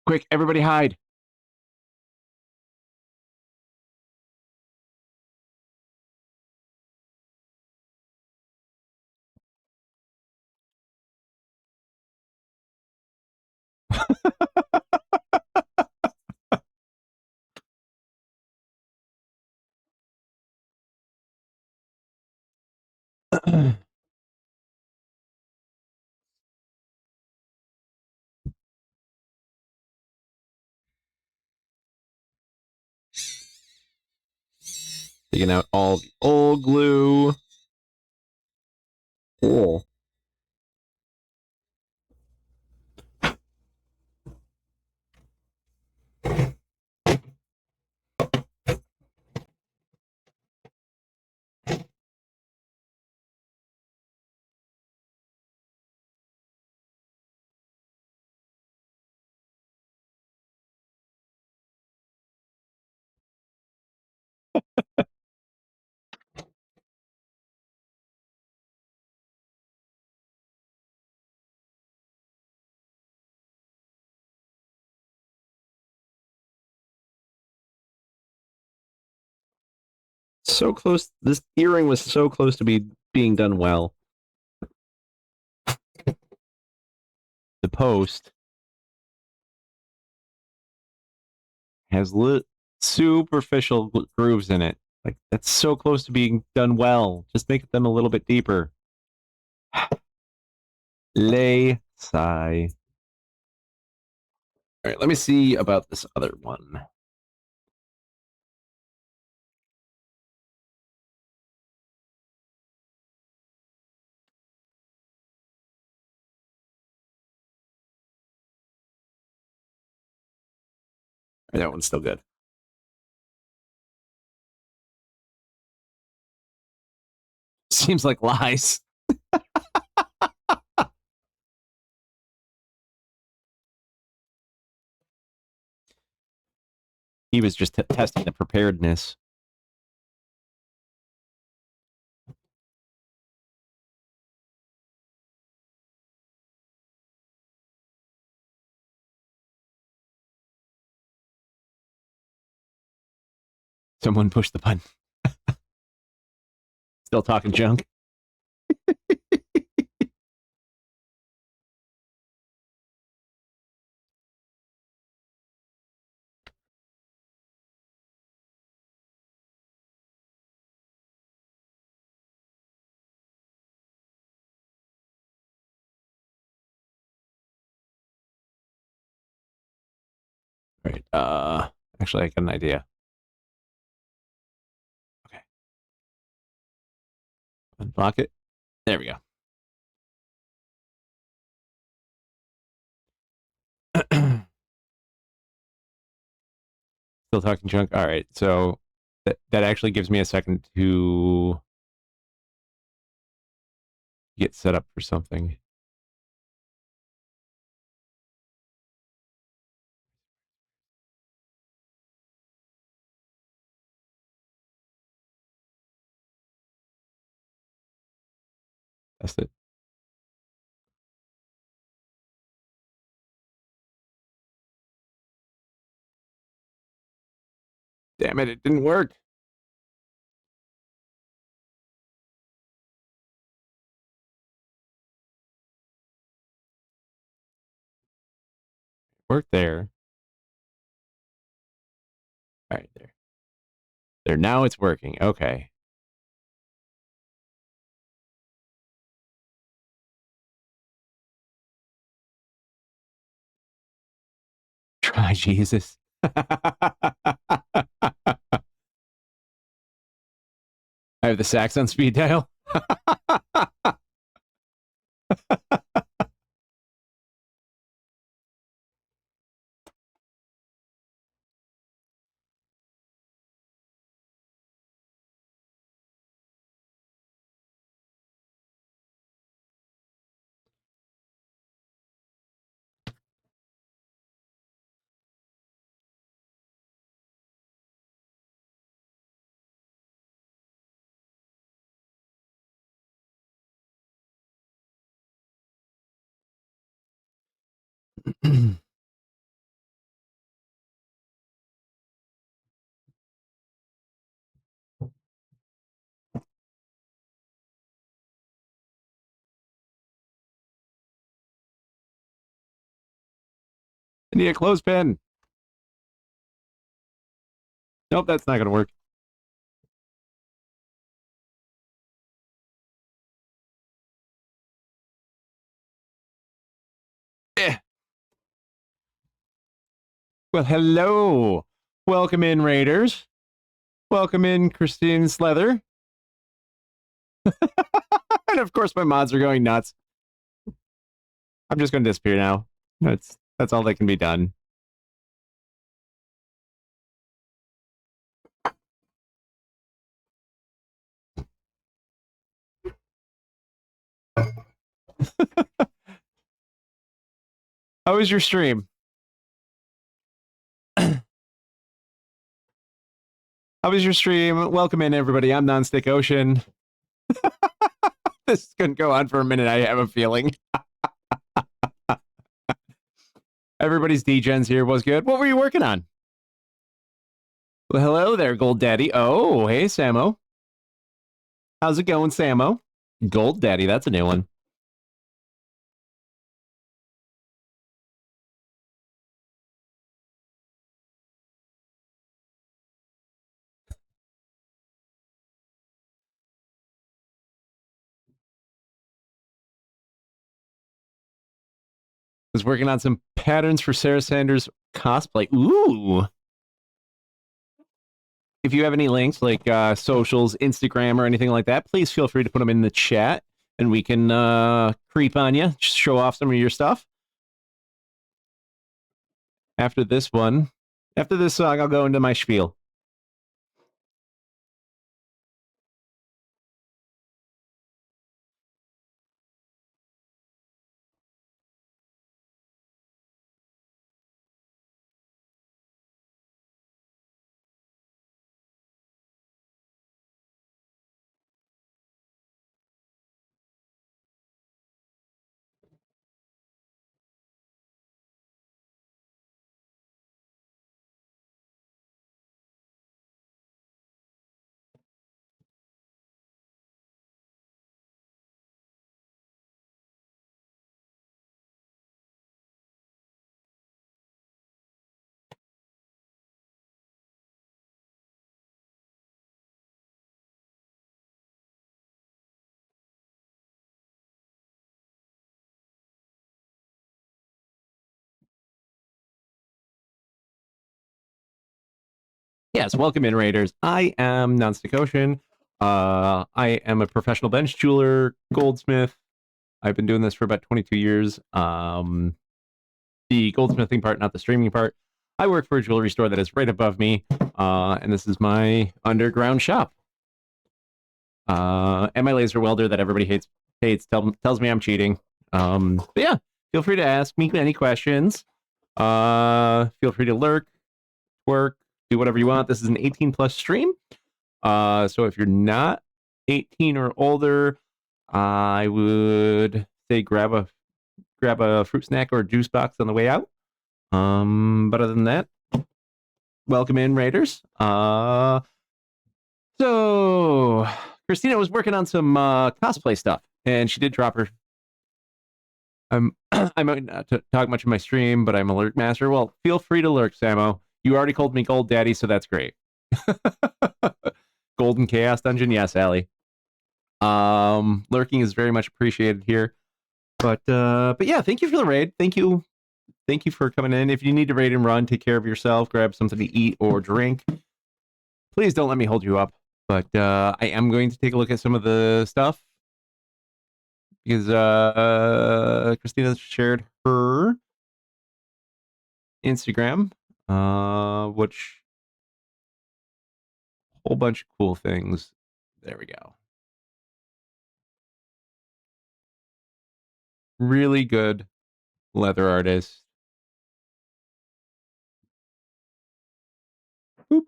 Quick, everybody hide. Taking out all the old glue. Cool. So close. This earring was so close to being done well. The post has superficial grooves in it. Like, that's so close to being done well. Just make them a little bit deeper. Lay sigh. All right, let me see about this other one. That one's still good. Seems like lies. He was just testing the preparedness. Someone pushed the button. Still talking junk. All right. Actually, I got an idea. Okay. Unlock it. There we go. Still talking junk. All right. So that actually gives me a second to get set up for something. Test it. Damn it, it didn't work. Worked there. All right, there. There, now it's working. Okay. Try Jesus. I have the sax on speed dial. I need a clothespin. Nope, that's not going to work. Well, hello. Welcome in, Raiders. Welcome in, Christine Slether. And of course, my mods are going nuts. I'm just going to disappear now. That's all that can be done. How was your stream? How was your stream? Welcome in, everybody. I'm Nonstick Ocean. This is going to go on for a minute, I have a feeling. Everybody's degens here was good. What were you working on? Well, hello there, Gold Daddy. Oh, hey, Samo. How's it going, Samo? Gold Daddy, that's a new one. Was working on some patterns for Sarah Sanders cosplay. Ooh. If you have any links like socials, Instagram, or anything like that, please feel free to put them in the chat and we can creep on you, show off some of your stuff. After this song, I'll go into my spiel. Yes, welcome in, Raiders. I am Nonstick Ocean. I am a professional bench jeweler, goldsmith. I've been doing this for about 22 years. The goldsmithing part, not the streaming part. I work for a jewelry store that is right above me, and this is my underground shop. And my laser welder that everybody hates tells me I'm cheating. But yeah, feel free to ask me any questions. Feel free to lurk, work, do whatever you want. This is an 18 plus stream. So if you're not 18 or older, I would say grab a fruit snack or a juice box on the way out. But other than that, welcome in, Raiders. So Christina was working on some cosplay stuff, and she did drop her. I might not talk much in my stream, but I'm a lurk master. Well, feel free to lurk, Samo. You already called me Gold Daddy, so that's great. Golden Chaos Dungeon, yes, Allie. Lurking is very much appreciated here. But yeah, thank you for the raid. Thank you for coming in. If you need to raid and run, take care of yourself, grab something to eat or drink. Please don't let me hold you up. But I am going to take a look at some of the stuff because Christina shared her Instagram, which whole bunch of cool things. There we go. Really good leather artist. Boop.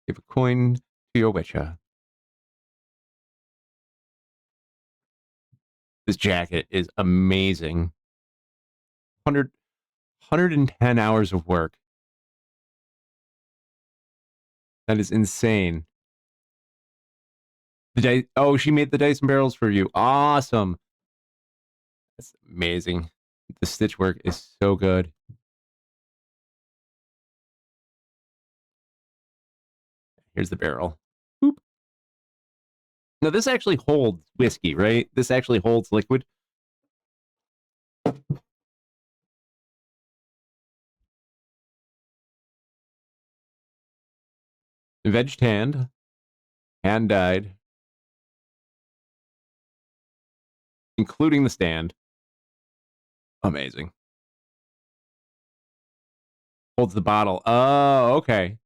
Give a coin to your witcher. This jacket is amazing. 110 hours of work. That is insane. She made the dice and barrels for you. Awesome. That's amazing. The stitch work is so good. Here's the barrel. Boop. Now this actually holds whiskey, right? This actually holds liquid. veg tanned, hand dyed, including the stand. Amazing. Holds the bottle. Oh, okay.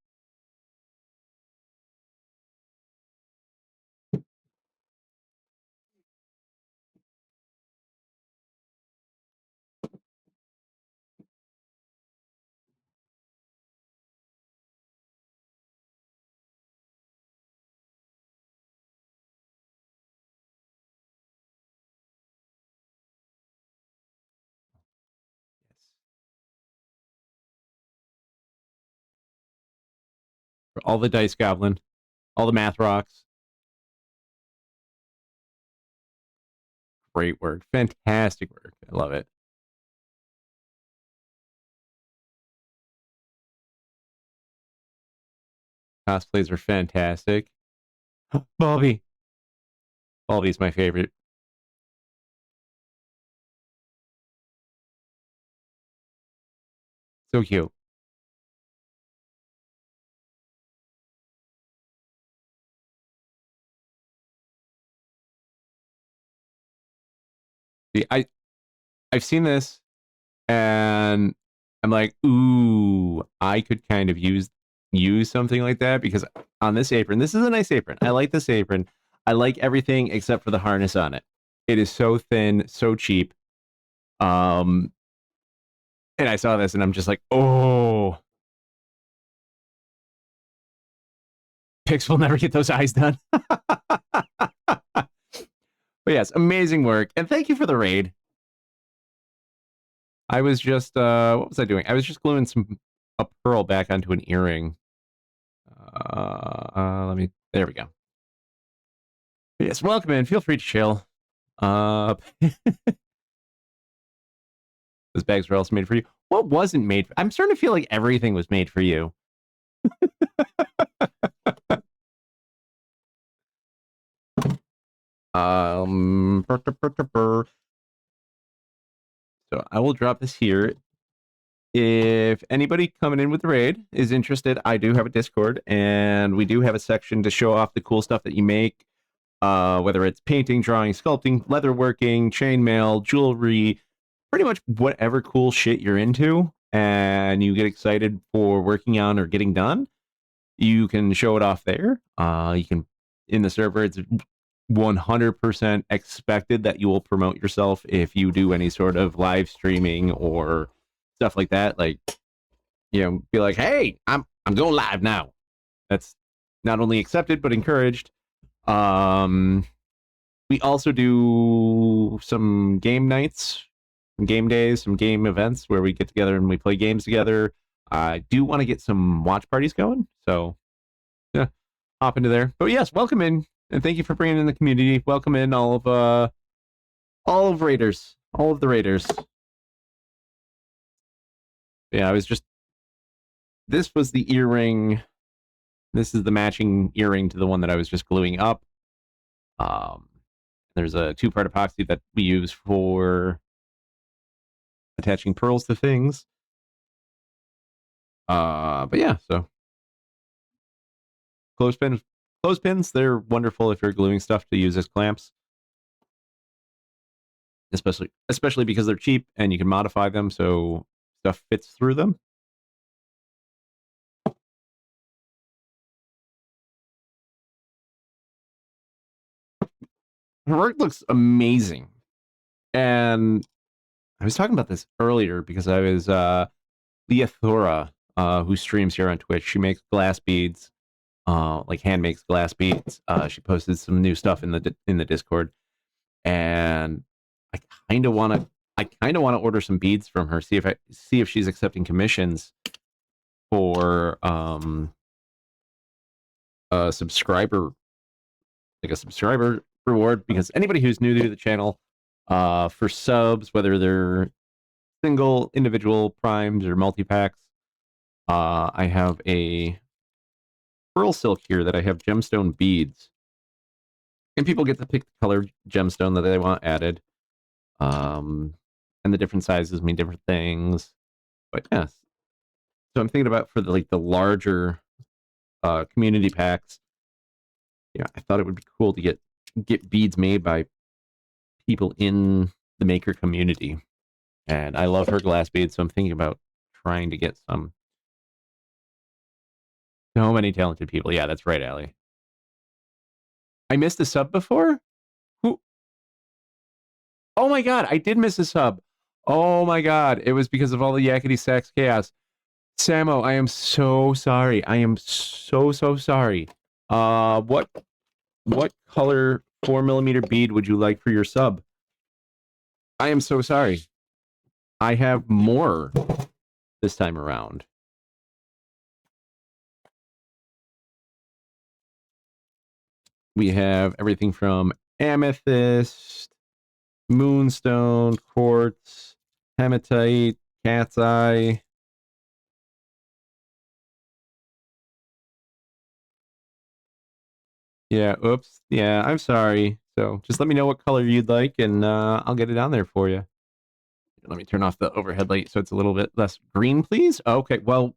For all the dice goblin, all the math rocks. Great work. Fantastic work. I love it. Cosplays are fantastic. Bobby. Bobby's my favorite. So cute. See, I've seen this and I'm like, ooh, I could kind of use something like that because on this apron, this is a nice apron. I like this apron. I like everything except for the harness on it. It is so thin, so cheap. And I saw this and I'm just like, oh, Pix will never get those eyes done. But yes, amazing work. And thank you for the raid. I was just what was I doing? I was just gluing a pearl back onto an earring. There we go. But yes, welcome in. Feel free to chill. Those bags were also made for you. What wasn't made I'm starting to feel like everything was made for you. So I will drop this here. If anybody coming in with the raid is interested, I do have a Discord, and we do have a section to show off the cool stuff that you make, whether it's painting, drawing, sculpting, leatherworking, chainmail, jewelry, pretty much whatever cool shit you're into, and you get excited for working on or getting done. You can show it off there. You can in the server. It's 100% expected that you will promote yourself if you do any sort of live streaming or stuff like that. Like, be like, hey, I'm going live now. That's not only accepted but encouraged. We also do some game nights, some game days, some game events where we get together and we play games together. I do want to get some watch parties going, so yeah, hop into there. But yes, welcome in, and thank you for bringing in the community. Welcome in all of Raiders, all of the Raiders. Yeah, this was the earring. This is the matching earring to the one that I was just gluing up. There's a 2-part epoxy that we use for attaching pearls to things. But yeah, so clothespins, they're wonderful if you're gluing stuff to use as clamps. Especially because they're cheap and you can modify them so stuff fits through them. Her work looks amazing. And I was talking about this earlier because I was Leah Thora, who streams here on Twitch. She makes glass beads, like hand makes glass beads. She posted some new stuff in the Discord, and I kind of want to order some beads from her. See if she's accepting commissions for a subscriber reward, because anybody who's new to the channel, for subs, whether they're single, individual, primes, or multi-packs, I have a pearl silk here that I have gemstone beads. And people get to pick the color gemstone that they want added. And the different sizes mean different things. But yes. So I'm thinking about for the larger community packs. Yeah, I thought it would be cool to get beads made by people in the maker community. And I love her glass beads, so I'm thinking about trying to get some. So many talented people. Yeah, that's right, Allie. I missed a sub before? Who? Oh my god, I did miss a sub. Oh my god, it was because of all the yakety sax chaos. Samo, I am so sorry. I am so sorry. What color 4mm bead would you like for your sub? I am so sorry. I have more this time around. We have everything from amethyst, moonstone, quartz, hematite, cat's eye. Yeah, oops. Yeah, I'm sorry. So just let me know what color you'd like, and I'll get it on there for you. Let me turn off the overhead light so it's a little bit less green, please. Okay, well,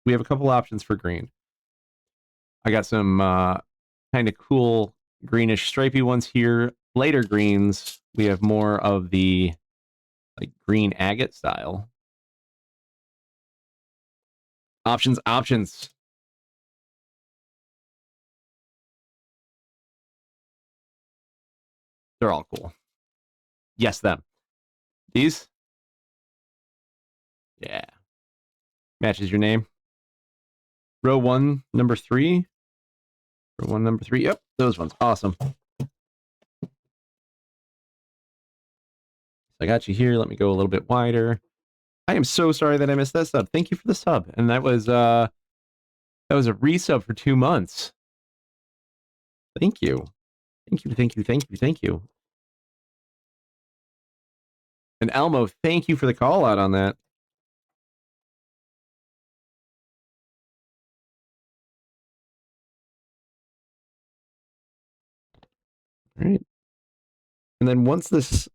we have a couple options for green. I got some kind of cool greenish stripy ones here. Later greens, we have more of the like green agate style. Options. They're all cool. Yes, them. These? Yeah. Matches your name. Row 1, number 3. Row 1, number 3. Yep, those ones. Awesome. I got you here. Let me go a little bit wider. I am so sorry that I missed that sub. Thank you for the sub. And that was a resub for 2 months. Thank you. Thank you. And Elmo, thank you for the call out on that. All right. And then once this...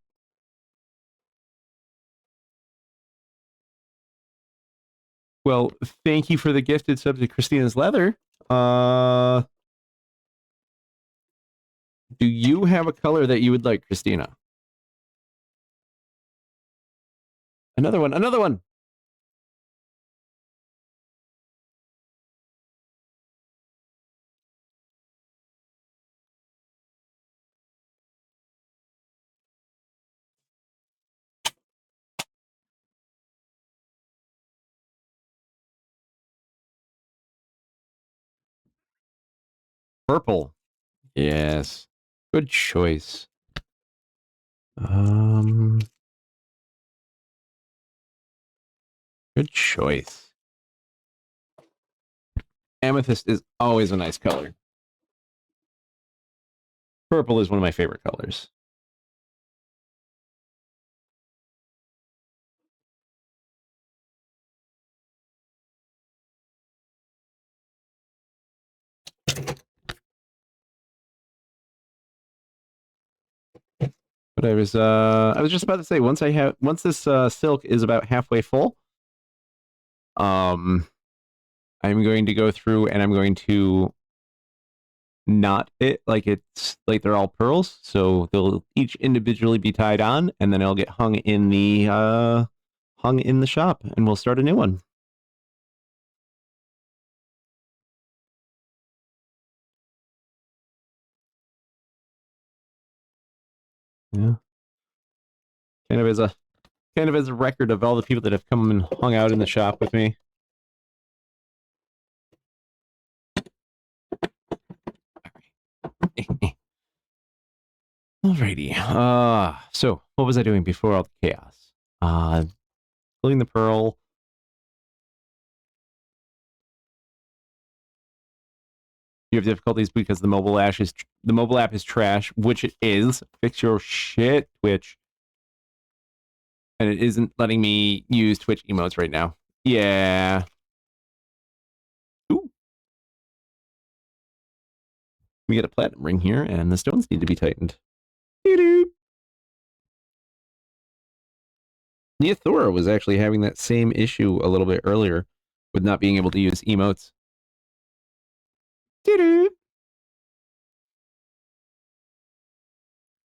Well, thank you for the gifted sub to Christina's Leather. Do you have a color that you would like, Christina? Another one. Purple. Yes. Good choice. Good choice. Amethyst is always a nice color. Purple is one of my favorite colors. But I was just about to say once this silk is about halfway full, I'm going to go through and I'm going to knot it like it's like they're all pearls, so they'll each individually be tied on, and then it'll get hung in the shop, and we'll start a new one. Yeah. Kind of as a record of all the people that have come and hung out in the shop with me. Alrighty. So what was I doing before all the chaos? Pulling the pearl. You have difficulties because the mobile app is trash, which it is. Fix your shit, Twitch. And it isn't letting me use Twitch emotes right now. Yeah. Ooh. We get a platinum ring here, and the stones need to be tightened. Doo-doo. Neothora was actually having that same issue a little bit earlier with not being able to use emotes. Doo-doo.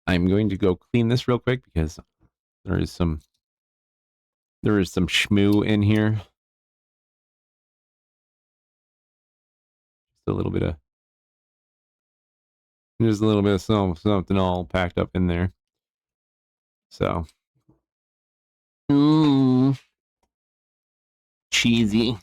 I'm going to go clean this real quick because there is some schmoo in here. Just a little bit of something all packed up in there. So cheesy.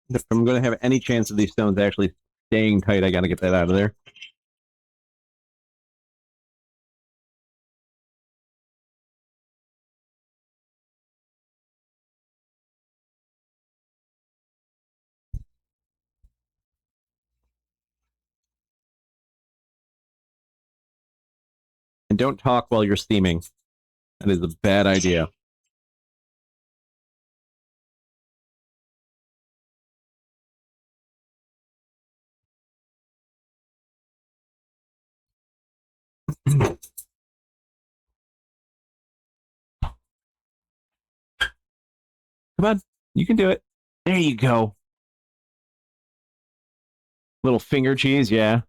If I'm going to have any chance of these stones actually staying tight, I got to get that out of there. And don't talk while you're steaming. That is a bad idea. Come on, you can do it. There you go. Little finger cheese, yeah.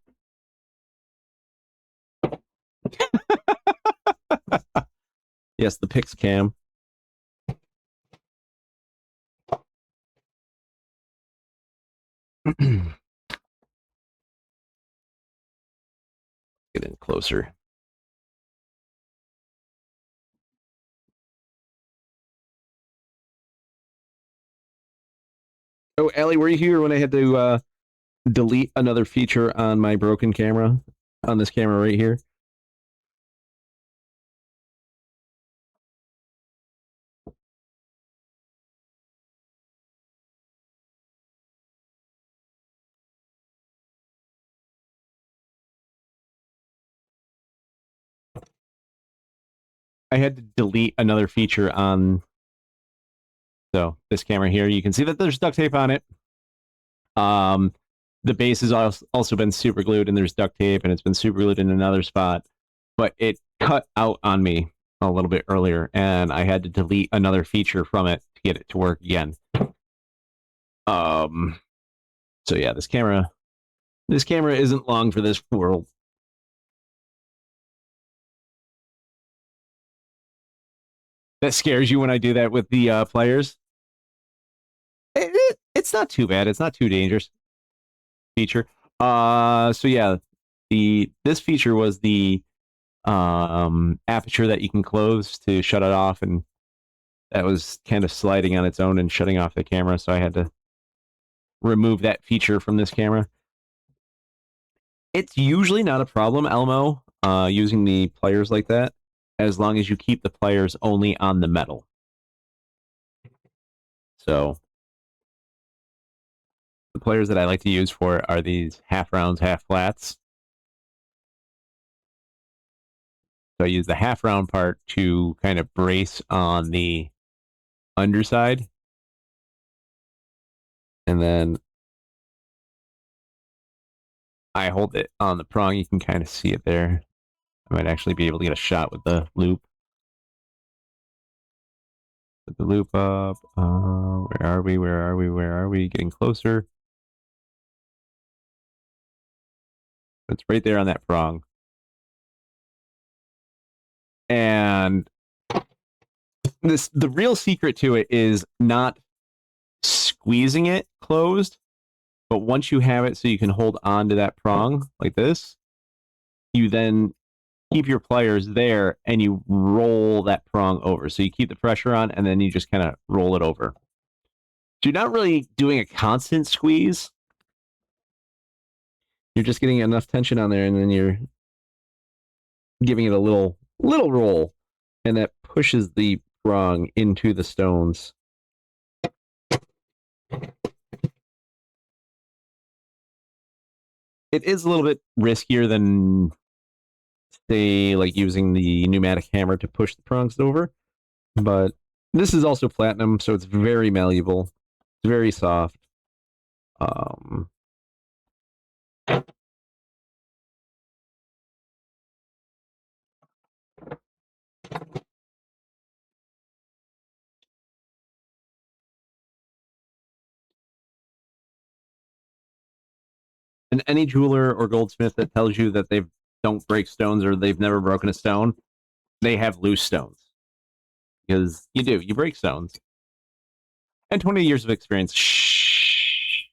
Yes, the Pix cam. Get in closer. Oh, Allie, were you here when I had to delete another feature on my broken camera? On this camera right here? I had to delete another feature on this camera here. You can see that there's duct tape on it. The base has also been super glued, and there's duct tape, and it's been super glued in another spot. But it cut out on me a little bit earlier, and I had to delete another feature from it to get it to work again. So yeah, this camera isn't long for this world. That scares you when I do that with the players? It's not too bad. It's not too dangerous. Feature. So yeah, this feature was the aperture that you can close to shut it off, and that was kind of sliding on its own and shutting off the camera, so I had to remove that feature from this camera. It's usually not a problem, Elmo, using the pliers like that, as long as you keep the pliers only on the metal. So the pliers that I like to use for it are these half rounds, half flats. So I use the half round part to kind of brace on the underside. And then I hold it on the prong. You can kind of see it there. I might actually be able to get a shot with the loop. Put the loop up. Where are we? Where are we? Where are we? Getting closer. It's right there on that prong. And the real secret to it is not squeezing it closed, but once you have it so you can hold on to that prong like this, you then keep your pliers there and you roll that prong over. So you keep the pressure on and then you just kind of roll it over. So you're not really doing a constant squeeze. You're just getting enough tension on there, and then you're giving it a little roll, and that pushes the prong into the stones. It is a little bit riskier than, say, like using the pneumatic hammer to push the prongs over, but this is also platinum, so it's very malleable. It's very soft. And any jeweler or goldsmith that tells you that they don't break stones or they've never broken a stone, they have loose stones. Because you break stones. And 20 years of experience. Shh.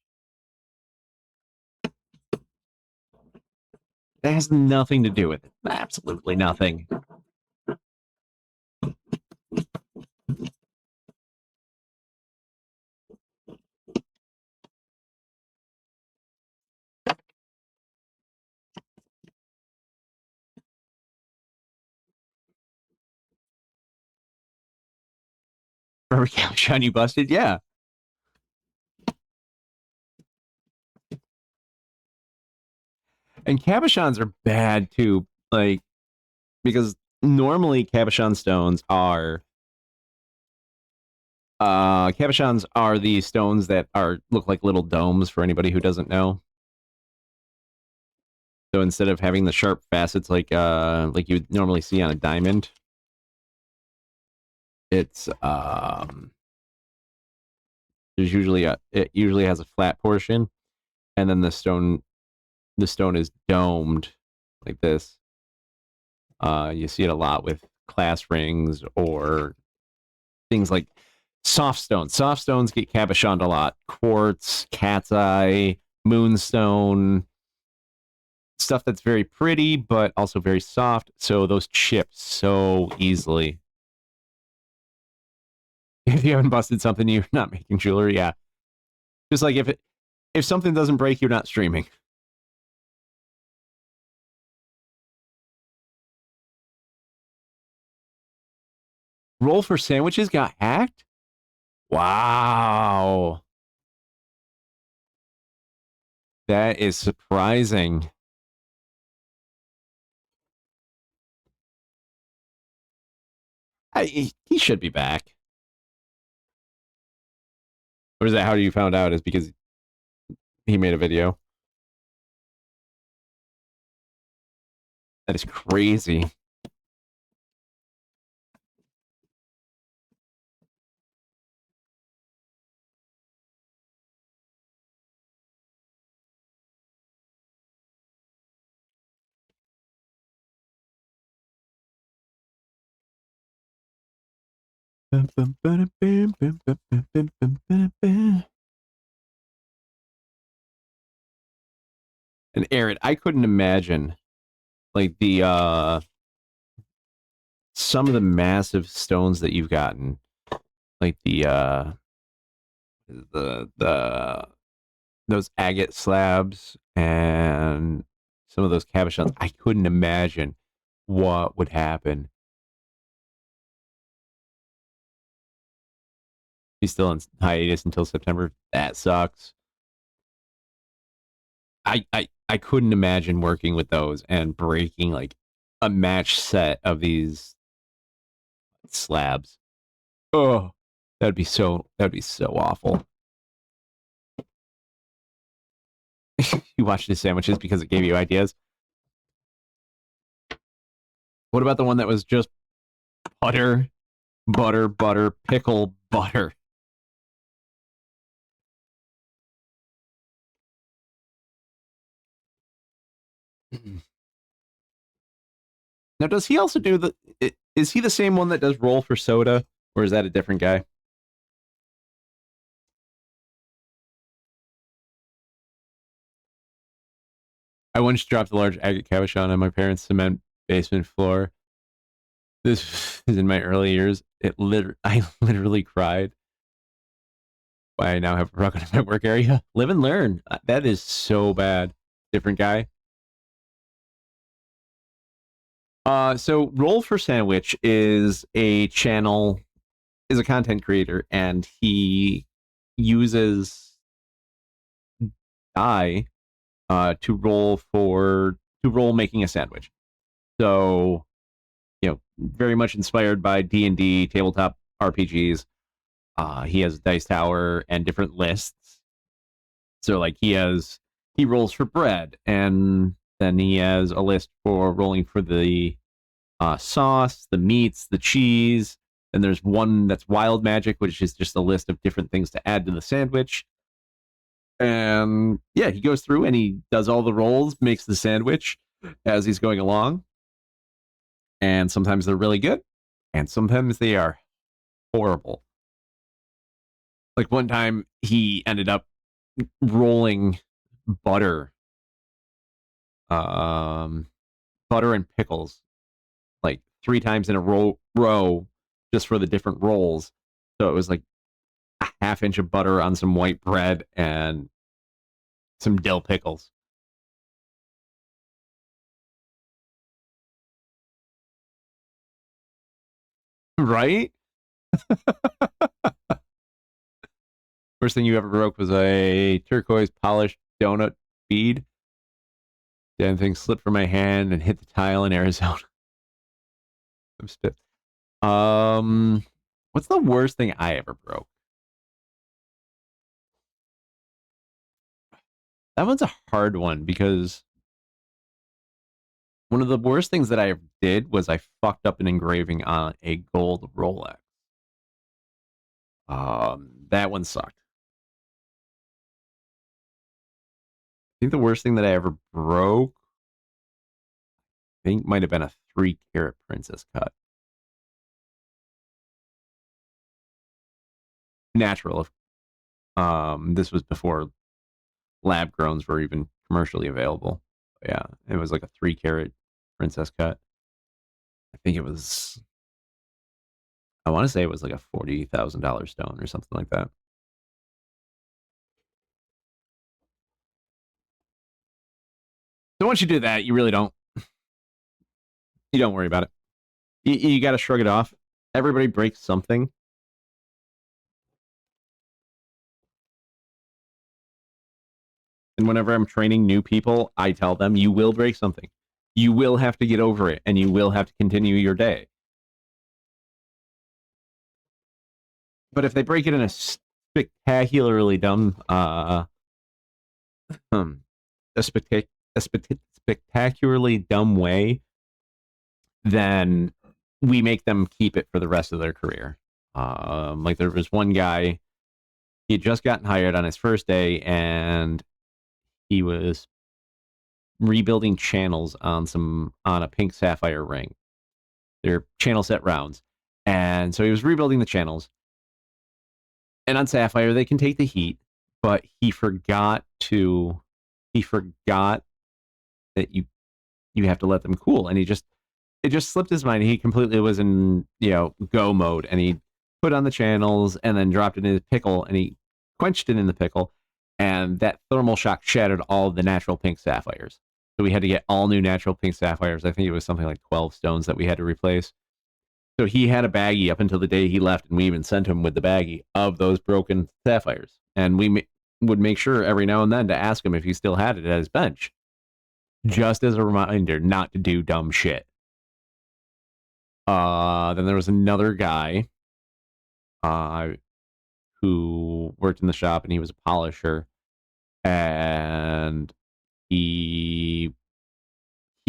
That has nothing to do with it. Absolutely nothing. Remember Cabochon you busted? Yeah. And cabochons are bad too. Like, because normally cabochon stones are cabochons are the stones that look like little domes for anybody who doesn't know. So instead of having the sharp facets like you would normally see on a diamond, it's there's usually it usually has a flat portion, and then the stone is domed like this. You see it a lot with class rings or things like soft stones. Soft stones get cabochoned a lot. Quartz, cat's eye, moonstone, stuff that's very pretty but also very soft. So those chip so easily. If you haven't busted something, you're not making jewelry. Yeah, just like if something doesn't break, you're not streaming. Roll for sandwiches got hacked? Wow. That is surprising. He should be back. Or is that how you found out? Is because he made a video? That is crazy. And Aaron, I couldn't imagine like the some of the massive stones that you've gotten, like the those agate slabs and some of those cabochons. I couldn't imagine what would happen. He's still in hiatus until September. That sucks. I couldn't imagine working with those and breaking like a match set of these slabs. Oh, that'd be so awful. You watched the sandwiches because it gave you ideas. What about the one that was just butter, pickle, butter? Now, does he also do is he the same one that does roll for soda, or is that a different guy? I once dropped a large agate cabochon on my parents' cement basement floor. This is in my early years. I literally cried. I now have a rug in my work area. Live and learn. That is so bad. Different guy. So Roll for Sandwich is a content creator, and he uses dye to roll making a sandwich. So, very much inspired by D&D, tabletop RPGs. He has Dice Tower and different lists. So, like, he rolls for bread, and then he has a list for rolling for the sauce, the meats, the cheese. And there's one that's wild magic, which is just a list of different things to add to the sandwich. And yeah, he goes through and he does all the rolls, makes the sandwich as he's going along. And sometimes they're really good, and sometimes they are horrible. Like one time he ended up rolling butter, butter and pickles like 3 times in a row just for the different rolls. So it was like a half inch of butter on some white bread and some dill pickles. Right? First thing you ever broke was a turquoise polished donut bead. Damn thing slipped from my hand and hit the tile in Arizona. I'm spit. What's the worst thing I ever broke? That one's a hard one because one of the worst things that I ever did was I fucked up an engraving on a gold Rolex. That one sucked. I think the worst thing that I ever broke, I think might have been a 3-carat princess cut. Natural. This was before lab growns were even commercially available. Yeah, it was like a 3-carat princess cut. I think it was. I want to say it was like a $40,000 stone or something like that. So once you do that, you really don't. You don't worry about it. You got to shrug it off. Everybody breaks something. And whenever I'm training new people, I tell them, you will break something. You will have to get over it, and you will have to continue your day. But if they break it in a spectacularly dumb, a spectacularly dumb way, then we make them keep it for the rest of their career. Like there was one guy, he had just gotten hired on his first day, and he was rebuilding channels on a pink sapphire ring. They're channel set rounds, and so he was rebuilding the channels. And on sapphire, they can take the heat, but he forgot that you have to let them cool, and it just slipped his mind. He completely was in go mode, and he put on the channels and then dropped it in his pickle, and he quenched it in the pickle, and that thermal shock shattered all of the natural pink sapphires. So we had to get all new natural pink sapphires. I think it was something like 12 stones that we had to replace. So he had a baggie up until the day he left, and we even sent him with the baggie of those broken sapphires. And we would make sure every now and then to ask him if he still had it at his bench, just as a reminder not to do dumb shit. Then there was another guy who worked in the shop, and he was a polisher, and he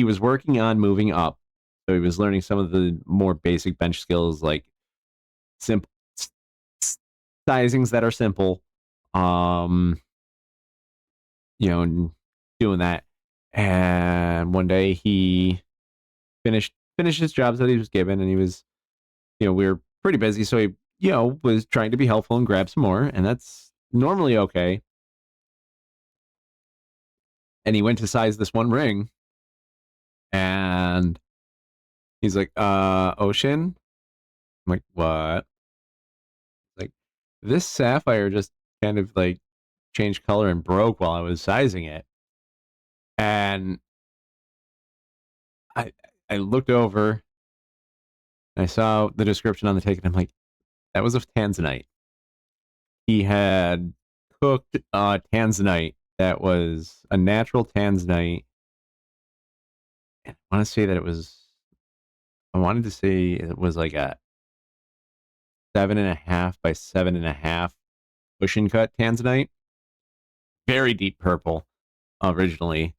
was working on moving up. So he was learning some of the more basic bench skills, like simple sizings that are simple, and doing that. And one day he finished his jobs that he was given, and he was, we were pretty busy, so he, was trying to be helpful and grab some more, and that's normally okay. And he went to size this one ring, and he's like, Ocean? I'm like, what? Like, this sapphire just kind of like changed color and broke while I was sizing it. And I looked over, and I saw the description on the ticket. I'm like, that was of tanzanite. He had cooked tanzanite that was a natural tanzanite. And I want to say that I wanted to say it was like a 7.5 by 7.5 cushion cut tanzanite. Very deep purple originally.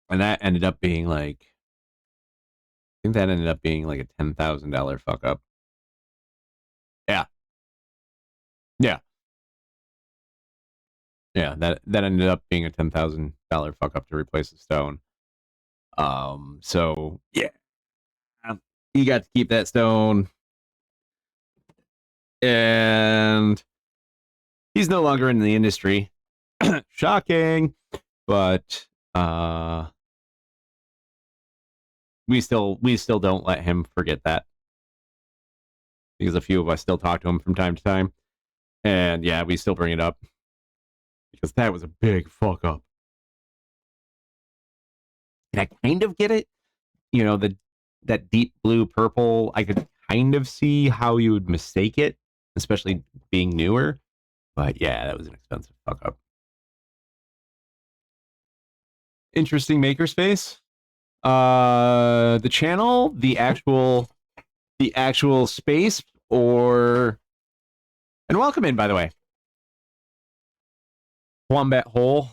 And that ended up being like, I think that ended up being like a $10,000 fuck up. Yeah. Yeah. Yeah, that ended up being a $10,000 fuck up to replace the stone. So yeah, he got to keep that stone, and he's no longer in the industry. Shocking, but we still don't let him forget that, because a few of us still talk to him from time to time, and yeah, we still bring it up because that was a big fuck up. And I kind of get it, that deep blue purple. I could kind of see how you would mistake it, especially being newer. But yeah, that was an expensive fuck up. Interesting makerspace. The channel, the actual space, or and welcome in, by the way. Wombat Hole.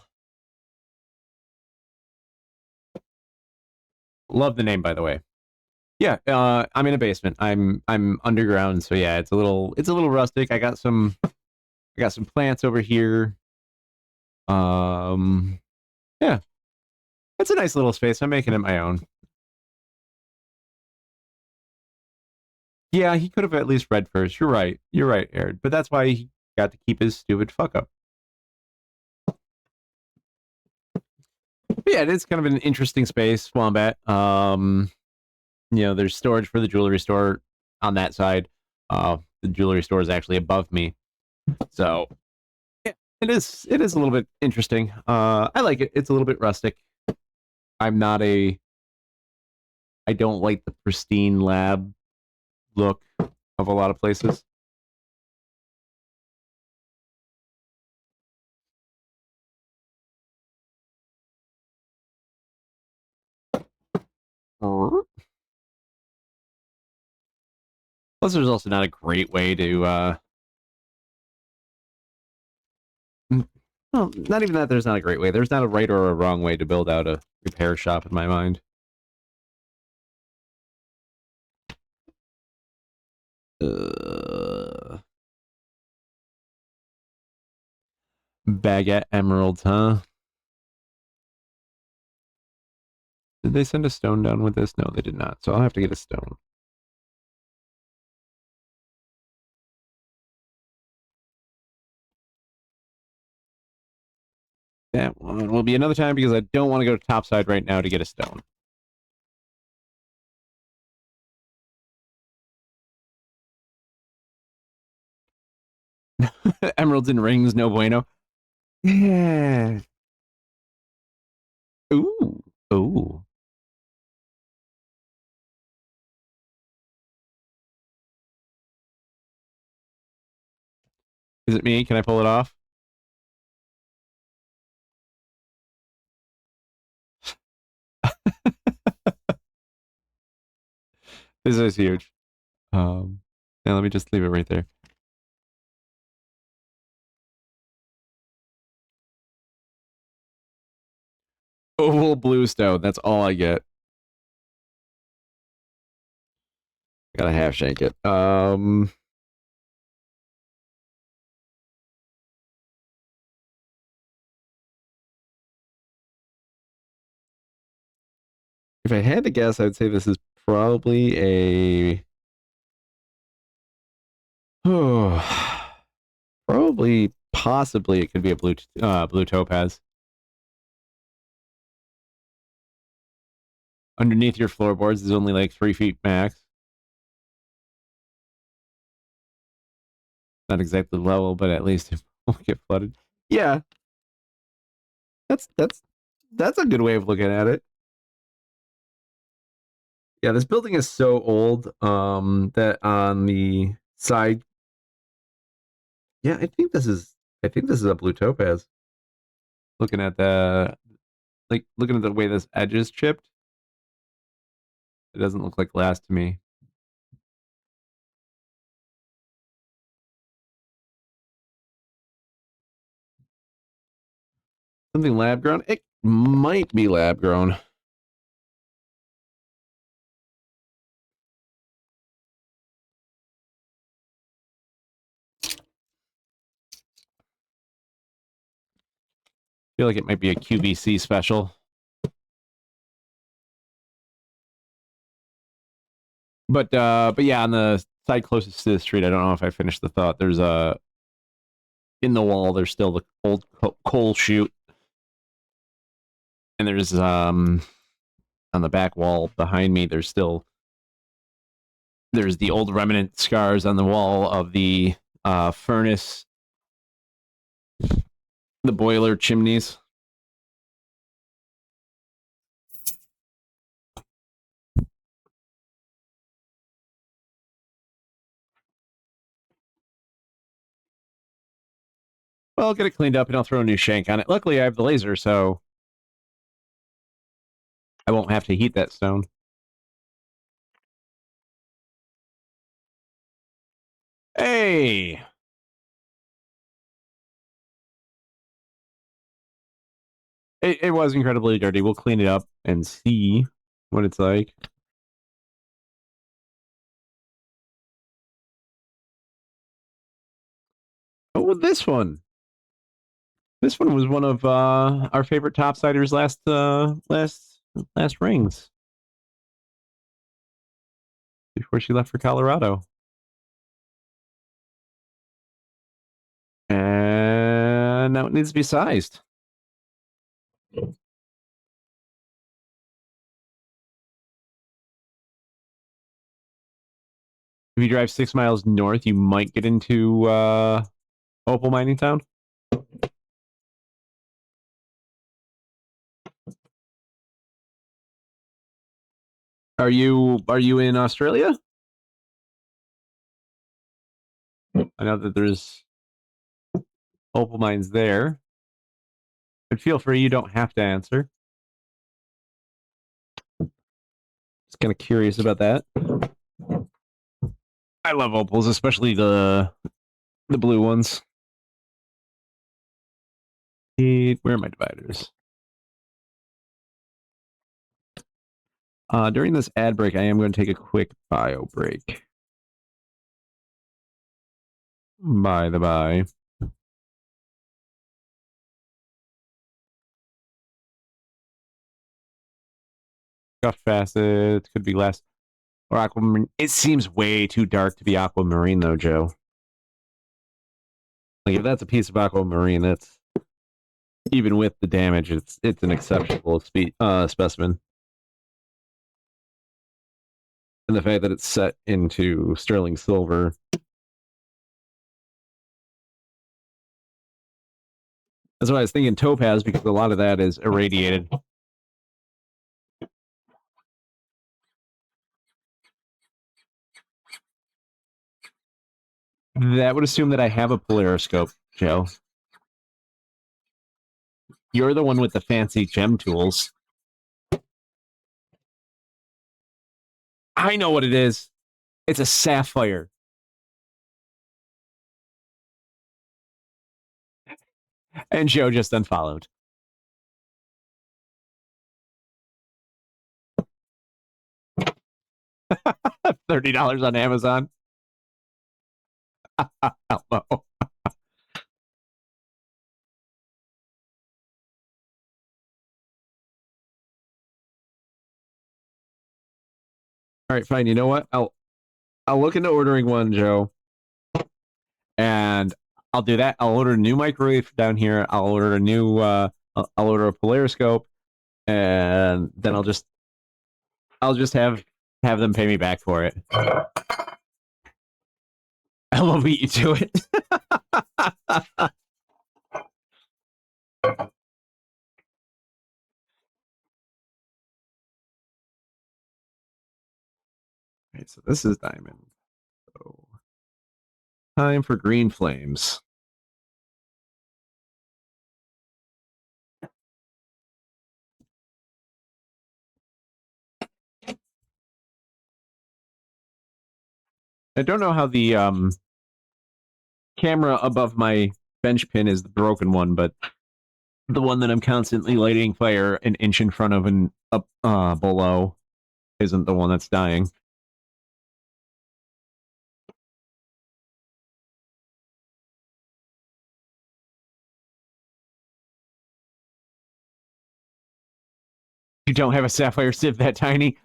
Love the name, by the way. Yeah, I'm in a basement. I'm underground, so yeah, it's a little rustic. I got some plants over here. Yeah, it's a nice little space. I'm making it my own. Yeah, he could have at least read first. You're right. You're right, Aaron. But that's why he got to keep his stupid fuck up. But yeah, it is kind of an interesting space, Wombat. There's storage for the jewelry store on that side. The jewelry store is actually above me, so yeah, it is a little bit interesting. I like it. It's a little bit rustic. I'm not a I don't like the pristine lab look of a lot of places. Plus, there's also not a great way to. Well, not even that. There's not a great way. There's not a right or a wrong way to build out a repair shop in my mind. Baguette emeralds, huh? Did they send a stone down with this? No, they did not. So I'll have to get a stone. That one will be another time because I don't want to go to topside right now to get a stone. Emeralds and rings, no bueno. Yeah. Ooh. Ooh. Is it me? Can I pull it off? This is huge. Yeah, let me just leave it right there. Oval blue stone. That's all I get. Gotta half shank it. If I had to guess, I'd say this is probably a. Oh, probably, possibly, it could be a blue topaz. Underneath your floorboards is only like 3 feet max. Not exactly level, but at least it won't get flooded. Yeah, that's a good way of looking at it. Yeah, this building is so old that on the side. Yeah, I think this is a blue topaz. Looking at the way this edge is chipped, it doesn't look like glass to me. Something lab grown? It might be lab grown. feel like it might be a QVC special. But yeah, on the side closest to the street, I don't know if I finished the thought. There's a in the wall. There's still the old coal chute, and there's on the back wall behind me. There's the old remnant scars on the wall of the furnace, the boiler chimneys. Well, I'll get it cleaned up and I'll throw a new shank on it. Luckily, I have the laser, so I won't have to heat that stone. Hey! It was incredibly dirty. We'll clean it up and see what it's like. Oh, this one. This one was one of our favorite topsiders last rings before she left for Colorado. And now it needs to be sized. If you drive 6 miles north, you might get into Opal Mining Town. Are you in Australia? I know that there's opal mines there. But feel free, you don't have to answer. Just kind of curious about that. I love opals, especially the blue ones. Where are my dividers? During this ad break, I am going to take a quick bio break. By the by. Scuff facets could be less. Or aquamarine. It seems way too dark to be aquamarine, though, Joe. Like, if that's a piece of aquamarine, that's even with the damage, it's an exceptional specimen. And the fact that it's set into sterling silver. That's why I was thinking topaz, because a lot of that is irradiated. That would assume that I have a polariscope, Joe. You're the one with the fancy gem tools. I know what it is. It's a sapphire. And Joe just unfollowed. $30 on Amazon. Hello. All right, fine. You know what? I'll look into ordering one, Joe. And I'll do that. I'll order a new microwave down here. I'll order a new I'll order a polariscope, and then I'll just have them pay me back for it. I will beat you to it. Right, so this is diamond. So time for green flames. I don't know how the camera above my bench pin is the broken one, but the one that I'm constantly lighting fire an inch in front of and up below isn't the one that's dying. You don't have a sapphire sieve that tiny.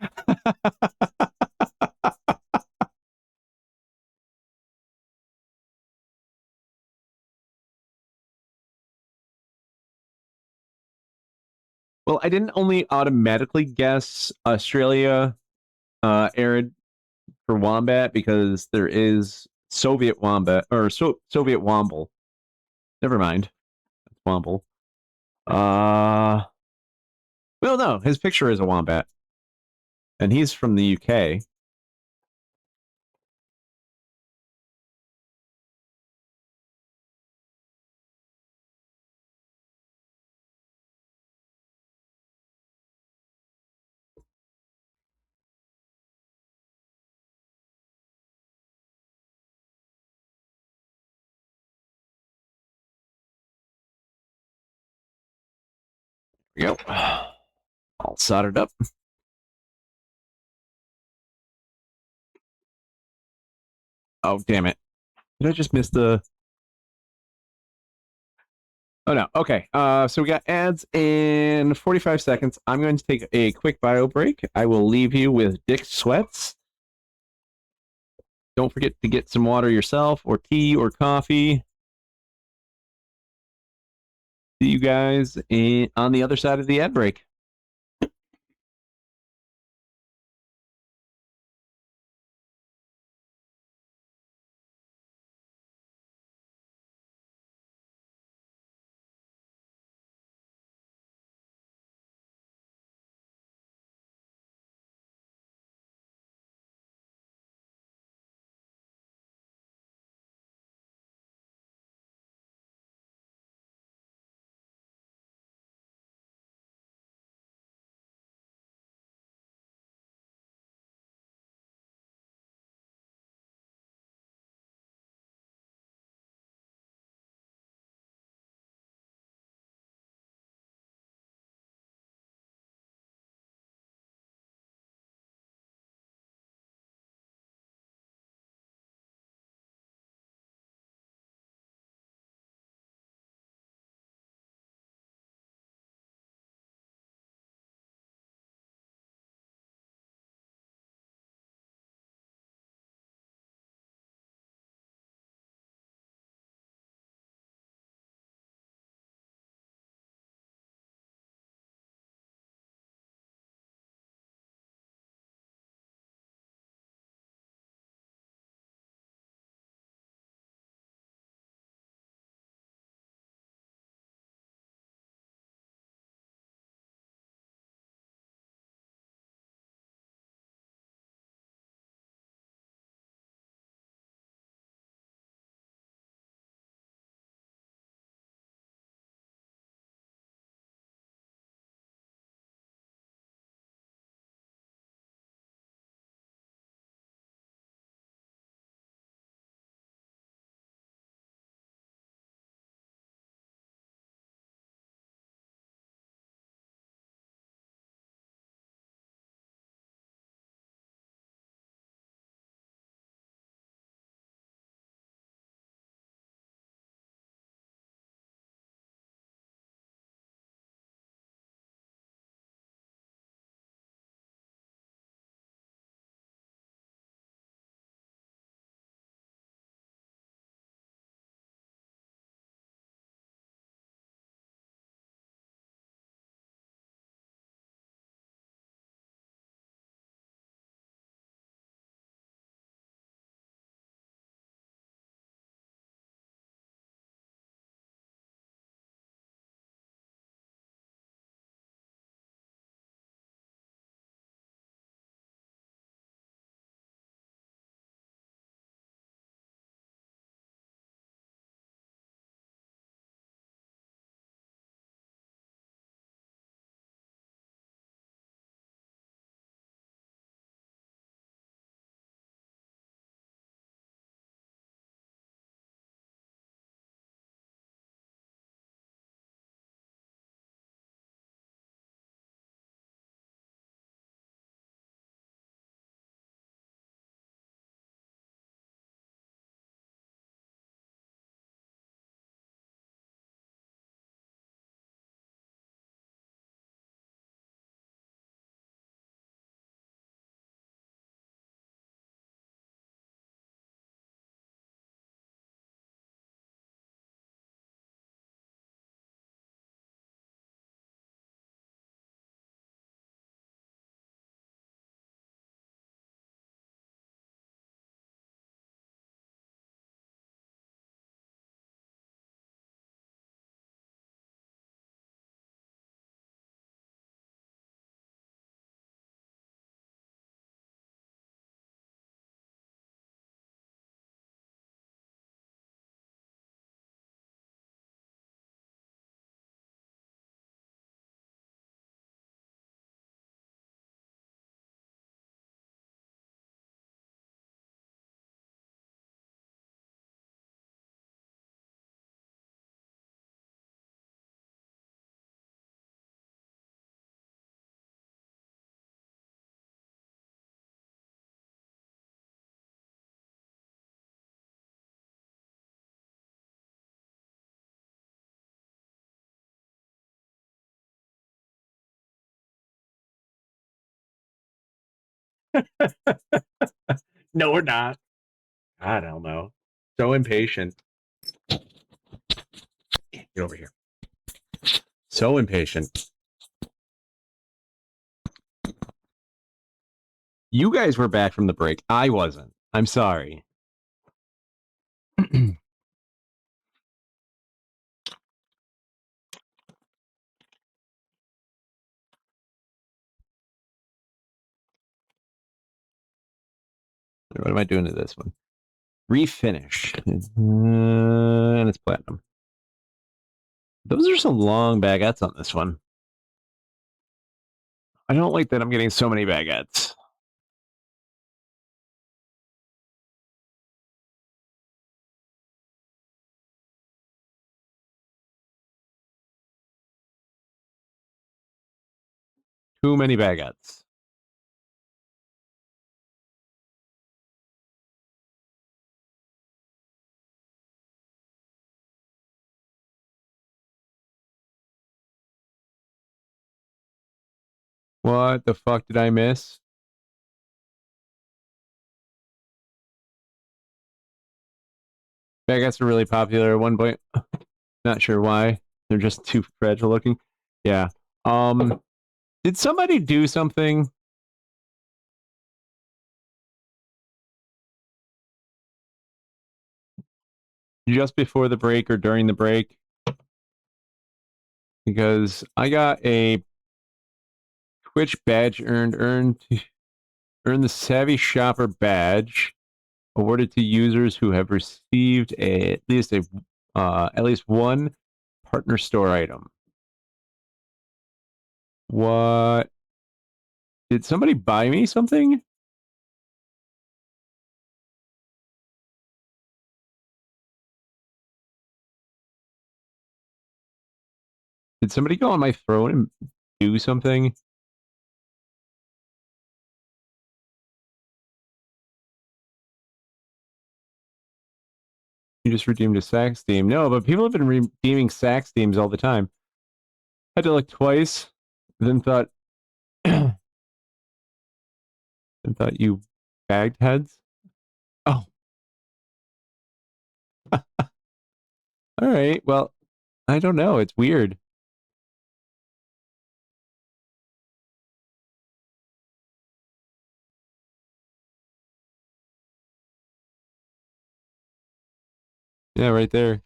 Well, I didn't only automatically guess Australia arid for wombat because there is Soviet wombat or Soviet womble. Never mind. That's womble. Well, no, his picture is a wombat. And he's from the UK. Here we go. All soldered up. Oh, damn it. Did I just miss the... Oh, no. Okay. So we got ads in 45 seconds. I'm going to take a quick bio break. I will leave you with Dick Sweats. Don't forget to get some water yourself, or tea, or coffee. See you guys on the other side of the ad break. No, we're not. I don't know. So impatient. Get over here. So impatient. You guys were back from the break. I wasn't. I'm sorry. What am I doing to this one? Refinish. And it's platinum. Those are some long baguettes on this one. I don't like that I'm getting so many baguettes. Too many baguettes. What the fuck did I miss? Baguettes are really popular at one point. Not sure why. They're just too fragile looking. Yeah. Did somebody do something? Just before the break or during the break? Because I got a Twitch badge earned the Savvy Shopper badge awarded to users who have received at least one partner store item. What? Did somebody buy me something? Did somebody go on my throne and do something? You just redeemed a Sax theme. No, but people have been redeeming Sax themes all the time. Had to look twice, then thought then thought you bagged heads. Oh. All right. Well, I don't know. It's weird. Yeah, right there.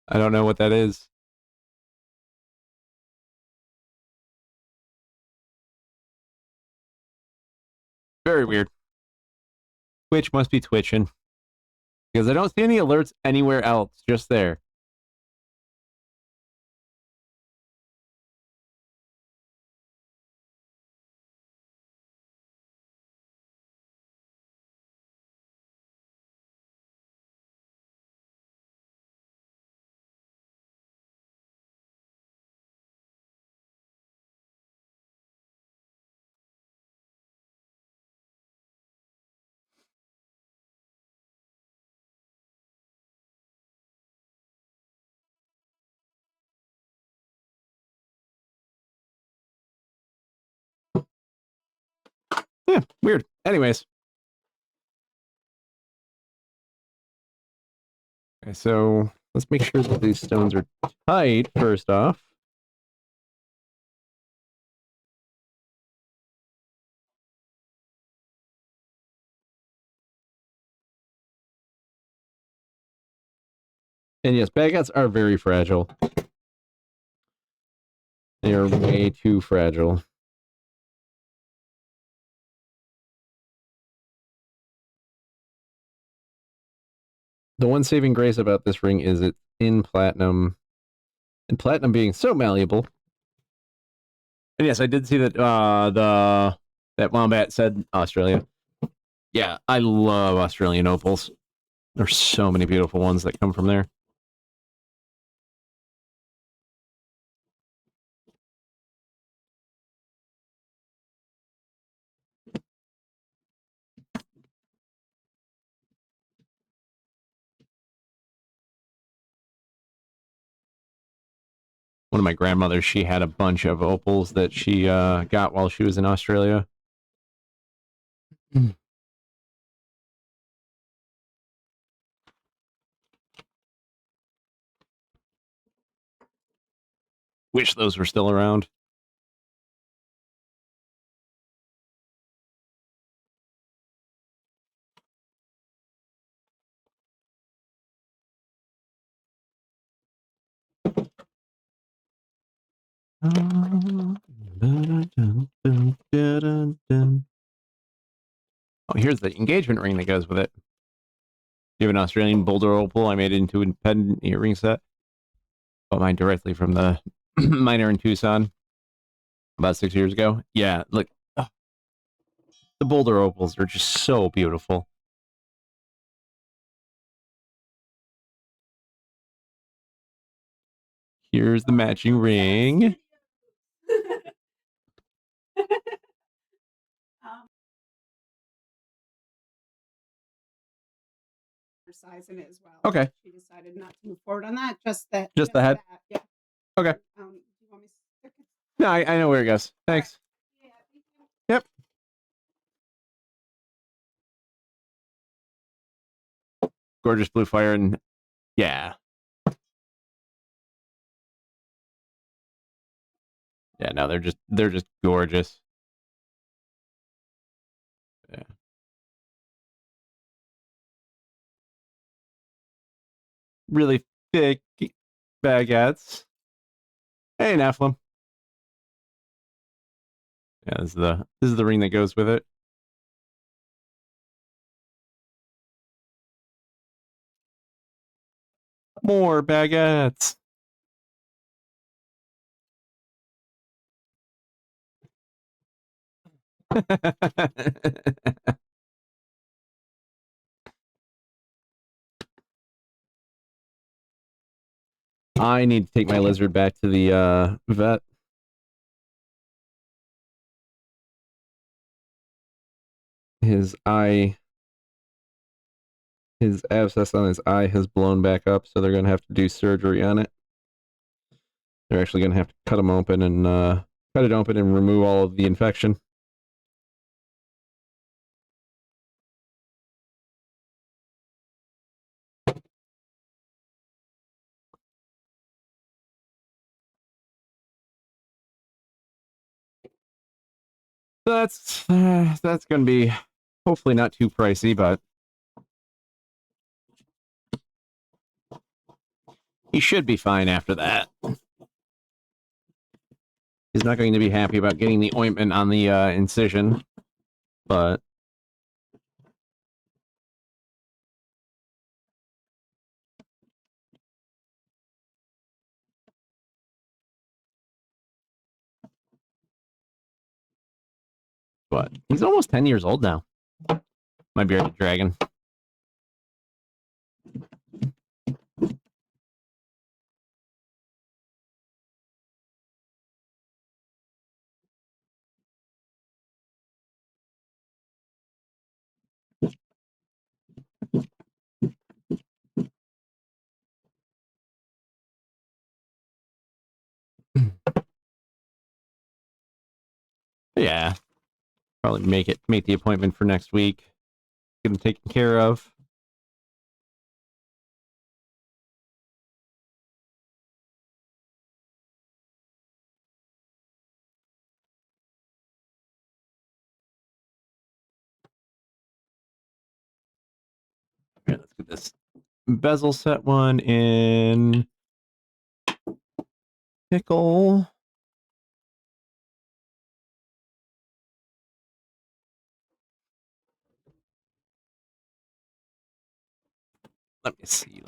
I don't know what that is. Very weird. Twitch must be twitching. Because I don't see any alerts anywhere else, just there. Yeah, weird. Anyways. Okay, so let's make sure that these stones are tight first off. And yes, baguettes are very fragile. They are way too fragile. The one saving grace about this ring is it's in platinum. And platinum being so malleable. And yes, I did see that that Wombat said Australia. Yeah, I love Australian opals. There's so many beautiful ones that come from there. one of my grandmothers, she had a bunch of opals that she got while she was in Australia. Wish those were still around. Oh, here's the engagement ring that goes with it. You have an Australian boulder opal. I made it into a pendant earring set. Bought mine directly from the miner in Tucson about 6 years ago. Yeah, look, the boulder opals are just so beautiful. Here's the matching ring. Size in it as well. Okay. She decided not to move forward on that. Just that. Just the head? That, yeah. Okay. Do you want me to stick it? No, I know where it goes. Thanks. Yeah. Thank you. Yep. Gorgeous blue fire, and yeah. Yeah, no, they're just gorgeous. Yeah. Really thick baguettes. Hey, Nephilim. Yeah, this is the ring that goes with it. More baguettes. I need to take my lizard back to the vet. His abscess on his eye has blown back up, so they're going to have to do surgery on it. They're actually going to have to cut him open and cut it open and remove all of the infection. That's going to be hopefully not too pricey, but he should be fine after that. He's not going to be happy about getting the ointment on the incision, but he's almost 10 years old now. My bearded dragon. Yeah, probably make the appointment for next week. Get him taken care of. Here, let's get this bezel set one in nickel. Let me see.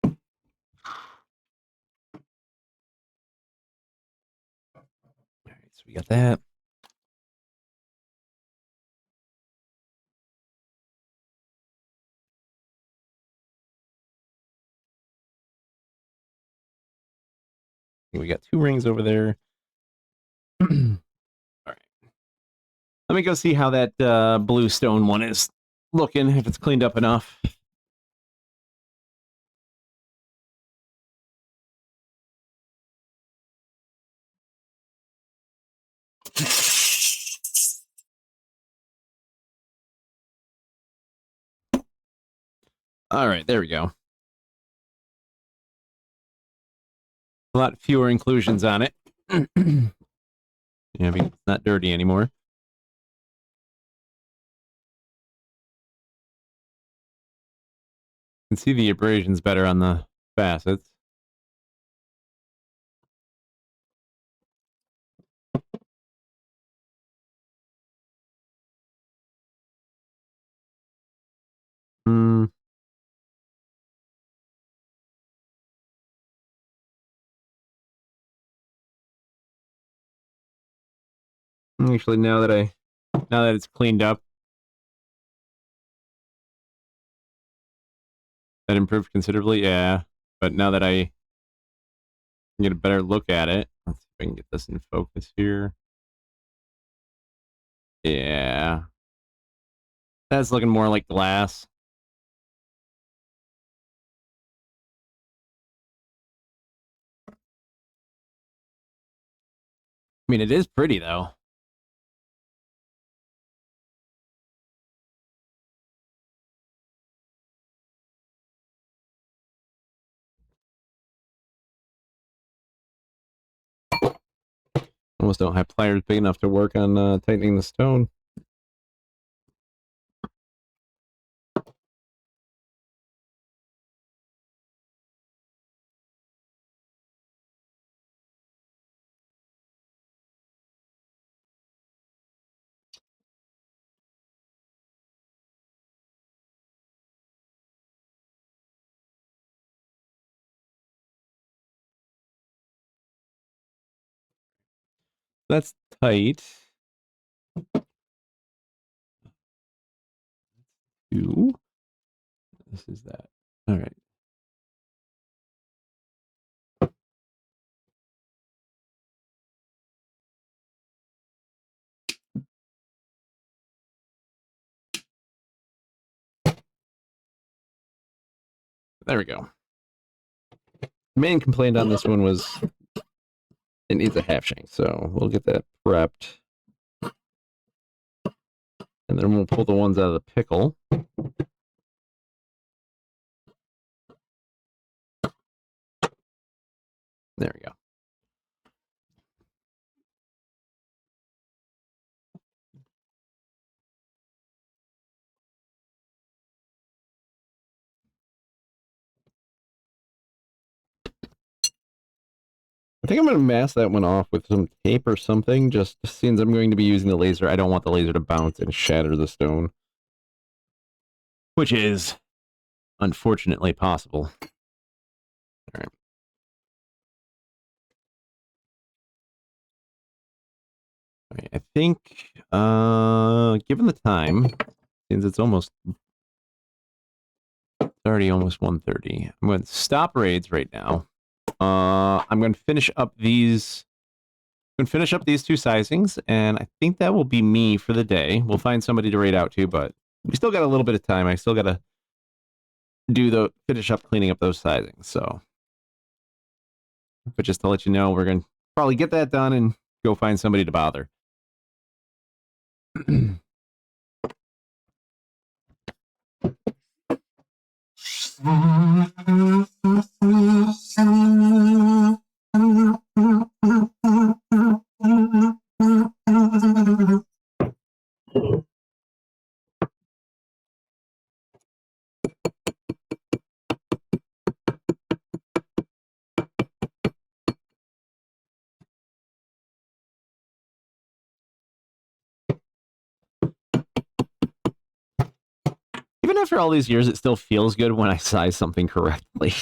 All right, so we got that. We got 2 rings over there. All right. Let me go see how that blue stone one is looking, if it's cleaned up enough. All right, there we go. A lot fewer inclusions on it. Yeah, because it's not dirty anymore. You can see the abrasions better on the facets. Hmm. Actually, now that it's cleaned up, that improved considerably. Yeah, but now that I get a better look at it, let's see if I can get this in focus here. Yeah, that's looking more like glass. I mean, it is pretty though. Almost don't have pliers big enough to work on tightening the stone. That's tight. Two. This is that. All right. There we go. The main complaint on this one was it needs a half shank, so we'll get that prepped. And then we'll pull the ones out of the pickle. There we go. I think I'm going to mask that one off with some tape or something, just since I'm going to be using the laser. I don't want the laser to bounce and shatter the stone. Which is, unfortunately, possible. All right. All right, I think, given the time, since it's already almost 1:30, I'm going to stop raids right now. I'm going to finish up these. I'm going to finish up these two sizings, and I think that will be me for the day. We'll find somebody to raid out to, but we still got a little bit of time. I still got to finish up cleaning up those sizings. So, but just to let you know, we're going to probably get that done and go find somebody to bother. Even after all these years, it still feels good when I size something correctly.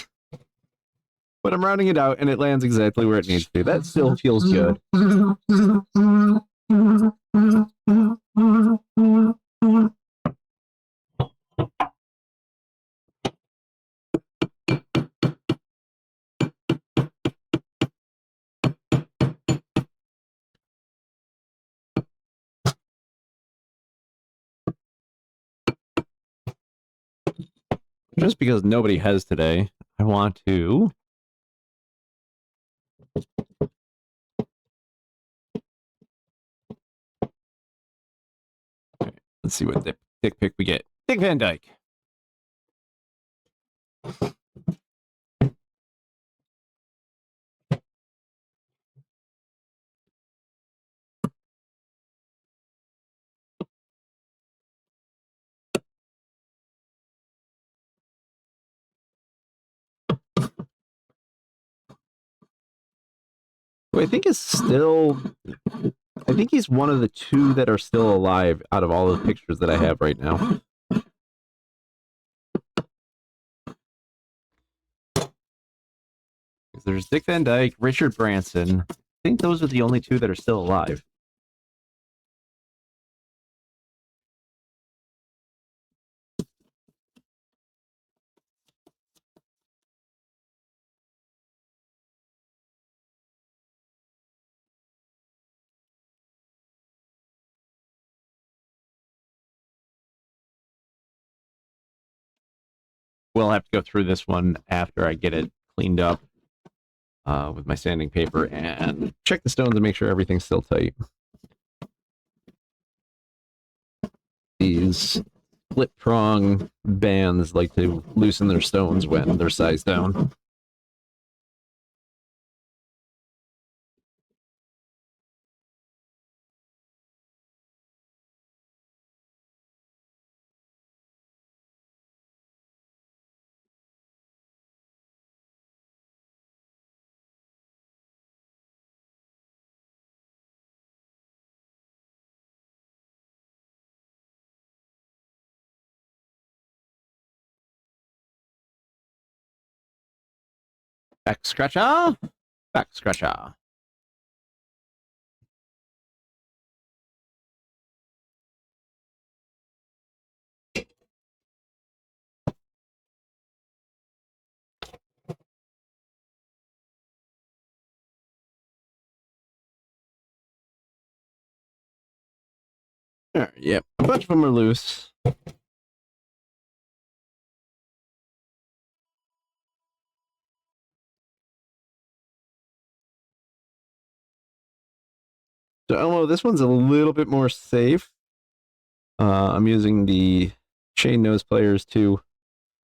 But I'm rounding it out and it lands exactly where it needs to. That still feels good. Just because nobody has today, I want to... Okay, let's see what dick pic we get. Dick Van Dyke. Who I think is still. I think he's one of the two that are still alive out of all the pictures that I have right now. There's Dick Van Dyke, Richard Branson. I think those are the only two that are still alive. We'll have to go through this one after I get it cleaned up with my sanding paper and check the stones and make sure everything's still tight. These split prong bands like to loosen their stones when they're sized down. Back scratcher, back scratcher. All right, yep, a bunch of them are loose. So Elmo, this one's a little bit more safe. I'm using the chain nose pliers to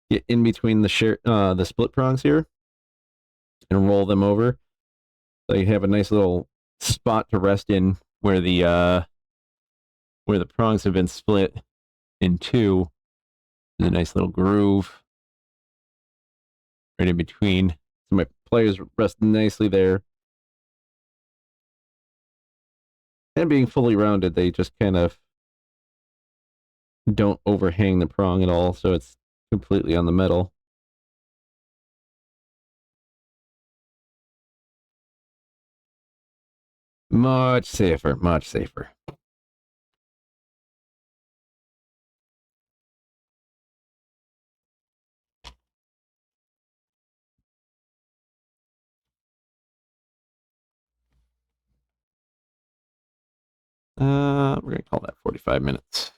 get in between the split prongs here and roll them over. So you have a nice little spot to rest in where the prongs have been split in two. There's a nice little groove right in between. So my pliers rest nicely there. And being fully rounded, they just kind of don't overhang the prong at all, so it's completely on the metal. Much safer, much safer. We're gonna call that 45 minutes.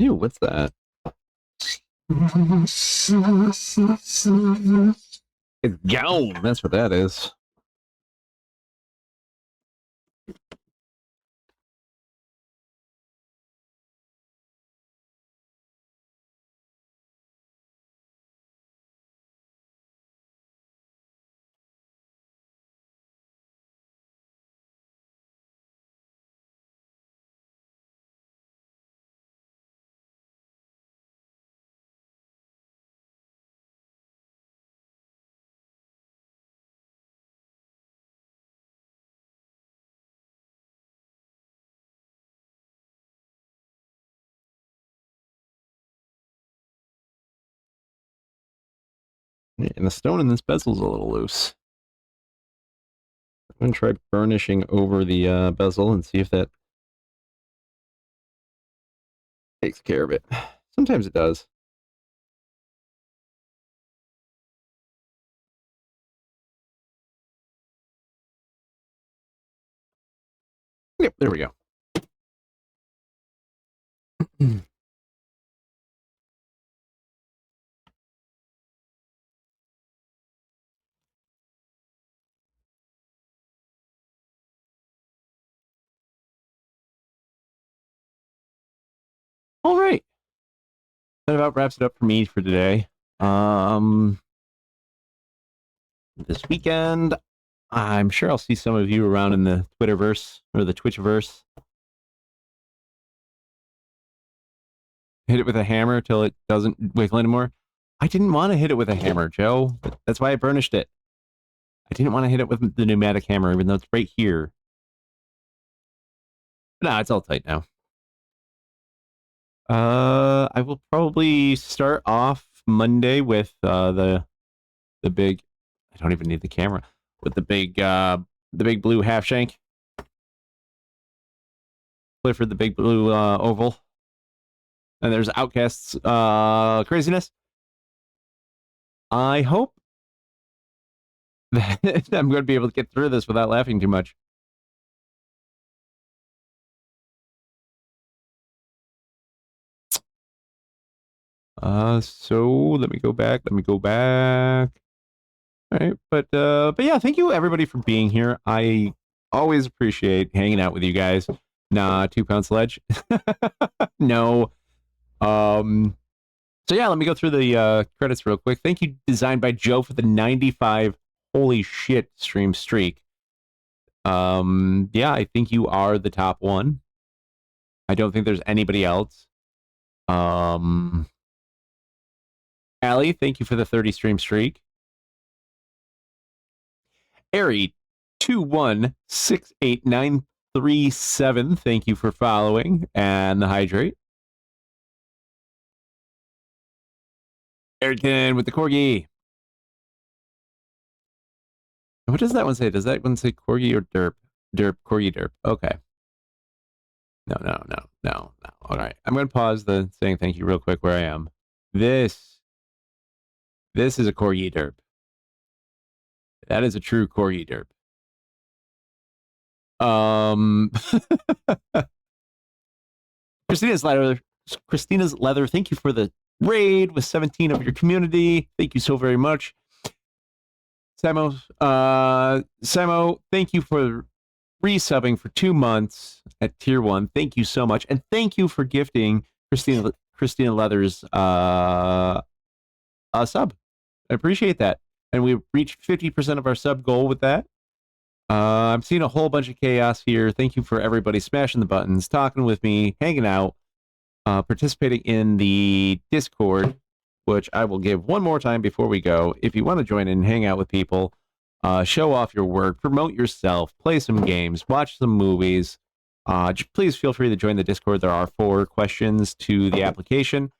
Ew, what's that? It's gown. That's what that is. And the stone in this bezel's a little loose. I'm going to try burnishing over the bezel and see if that takes care of it. Sometimes it does. Yep, there we go. All right. That about wraps it up for me for today. This weekend, I'm sure I'll see some of you around in the Twitterverse or the Twitchverse. Hit it with a hammer till it doesn't wiggle anymore. I didn't want to hit it with a hammer, Joe. That's why I burnished it. I didn't want to hit it with the pneumatic hammer, even though it's right here. But nah, it's all tight now. I will probably start off Monday with the big. I don't even need the camera with the big blue half shank. Clifford the big blue oval. And there's Outcast's craziness. I hope that I'm going to be able to get through this without laughing too much. So let me go back. All right, but yeah, thank you everybody for being here. I always appreciate hanging out with you guys. Nah, 2 pound sledge. No. So yeah, let me go through the credits real quick. Thank you, Designed by Joe, for the 95 holy shit stream streak. Yeah, I think you are the top one. I don't think there's anybody else. Allie, thank you for the 30 stream streak. Airy 2168937, thank you for following and the hydrate. Ayrton with the corgi. What does that one say? Does that one say corgi or derp? Derp, corgi, derp. Okay. No. All right. I'm going to pause the saying thank you real quick where I am. This is a corgi derp. That is a true corgi derp. Christina's Leather, thank you for the raid with 17 of your community. Thank you so very much. Samo, thank you for resubbing for 2 months at tier 1. Thank you so much. And thank you for gifting Christina Leather's a sub. I appreciate that. And we've reached 50% of our sub goal with that. I'm seeing a whole bunch of chaos here. Thank you for everybody smashing the buttons, talking with me, hanging out, participating in the Discord, which I will give one more time before we go. If you want to join in and hang out with people, show off your work, promote yourself, play some games, watch some movies, please feel free to join the Discord. There are 4 questions to the application.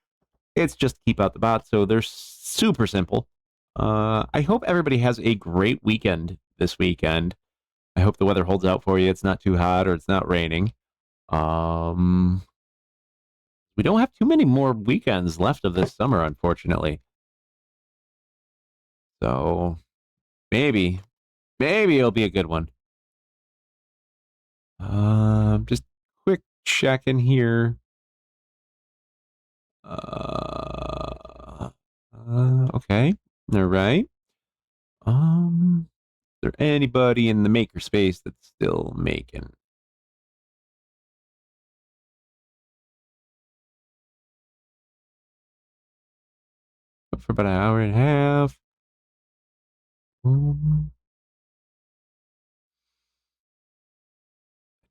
It's just keep out the bots, so they're super simple. I hope everybody has a great weekend this weekend. I hope the weather holds out for you. It's not too hot or it's not raining. We don't have too many more weekends left of this summer, unfortunately. So maybe it'll be a good one. Just quick check in here. Okay. All right. Is there anybody in the makerspace that's still making? For about an hour and a half. I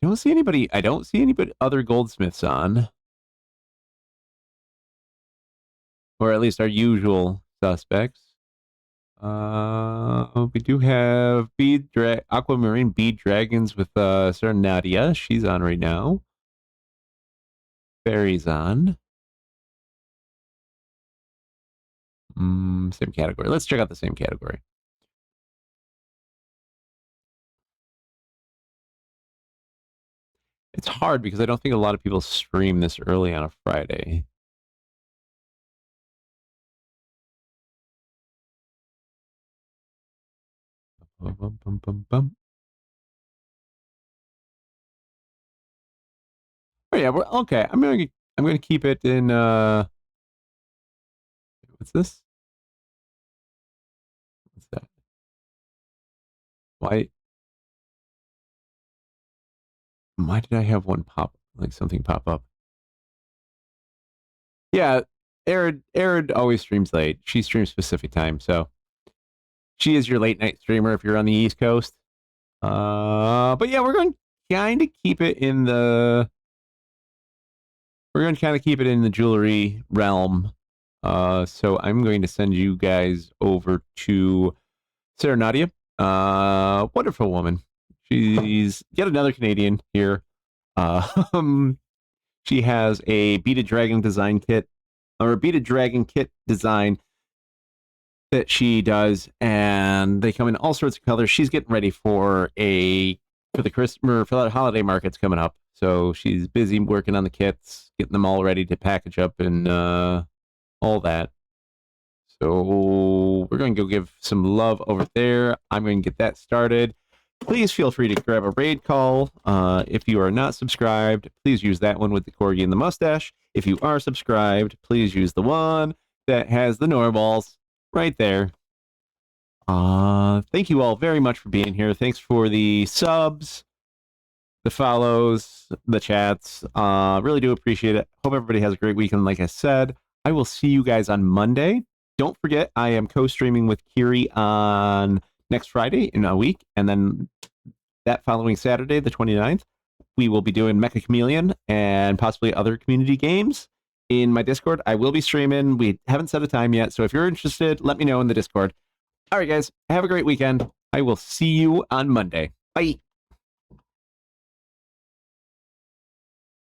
don't see anybody other goldsmiths on. Or at least our usual suspects. We do have Aquamarine Bead Dragons with Sir Nadia. She's on right now. Barry's on. Same category. Let's check out the same category. It's hard because I don't think a lot of people stream this early on a Friday. Bum, bum, bum, bum. Oh yeah, we're okay. I'm gonna keep it in what's this? What's that? Why did I have one pop, like something pop up? Yeah, Arid always streams late. She streams Pacific time, so she is your late night streamer if you're on the East Coast. But yeah, we're going to kind of keep it in the jewelry realm. So I'm going to send you guys over to Sarah Nadia. Wonderful woman. She's yet another Canadian here. She has a beaded dragon design kit, or a beaded dragon kit design that she does, and they come in all sorts of colors. She's getting ready for the holiday markets coming up, so she's busy working on the kits, getting them all ready to package up and all that. So we're going to go give some love over there. I'm going to get that started. Please feel free to grab a raid call. If you are not subscribed, please use that one with the corgi and the mustache. If you are subscribed, please use the one that has the normals right there. Thank you all very much for being here. Thanks for the subs, the follows, the chats. Really do appreciate it. Hope everybody has a great weekend. Like I said, I will see you guys on Monday. Don't forget, I am co-streaming with Kiri on next Friday in a week, and then that following Saturday, the 29th, we will be doing Mecha Chameleon and possibly other community games in my Discord. I will be streaming. We haven't set a time yet, so if you're interested, let me know in the Discord. All right, guys, have a great weekend. I will see you on Monday. Bye.